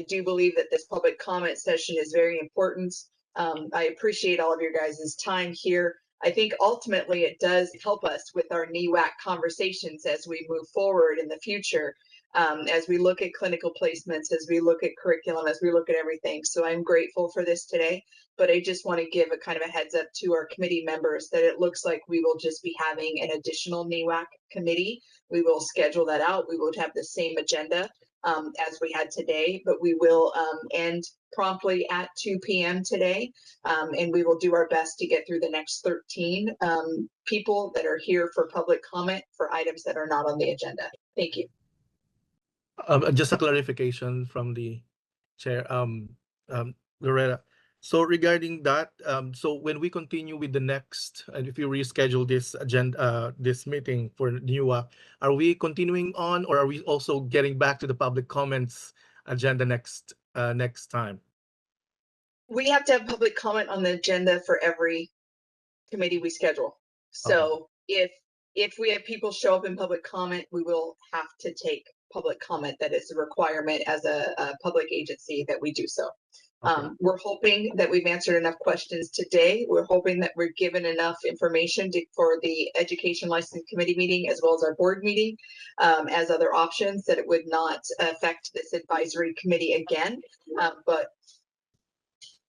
do believe that this public comment session is very important. I appreciate all of your guys' time here. I think ultimately it does help us with our NEWAC conversations as we move forward in the future, as we look at clinical placements, as we look at curriculum, as we look at everything. So I'm grateful for this today, but I just want to give a kind of a heads up to our committee members that it looks like we will just be having an additional NEWAC committee. We will schedule that out. We will have the same agenda as we had today, but we will end promptly at 2 p.m. today, and we will do our best to get through the next 13 people that are here for public comment for items that are not on the agenda. Thank you. Just a clarification from the chair, Loretta. So regarding that, so when we continue with the next, and if you reschedule this agenda, this meeting for NEWAC, are we continuing on, or are we also getting back to the public comments agenda next time? We have to have public comment on the agenda for every committee we schedule. So if we have people show up in public comment, we will have to take public comment. That is a requirement as a public agency that we do so. We're hoping that we've answered enough questions today. We're hoping that we're given enough information for the Education License Committee meeting as well as our board meeting as other options, that it would not affect this advisory committee again. But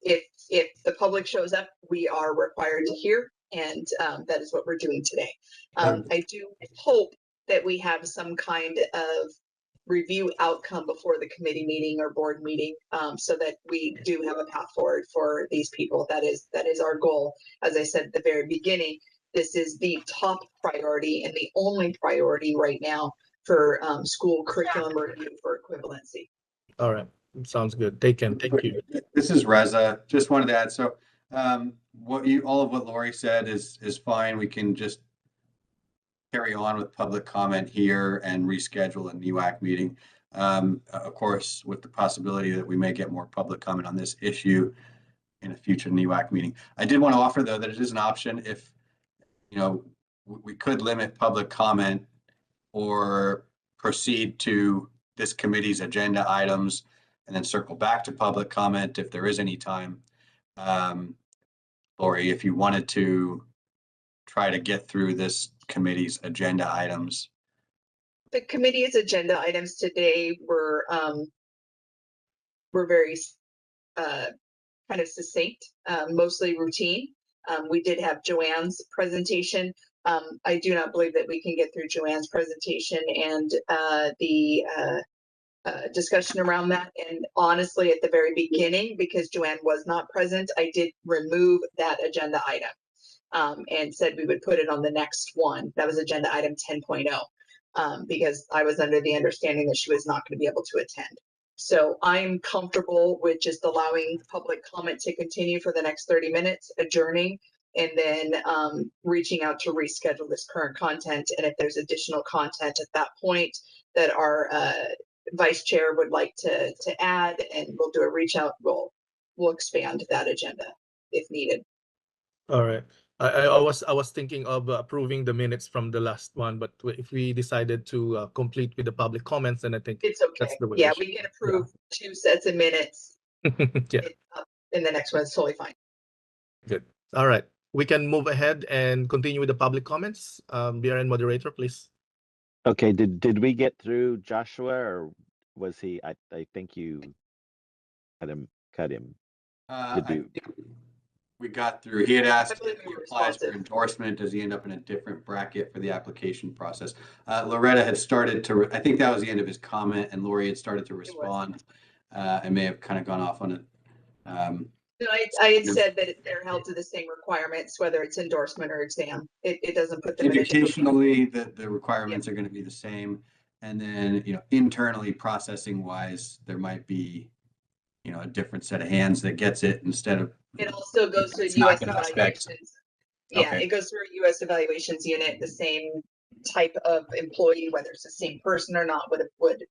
if the public shows up, we are required to hear, and that is what we're doing today. I do hope that we have some kind of review outcome before the committee meeting or board meeting, so that we do have a path forward for these people. That is our goal. As I said at the very beginning, this is the top priority and the only priority right now for school curriculum review for equivalency. All right, sounds good. Thank you. This is Reza. Just wanted to add, so all of what Lori said is fine. We can just carry on with public comment here and reschedule a NEWAC meeting. Of course, with the possibility that we may get more public comment on this issue in a future NEWAC meeting. I did want to offer, though, that it is an option if, we could limit public comment or proceed to this committee's agenda items and then circle back to public comment if there is any time. Lori, if you wanted to try to get through this committee's agenda items. The committee's agenda items today were very kind of succinct, mostly routine. We did have Joanne's presentation. I do not believe that we can get through Joanne's presentation and the discussion around that. And honestly, at the very beginning, because Joanne was not present, I did remove that agenda item and said we would put it on the next one. That was agenda item 10.0 because I was under the understanding that she was not going to be able to attend. So I'm comfortable with just allowing public comment to continue for the next 30 minutes, adjourning, and then reaching out to reschedule this current content. And if there's additional content at that point that our vice chair would like to add, and we'll do a reach out, we'll expand that agenda if needed. All right. I was thinking of approving the minutes from the last one, but if we decided to complete with the public comments, then I think it's okay. That's the way Yeah, we we can approve 2 sets of minutes. Yeah. In the next one, it's totally fine. Good. All right. We can move ahead and continue with the public comments. BRN moderator, please. Okay, did we get through Joshua, or was he? I think you cut him. We got through. He had asked if he applies for endorsement, does he end up in a different bracket for the application process? Loretta had started to, I think that was the end of his comment, and Lori had started to respond and may have kind of gone off on it. No, I had said that they're held to the same requirements, whether it's endorsement or exam. It doesn't put them educationally, the requirements are going to be the same. And then, internally processing wise, there might be, a different set of hands that gets it instead of. It also goes to U.S. evaluations. Yeah, okay. It goes through a U.S. evaluations unit. The same type of employee, whether it's the same person or not, would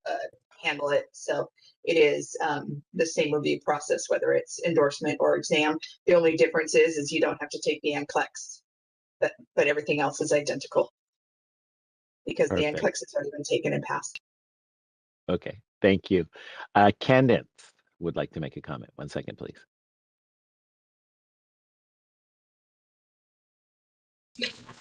handle it. So it is the same review process, whether it's endorsement or exam. The only difference is you don't have to take the NCLEX, but everything else is identical because Perfect. The NCLEX has already been taken and passed. Okay, thank you. Candace would like to make a comment. 1 second, please.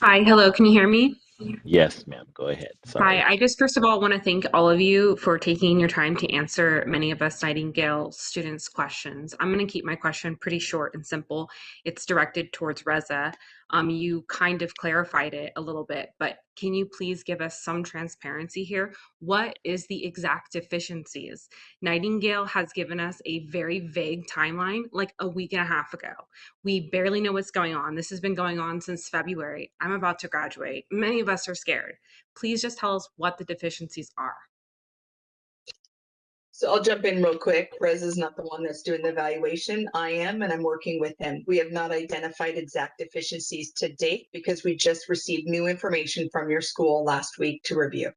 Hi, hello, can you hear me? Yes, ma'am, go ahead. Sorry. Hi, I just first of all want to thank all of you for taking your time to answer many of us Nightingale students' questions. I'm going to keep my question pretty short and simple. It's directed towards Reza. You kind of clarified it a little bit, but can you please give us some transparency here? What is the exact deficiencies? Nightingale has given us a very vague timeline, like a week and a half ago. We barely know what's going on. This has been going on since February. I'm about to graduate. Many of us are scared. Please just tell us what the deficiencies are. So I'll jump in real quick. Rez is not the one that's doing the evaluation. I am, and I'm working with him. We have not identified exact deficiencies to date because we just received new information from your school last week to review.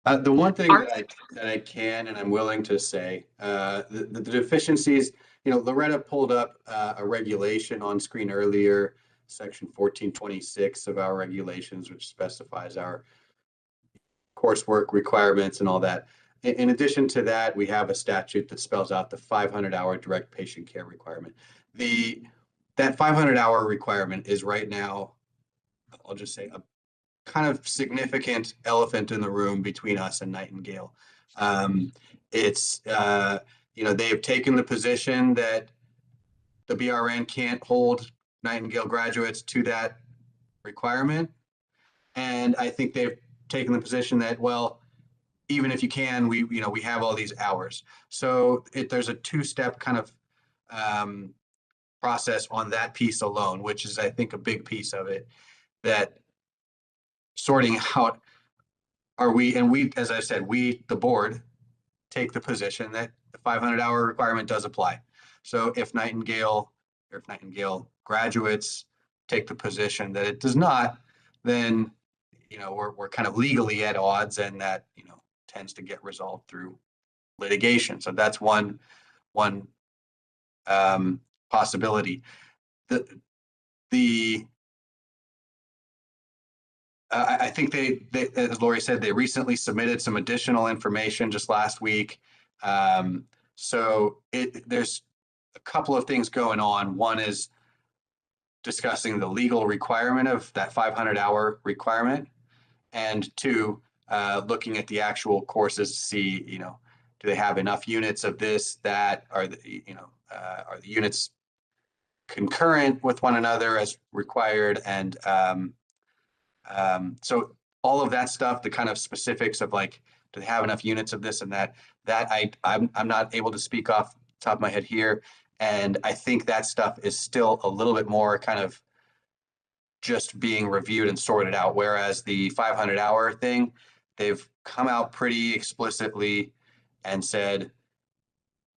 The one thing that I can and I'm willing to say, the deficiencies, Loretta pulled up a regulation on screen earlier, section 1426 of our regulations, which specifies our coursework requirements and all that. In addition to that, we have a statute that spells out the 500-hour direct patient care requirement. That 500-hour requirement is right now, I'll just say, a kind of significant elephant in the room between us and Nightingale. It's, they have taken the position that the BRN can't hold Nightingale graduates to that requirement. And I think they've taken the position that, well, even if you can, we have all these hours. So there's a two-step kind of process on that piece alone, which is, I think, a big piece of it, that sorting out, we, as I said, the board, take the position that the 500-hour requirement does apply. So if Nightingale graduates take the position that it does not, then we're kind of legally at odds, and that tends to get resolved through litigation. So that's one possibility. I think they, as Lori said, they recently submitted some additional information just last week. So there's a couple of things going on. One is discussing the legal requirement of that 500-hour requirement, and two, looking at the actual courses to see, do they have enough units of this, that are the units concurrent with one another as required, and so all of that stuff, the kind of specifics of like, do they have enough units of this and that I'm not able to speak off the top of my head here. And I think that stuff is still a little bit more kind of just being reviewed and sorted out. Whereas the 500-hour thing, they've come out pretty explicitly and said,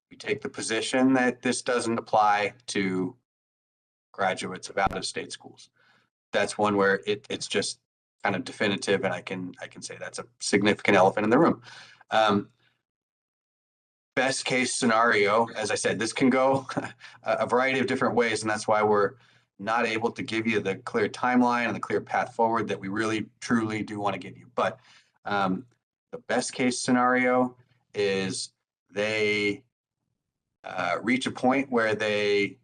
we take the position that this doesn't apply to graduates of out-of-state schools. That's one where it's just kind of definitive, and I can say that's a significant elephant in the room. Best case scenario, as I said, this can go a variety of different ways, and that's why we're not able to give you the clear timeline and the clear path forward that we really truly do want to give you. But the best case scenario is they reach a point where they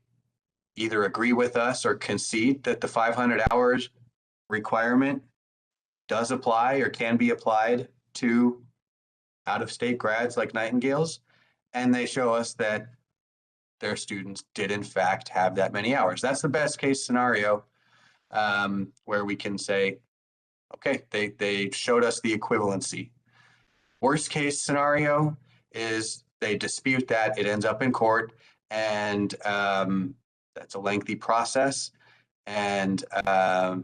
either agree with us or concede that the 500 hours requirement does apply or can be applied to out-of-state grads like Nightingale's, and they show us that their students did in fact have that many hours. That's the best case scenario, where we can say, okay, they showed us the equivalency. Worst case scenario is they dispute that, it ends up in court, and that's a lengthy process, and a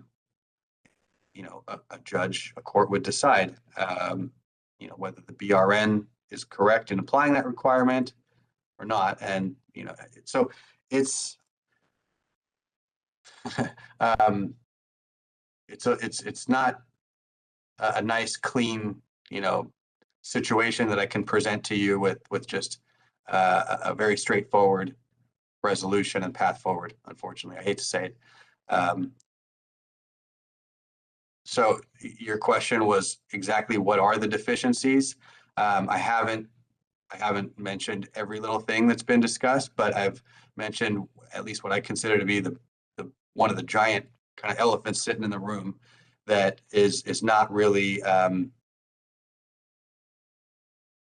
court would decide whether the BRN is correct in applying that requirement or not. And so it's it's not a nice, clean situation that I can present to you with just a very straightforward resolution and path forward. Unfortunately, I hate to say it. So your question was exactly what are the deficiencies? I haven't mentioned every little thing that's been discussed, but I've mentioned at least what I consider to be the one of the giant kind of elephants sitting in the room that is not really,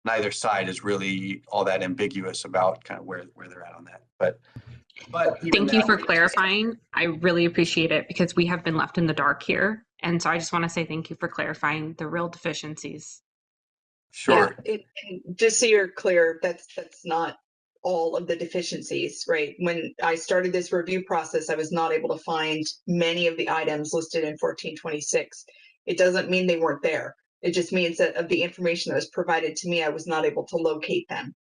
neither side is really all that ambiguous about kind of where they're at on that. But thank you for clarifying. I really appreciate it, because we have been left in the dark here. And so I just want to say thank you for clarifying the real deficiencies. Sure. Yeah, and just so you're clear, that's not all of the deficiencies, right? When I started this review process, I was not able to find many of the items listed in 1426. It doesn't mean they weren't there. It just means that of the information that was provided to me, I was not able to locate them.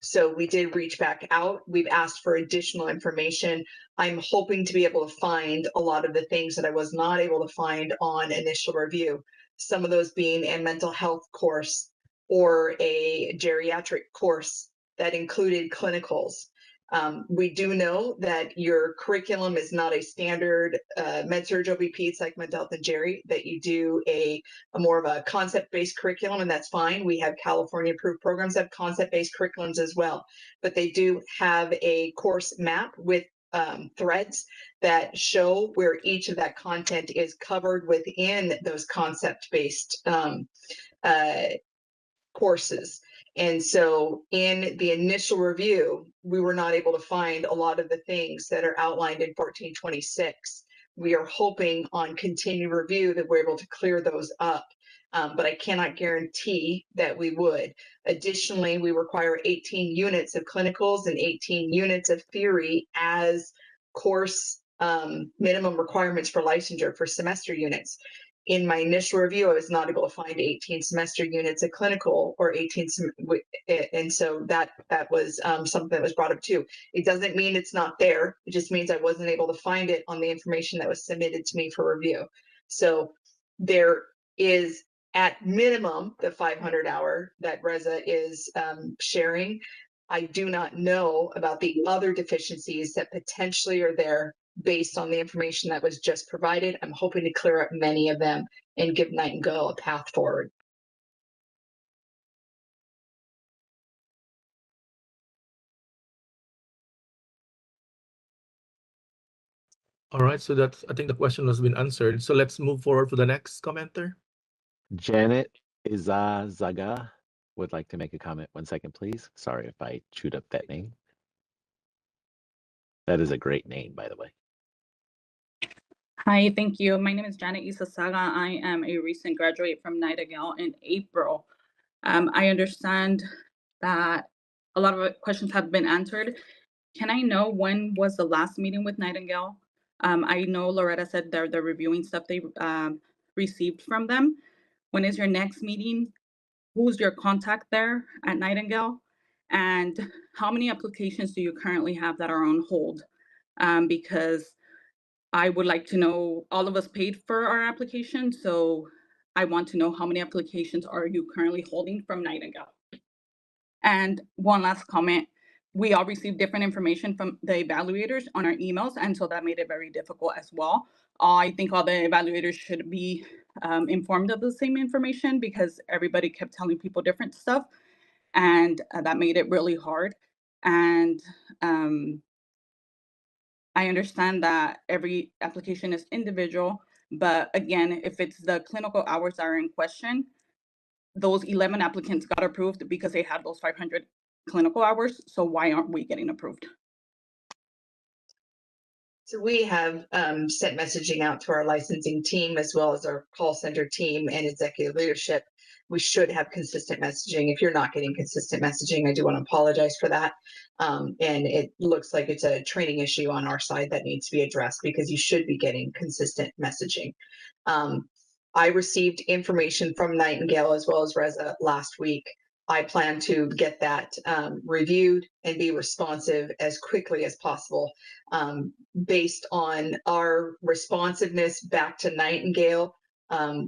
So we did reach back out. We've asked for additional information. I'm hoping to be able to find a lot of the things that I was not able to find on initial review. Some of those being a mental health course or a geriatric course that included clinicals. We do know that your curriculum is not a standard med-surg OBP psych, mental health, and geri, that you do a more of a concept-based curriculum, and that's fine. We have California approved programs that have concept-based curriculums as well, but they do have a course map with threads that show where each of that content is covered within those concept-based courses. And so in the initial review, we were not able to find a lot of the things that are outlined in 1426. we are hoping on continued review that we're able to clear those up. But I cannot guarantee that we would. Additionally, we require 18 units of clinicals and 18 units of theory as course minimum requirements for licensure for semester units. In my initial review, I was not able to find 18 semester units of clinical or 18, and so that was something that was brought up too. It doesn't mean it's not there. It just means I wasn't able to find it on the information that was submitted to me for review. So there is at minimum the 500-hour that Reza is sharing. I do not know about the other deficiencies that potentially are there based on the information that was just provided. I'm hoping to clear up many of them and give Nightingale a path forward. All right, so that's, I think the question has been answered. So let's move forward to the next commenter. Janet Izazaga would like to make a comment. 1 second, please. Sorry if I chewed up that name. That is a great name, by the way. Hi, thank you. My name is Janet Isasaga. I am a recent graduate from Nightingale in April. I understand that a lot of questions have been answered. Can I know when was the last meeting with Nightingale? I know Loretta said they're reviewing stuff they received from them. When is your next meeting? Who's your contact there at Nightingale? And how many applications do you currently have that are on hold? Because I would like to know, all of us paid for our application, so I want to know how many applications are you currently holding from Nightingale? And one last comment, we all received different information from the evaluators on our emails, and so that made it very difficult as well. I think all the evaluators should be informed of the same information because everybody kept telling people different stuff, and that made it really hard. And I understand that every application is individual, but again, if it's the clinical hours that are in question, those 11 applicants got approved because they had those 500 clinical hours. So why aren't we getting approved? So we have sent messaging out to our licensing team as well as our call center team and executive leadership. We should have consistent messaging. If you're not getting consistent messaging, I do want to apologize for that. And it looks like it's a training issue on our side that needs to be addressed because you should be getting consistent messaging. I received information from Nightingale as well as Reza last week. I plan to get that reviewed and be responsive as quickly as possible. Based on our responsiveness back to Nightingale,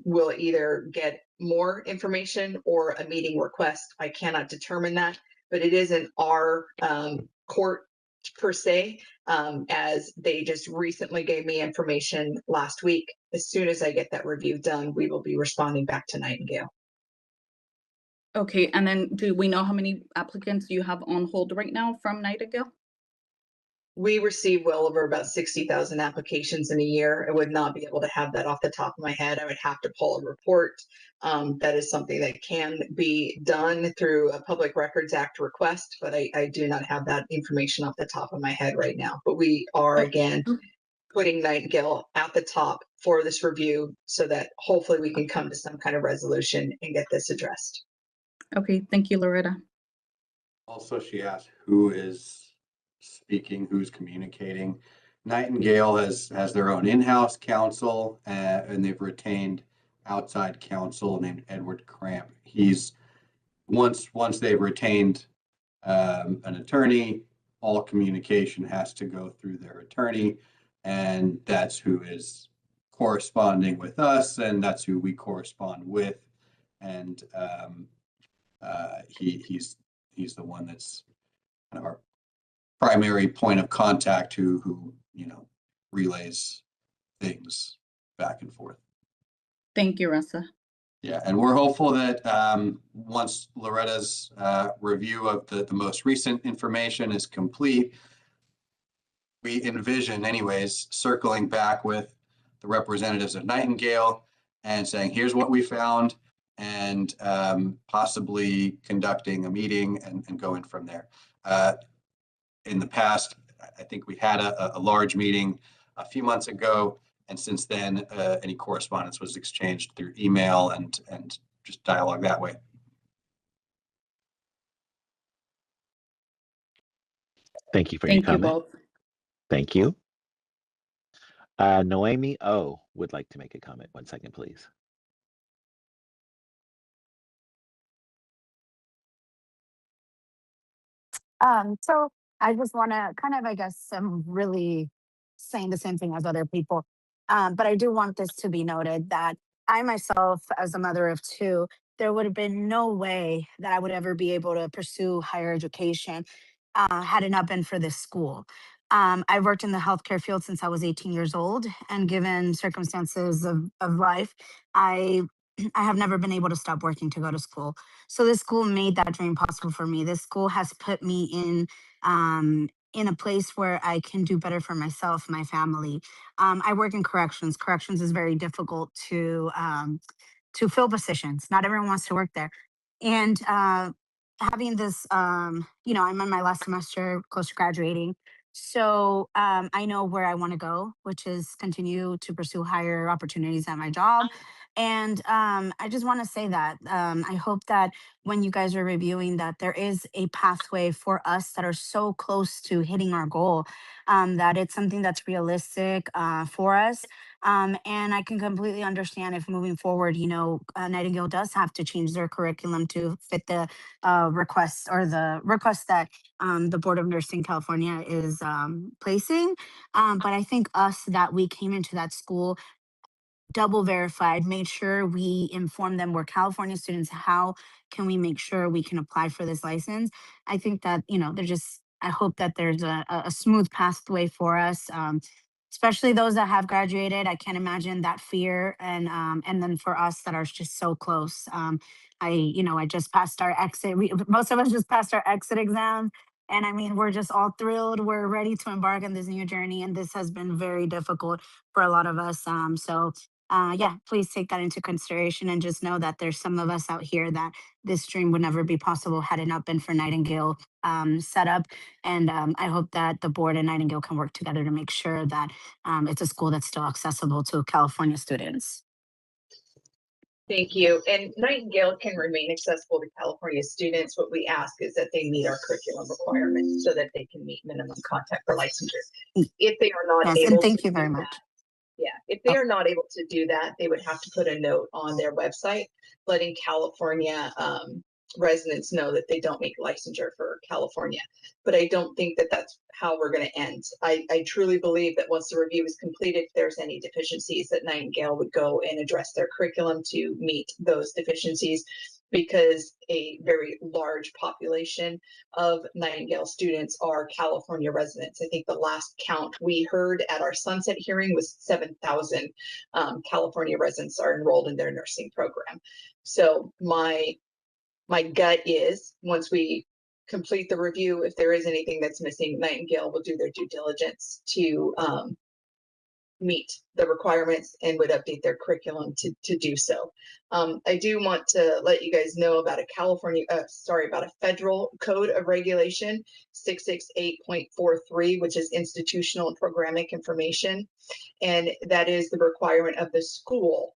we'll either get more information or a meeting request. I cannot determine that, but it isn't our court per se, as they just recently gave me information last week. As soon as I get that review done, we will be responding back to Nightingale. Okay, and then do we know how many applicants you have on hold right now from Nightingale? We receive well over about 60,000 applications in a year. I would not be able to have that off the top of my head. I would have to pull a report. That is something that can be done through a Public Records Act request, but I do not have that information off the top of my head right now. But we are, again, putting Nightingale at the top for this review so that hopefully we can come to some kind of resolution and get this addressed. Okay, thank you, Loretta. Also, she asked who is speaking, who's communicating. Nightingale has their own in-house counsel, and they've retained outside counsel named Edward Cramp. He's once they've retained an attorney, all communication has to go through their attorney, and that's who is corresponding with us, and that's who we correspond with. And he's the one that's kind of our primary point of contact who relays things back and forth. Thank you, Ressa. Yeah, and we're hopeful that once Loretta's review of the most recent information is complete, we envision anyways circling back with the representatives of Nightingale and saying, here's what we found, and possibly conducting a meeting and going from there. In the past, I think we had a large meeting a few months ago, And since then, any correspondence was exchanged through email and just dialogue that way. Thank you for your Thank you comment. both. Thank you. Noemi O would like to make a comment. 1 second, please. So I just want to kind of, I guess, I'm really saying the same thing as other people. But I do want this to be noted that I myself, as a mother of two, there would have been no way that I would ever be able to pursue higher education had it not been for this school. I worked in the healthcare field since I was 18 years old, and given circumstances of life, I I have never been able to stop working to go to school. So this school made that dream possible for me. This school has put me in a place where I can do better for myself, my family. I work in corrections. Corrections is very difficult to fill positions. Not everyone wants to work there. And having this, I'm in my last semester, close to graduating. So I know where I want to go, which is continue to pursue higher opportunities at my job. And I just want to say that I hope that when you guys are reviewing that there is a pathway for us that are so close to hitting our goal, that it's something that's realistic for us. And I can completely understand if moving forward, Nightingale does have to change their curriculum to fit the requests or the requests that the Board of Nursing California is placing. But I think us that we came into that school double verified, made sure we inform them we're California students. How can we make sure we can apply for this license? I think that, they're just, I hope that there's a smooth pathway for us, especially those that have graduated. I can't imagine that fear. And then for us that are just so close. I just passed our exit. Most of us just passed our exit exam. And I mean, we're just all thrilled. We're ready to embark on this new journey. And this has been very difficult for a lot of us. Yeah, please take that into consideration and just know that there's some of us out here that this dream would never be possible had it not been for Nightingale set up. And I hope that the board and Nightingale can work together to make sure that it's a school that's still accessible to California students. Thank you. And Nightingale can remain accessible to California students. What we ask is that they meet our curriculum requirements so that they can meet minimum contact for licensure. If they are not Yes, able and thank to you very do much. that, yeah, if they are not able to do that, they would have to put a note on their website letting California residents know that they don't meet licensure for California. But I don't think that that's how we're going to end. I truly believe that once the review is completed, if there's any deficiencies, that Nightingale would go and address their curriculum to meet those deficiencies, because a very large population of Nightingale students are California residents. I think the last count we heard at our sunset hearing was 7,000 California residents are enrolled in their nursing program. So my gut is, once we complete the review, if there is anything that's missing, Nightingale will do their due diligence to meet the requirements and would update their curriculum to do so. I do want to let you guys know about about a federal code of regulation, 668.43, which is institutional and programmatic information. And that is the requirement of the school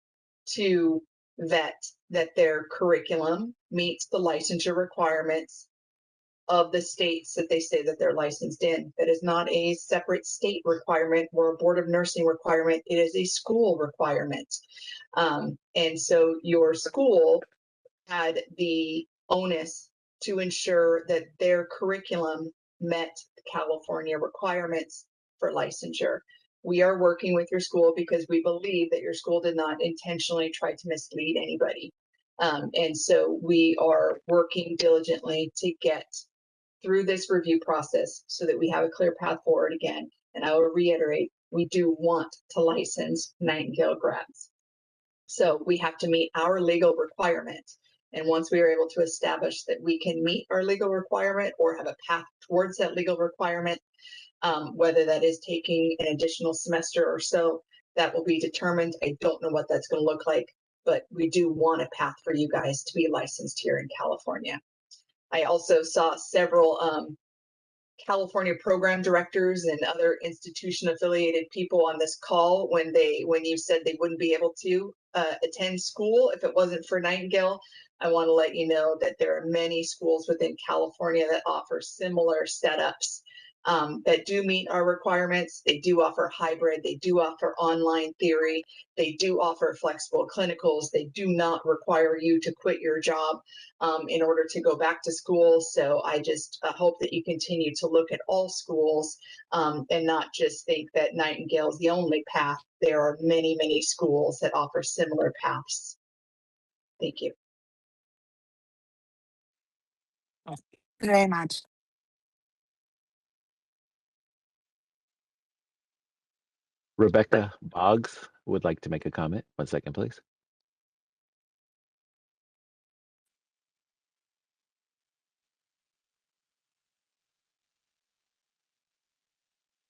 to vet that their curriculum meets the licensure requirements of the states that they say that they're licensed in. That is not a separate state requirement or a Board of Nursing requirement. It is a school requirement. And so your school had the onus to ensure that their curriculum met the California requirements for licensure. We are working with your school because we believe that your school did not intentionally try to mislead anybody. And so we are working diligently to get through this review process so that we have a clear path forward again. And I will reiterate, we do want to license Nightingale grads. So we have to meet our legal requirement. And once we are able to establish that we can meet our legal requirement or have a path towards that legal requirement, whether that is taking an additional semester or so, that will be determined. I don't know what that's going to look like, but we do want a path for you guys to be licensed here in California. I also saw several California program directors and other institution affiliated people on this call when you said they wouldn't be able to attend school if it wasn't for Nightingale. I want to let you know that there are many schools within California that offer similar setups that do meet our requirements. They do offer hybrid, they do offer online theory, they do offer flexible clinicals. They do not require you to quit your job in order to go back to school. So I just hope that you continue to look at all schools and not just think that Nightingale is the only path. There are many, many schools that offer similar paths. Thank you. Thank you very much. Rebecca Boggs would like to make a comment. 1 second, please.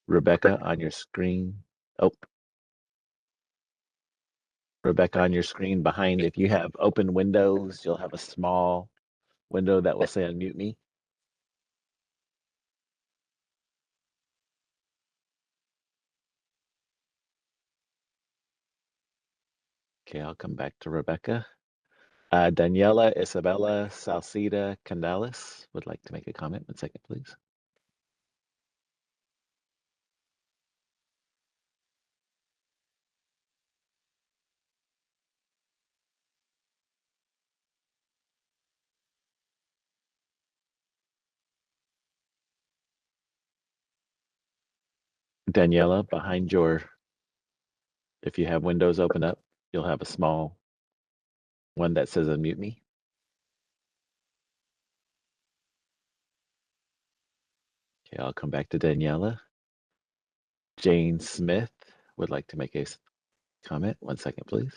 Rebecca on your screen. Oh. Rebecca on your screen behind, if you have open windows, you'll have a small window that will say unmute me. Okay, I'll come back to Rebecca. Daniela Isabella Salcida Candalis would like to make a comment. 1 second, please. Daniela, behind your, if you have windows open up, you'll have a small one that says unmute me. Okay, I'll come back to Daniela. Jane Smith would like to make a comment. 1 second, please.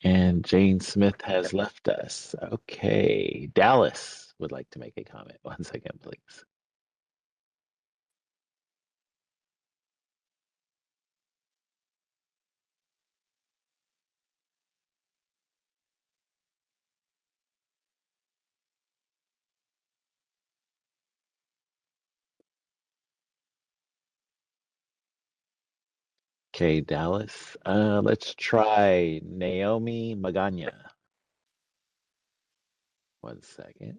And Jane Smith has left us. Okay, Dallas would like to make a comment. 1 second, please. Okay, Dallas. Let's try Naomi Magana. 1 second.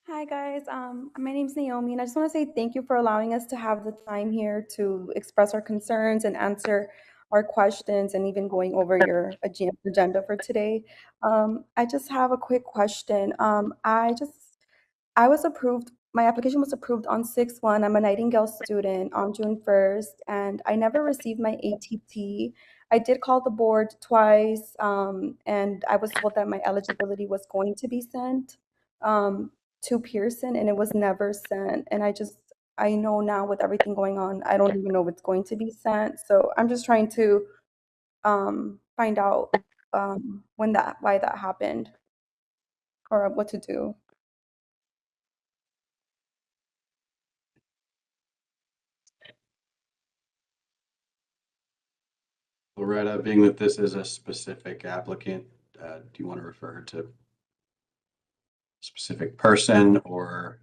Hi guys, my name's Naomi, and I just want to say thank you for allowing us to have the time here to express our concerns and answer our questions and even going over your agenda for today. I just have a quick question. I was approved, my application was approved on 6/1. I'm a Nightingale student on June 1st, and I never received my ATT. I did call the board twice, and I was told that my eligibility was going to be sent to Pearson, and it was never sent. And I know now with everything going on, I don't even know if it's going to be sent. So I'm just trying to find out why that happened or what to do. Loretta, being that this is a specific applicant, do you want to refer her to a specific person or?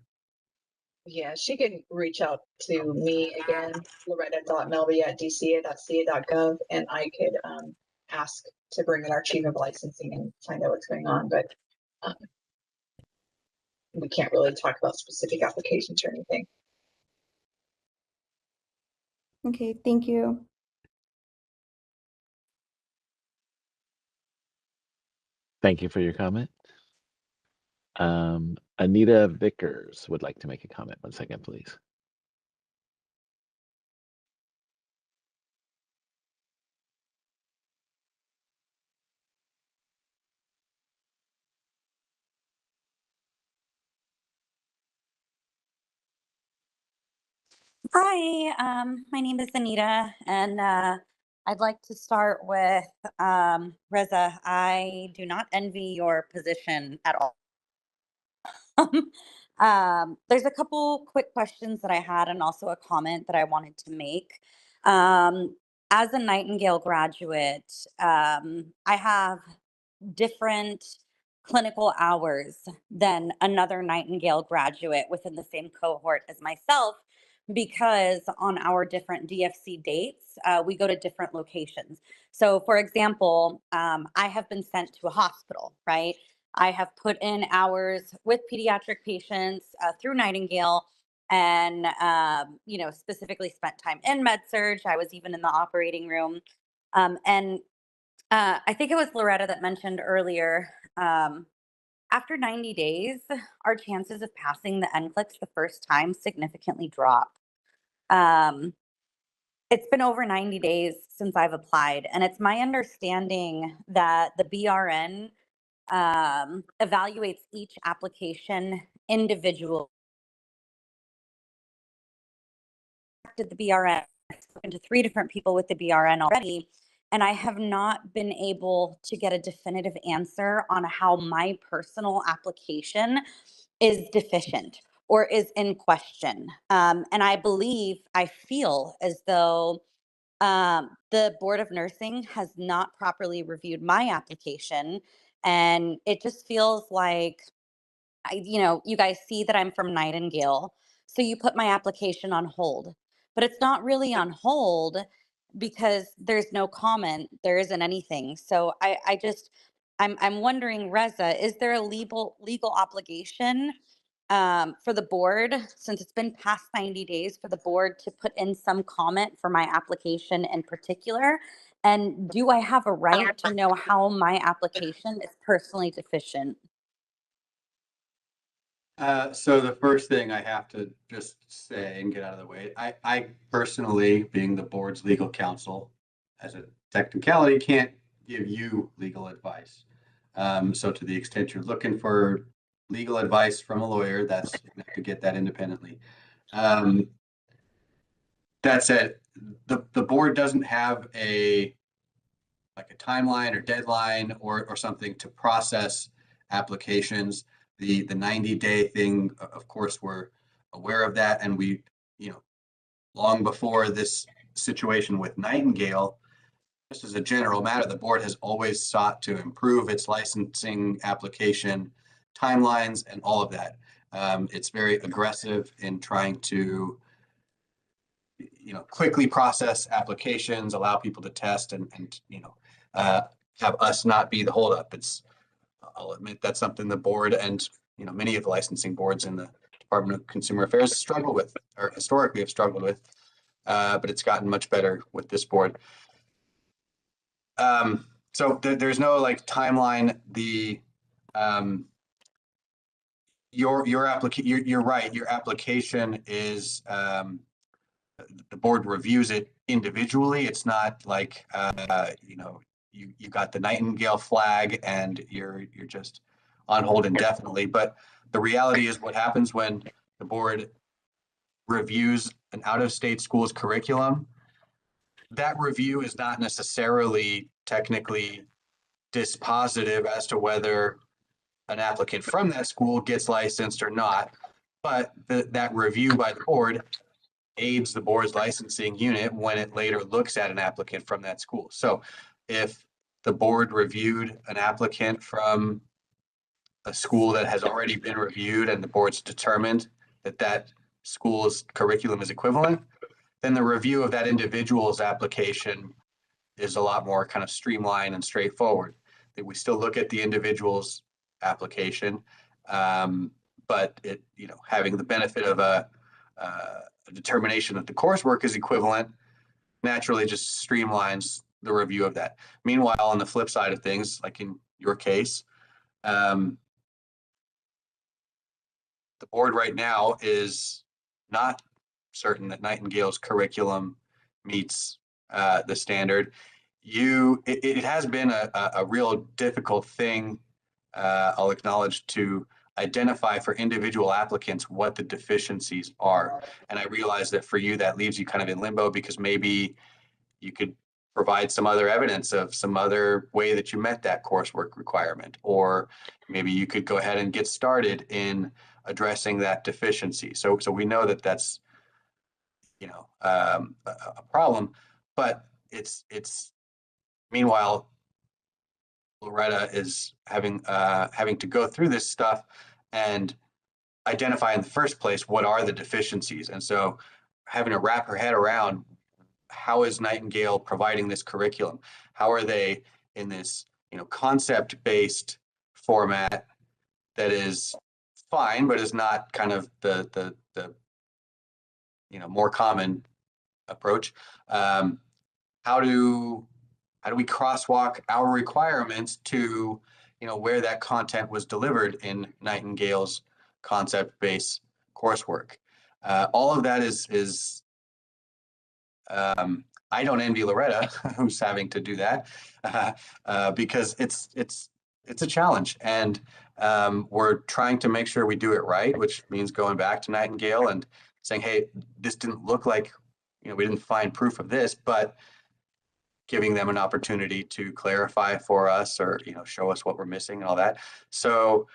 Yeah, she can reach out to me again, loretta.melby@dca.ca.gov, and I could ask to bring in our chief of licensing and find out what's going on, but we can't really talk about specific applications or anything. Okay, thank you. Thank you for your comment. Anita Vickers would like to make a comment. 1 second, please. Hi, my name is Anita, and I'd like to start with Reza. I do not envy your position at all. There's a couple quick questions that I had and also a comment that I wanted to make. As a Nightingale graduate, I have different clinical hours than another Nightingale graduate within the same cohort as myself because on our different DFC dates, we go to different locations. So, for example, I have been sent to a hospital, right? I have put in hours with pediatric patients through Nightingale and, specifically spent time in med-surg. I was even in the operating room. And I think it was Loretta that mentioned earlier, after 90 days, our chances of passing the NCLEX the first time significantly drop. It's been over 90 days since I've applied, and it's my understanding that the BRN evaluates each application individually. The BRN, I've spoken to 3 different people with the BRN already, and I have not been able to get a definitive answer on how my personal application is deficient or is in question. And I feel as though the Board of Nursing has not properly reviewed my application. And it just feels like, you guys see that I'm from Nightingale. So you put my application on hold, but it's not really on hold because there's no comment. There isn't anything. So I'm wondering, Reza, is there a legal obligation for the board, since it's been past 90 days, for the board to put in some comment for my application in particular? And do I have a right to know how my application is personally deficient? So the first thing I have to just say and get out of the way, I personally, being the board's legal counsel, as a technicality, can't give you legal advice. So to the extent you're looking for legal advice from a lawyer, you have to get that independently. That said, the board doesn't have a timeline or deadline or something to process applications. The 90-day thing, of course, we're aware of that, and we, long before this situation with Nightingale, just as a general matter, the board has always sought to improve its licensing application timelines and all of that. It's very aggressive in trying to, quickly process applications, allow people to test, and have us not be the holdup. I'll admit that's something the board and many of the licensing boards in the Department of Consumer Affairs struggle with, or historically have struggled with, but it's gotten much better with this board. So there's no timeline. Your application, you're right. Your application is the board reviews it individually. It's not like you got the Nightingale flag and you're just on hold indefinitely. But the reality is, what happens when the board reviews an out-of-state school's curriculum, that review is not necessarily technically dispositive as to whether an applicant from that school gets licensed or not. But that review by the board aids the board's licensing unit when it later looks at an applicant from that school. So if the board reviewed an applicant from a school that has already been reviewed and the board's determined that that school's curriculum is equivalent, then the review of that individual's application is a lot more kind of streamlined and straightforward. That we still look at the individual's application, but it, having the benefit of a determination that the coursework is equivalent naturally just streamlines the review of that. Meanwhile, on the flip side of things, like in your case, the board right now is not certain that Nightingale's curriculum meets the standard. It has been a real difficult thing, I'll acknowledge, to identify for individual applicants what the deficiencies are. And I realize that for you, that leaves you kind of in limbo, because maybe you could provide some other evidence of some other way that you met that coursework requirement, or maybe you could go ahead and get started in addressing that deficiency. So we know that that's, a problem, but it's meanwhile, Loretta is having to go through this stuff and identify in the first place what are the deficiencies. And so having to wrap her head around, how is Nightingale providing this curriculum? How are they in this, concept-based format that is fine, but is not kind of the more common approach? How do we crosswalk our requirements to, where that content was delivered in Nightingale's concept-based coursework? All of that is I don't envy Loretta, who's having to do that, because it's a challenge, and we're trying to make sure we do it right, which means going back to Nightingale and saying, hey, this didn't look like, we didn't find proof of this, but giving them an opportunity to clarify for us, or show us what we're missing and all that. So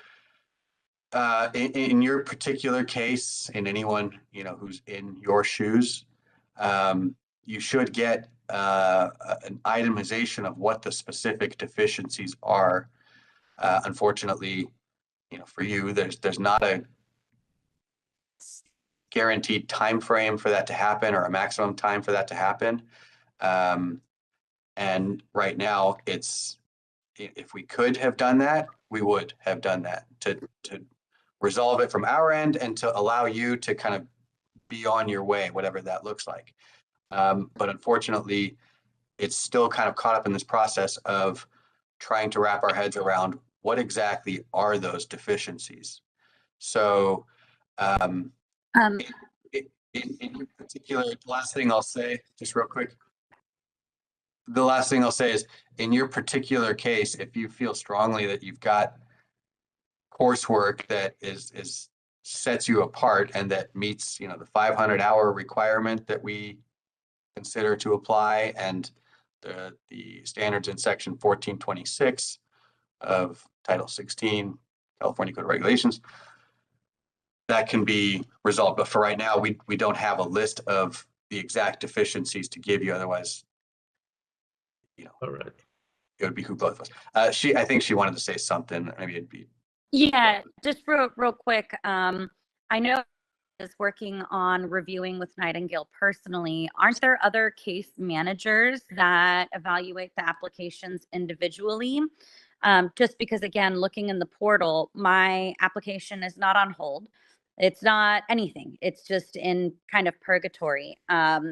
in your particular case, in anyone who's in your shoes, you should get an itemization of what the specific deficiencies are. Unfortunately, for you, there's not a guaranteed time frame for that to happen, or a maximum time for that to happen. And right now, if we could have done that, we would have done that to resolve it from our end, and to allow you to kind of be on your way, whatever that looks like. But unfortunately, it's still kind of caught up in this process of trying to wrap our heads around what exactly are those deficiencies. So in particular, the last thing I'll say, just real quick, the last thing I'll say is, in your particular case, if you feel strongly that you've got coursework that is sets you apart and that meets, the 500-hour requirement that we consider to apply, and the standards in section 1426 of Title 16 California Code of Regulations, that can be resolved. But for right now, we don't have a list of the exact deficiencies to give you. Otherwise, all right, it would behoove both of us. I think she wanted to say something. Maybe it'd be. Yeah, just real quick. I know is working on reviewing with Nightingale personally. Aren't there other case managers that evaluate the applications individually? Just because, again, looking in the portal, my application is not on hold. It's not anything. It's just in kind of purgatory.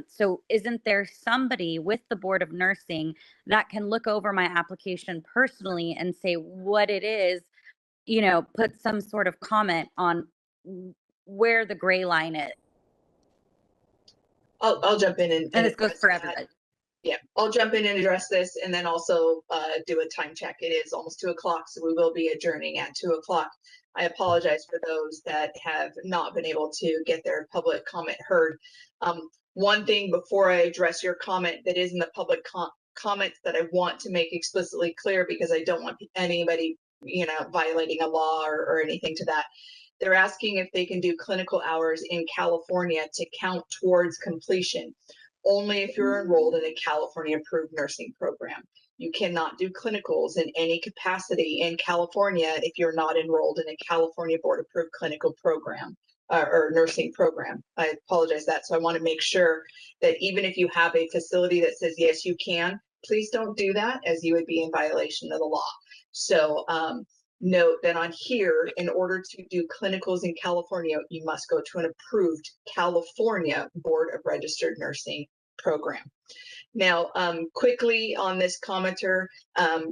So isn't there somebody with the Board of Nursing that can look over my application personally and say what it is, put some sort of comment on where the gray line is? I'll jump in and this goes address for that. everybody. Yeah, I'll jump in and address this, and then also do a time check. It is almost 2:00, so we will be adjourning at 2:00. I apologize for those that have not been able to get their public comment heard. One thing before I address your comment that is in the public comments that I want to make explicitly clear, because I don't want anybody, violating a law or anything to that. They're asking if they can do clinical hours in California to count towards completion. Only if you're enrolled in a California approved nursing program. You cannot do clinicals in any capacity in California if you're not enrolled in a California board approved clinical program or nursing program. I apologize that. So I want to make sure that even if you have a facility that says, yes, you can, please don't do that, as you would be in violation of the law. So note that on here, in order to do clinicals in California, you must go to an approved California Board of Registered Nursing program. Now, quickly on this commenter,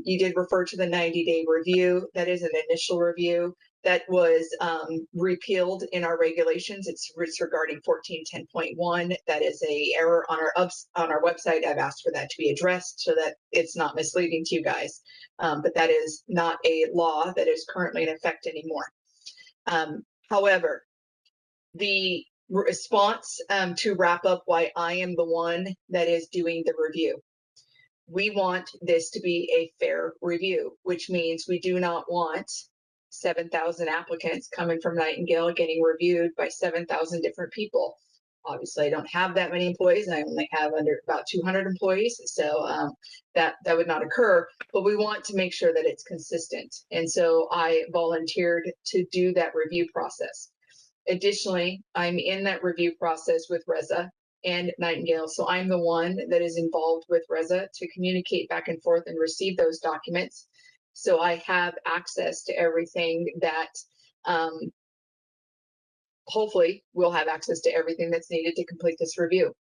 you did refer to the 90-day review. That is an initial review that was repealed in our regulations. It's regarding 1410.1. That is a error on our website. I've asked for that to be addressed so that it's not misleading to you guys. But that is not a law that is currently in effect anymore. However, the response to wrap up why I am the one that is doing the review. We want this to be a fair review, which means we do not want 7,000 applicants coming from Nightingale, getting reviewed by 7,000 different people. Obviously, I don't have that many employees. I only have under about 200 employees, so that would not occur. But we want to make sure that it's consistent, and so I volunteered to do that review process. Additionally, I'm in that review process with Reza and Nightingale, so I'm the one that is involved with Reza to communicate back and forth and receive those documents. So I have access to everything that. Hopefully we'll have access to everything that's needed to complete this review.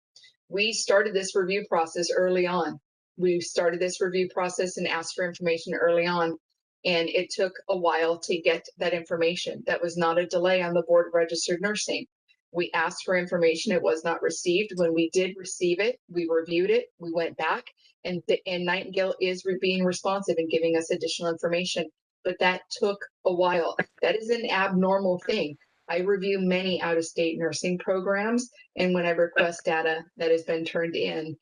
We started this review process early on. We started this review process and asked for information early on, and it took a while to get that information. That was not a delay on the Board of Registered Nursing. We asked for information, it was not received. When we did receive it, we reviewed it, we went back, and Nightingale is being responsive and giving us additional information, but that took a while. That is an abnormal thing. I review many out-of-state nursing programs, and when I request data that has been turned in,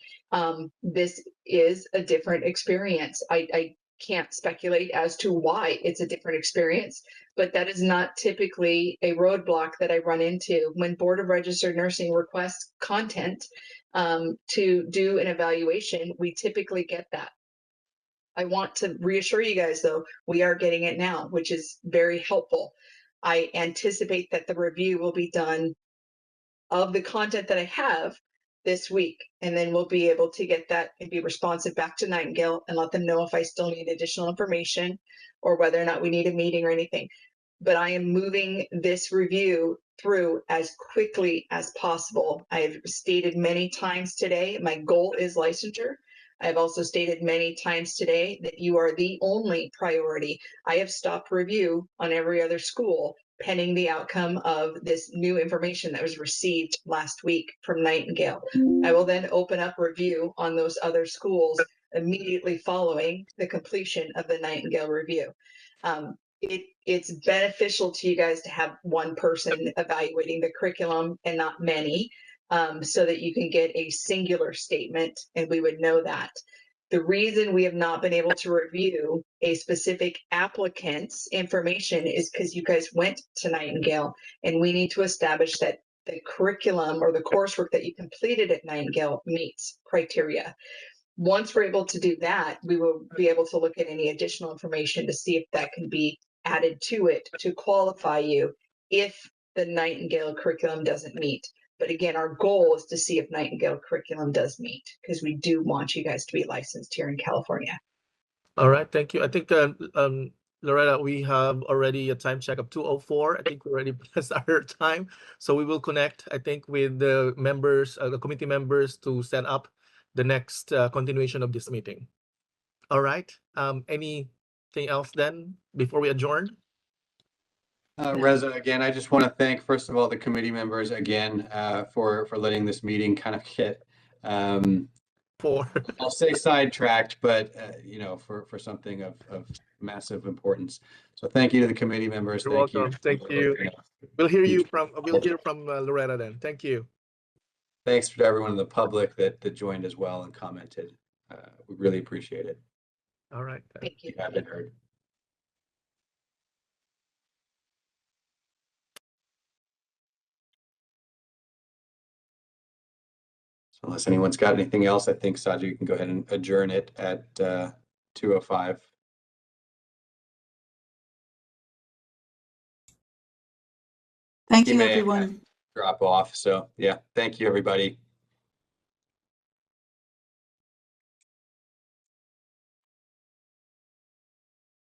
this is a different experience. I can't speculate as to why it's a different experience, but that is not typically a roadblock that I run into. When Board of Registered Nursing requests content to do an evaluation, we typically get that. I want to reassure you guys, though, we are getting it now, which is very helpful. I anticipate that the review will be done of the content that I have this week, and then we'll be able to get that and be responsive back to Nightingale and let them know if I still need additional information or whether or not we need a meeting or anything. But I am moving this review through as quickly as possible. I have stated many times today, my goal is licensure. I've also stated many times today that you are the only priority. I have stopped review on every other school pending the outcome of this new information that was received last week from Nightingale. I will then open up review on those other schools immediately following the completion of the Nightingale review. It's beneficial to you guys to have one person evaluating the curriculum and not many. So that you can get a singular statement and we would know that. The reason we have not been able to review a specific applicant's information is because you guys went to Nightingale, and we need to establish that the curriculum or the coursework that you completed at Nightingale meets criteria. Once we're able to do that, we will be able to look at any additional information to see if that can be added to it to qualify you if the Nightingale curriculum doesn't meet. But again, our goal is to see if Nightingale curriculum does meet, because we do want you guys to be licensed here in California. All right, thank you. I think, Loretta, we have already a time check of 2:04. I think we already passed our time. So we will connect, I think, with the members, the committee members to set up the next continuation of this meeting. All right. Anything else then before we adjourn? Reza, again, I just want to thank, first of all, the committee members again for letting this meeting kind of get, I'll say sidetracked, but you know, for something of massive importance. So thank you to the committee members. You're welcome. Thank you. We'll hear from Loretta then. Thank you. Thanks to everyone in the public that joined as well and commented. We really appreciate it. All right. Thank you. You have been heard. Unless anyone's got anything else, I think, Saji, you can go ahead and adjourn it at 2:05. Thank you, everyone. Drop off. So yeah, thank you, everybody.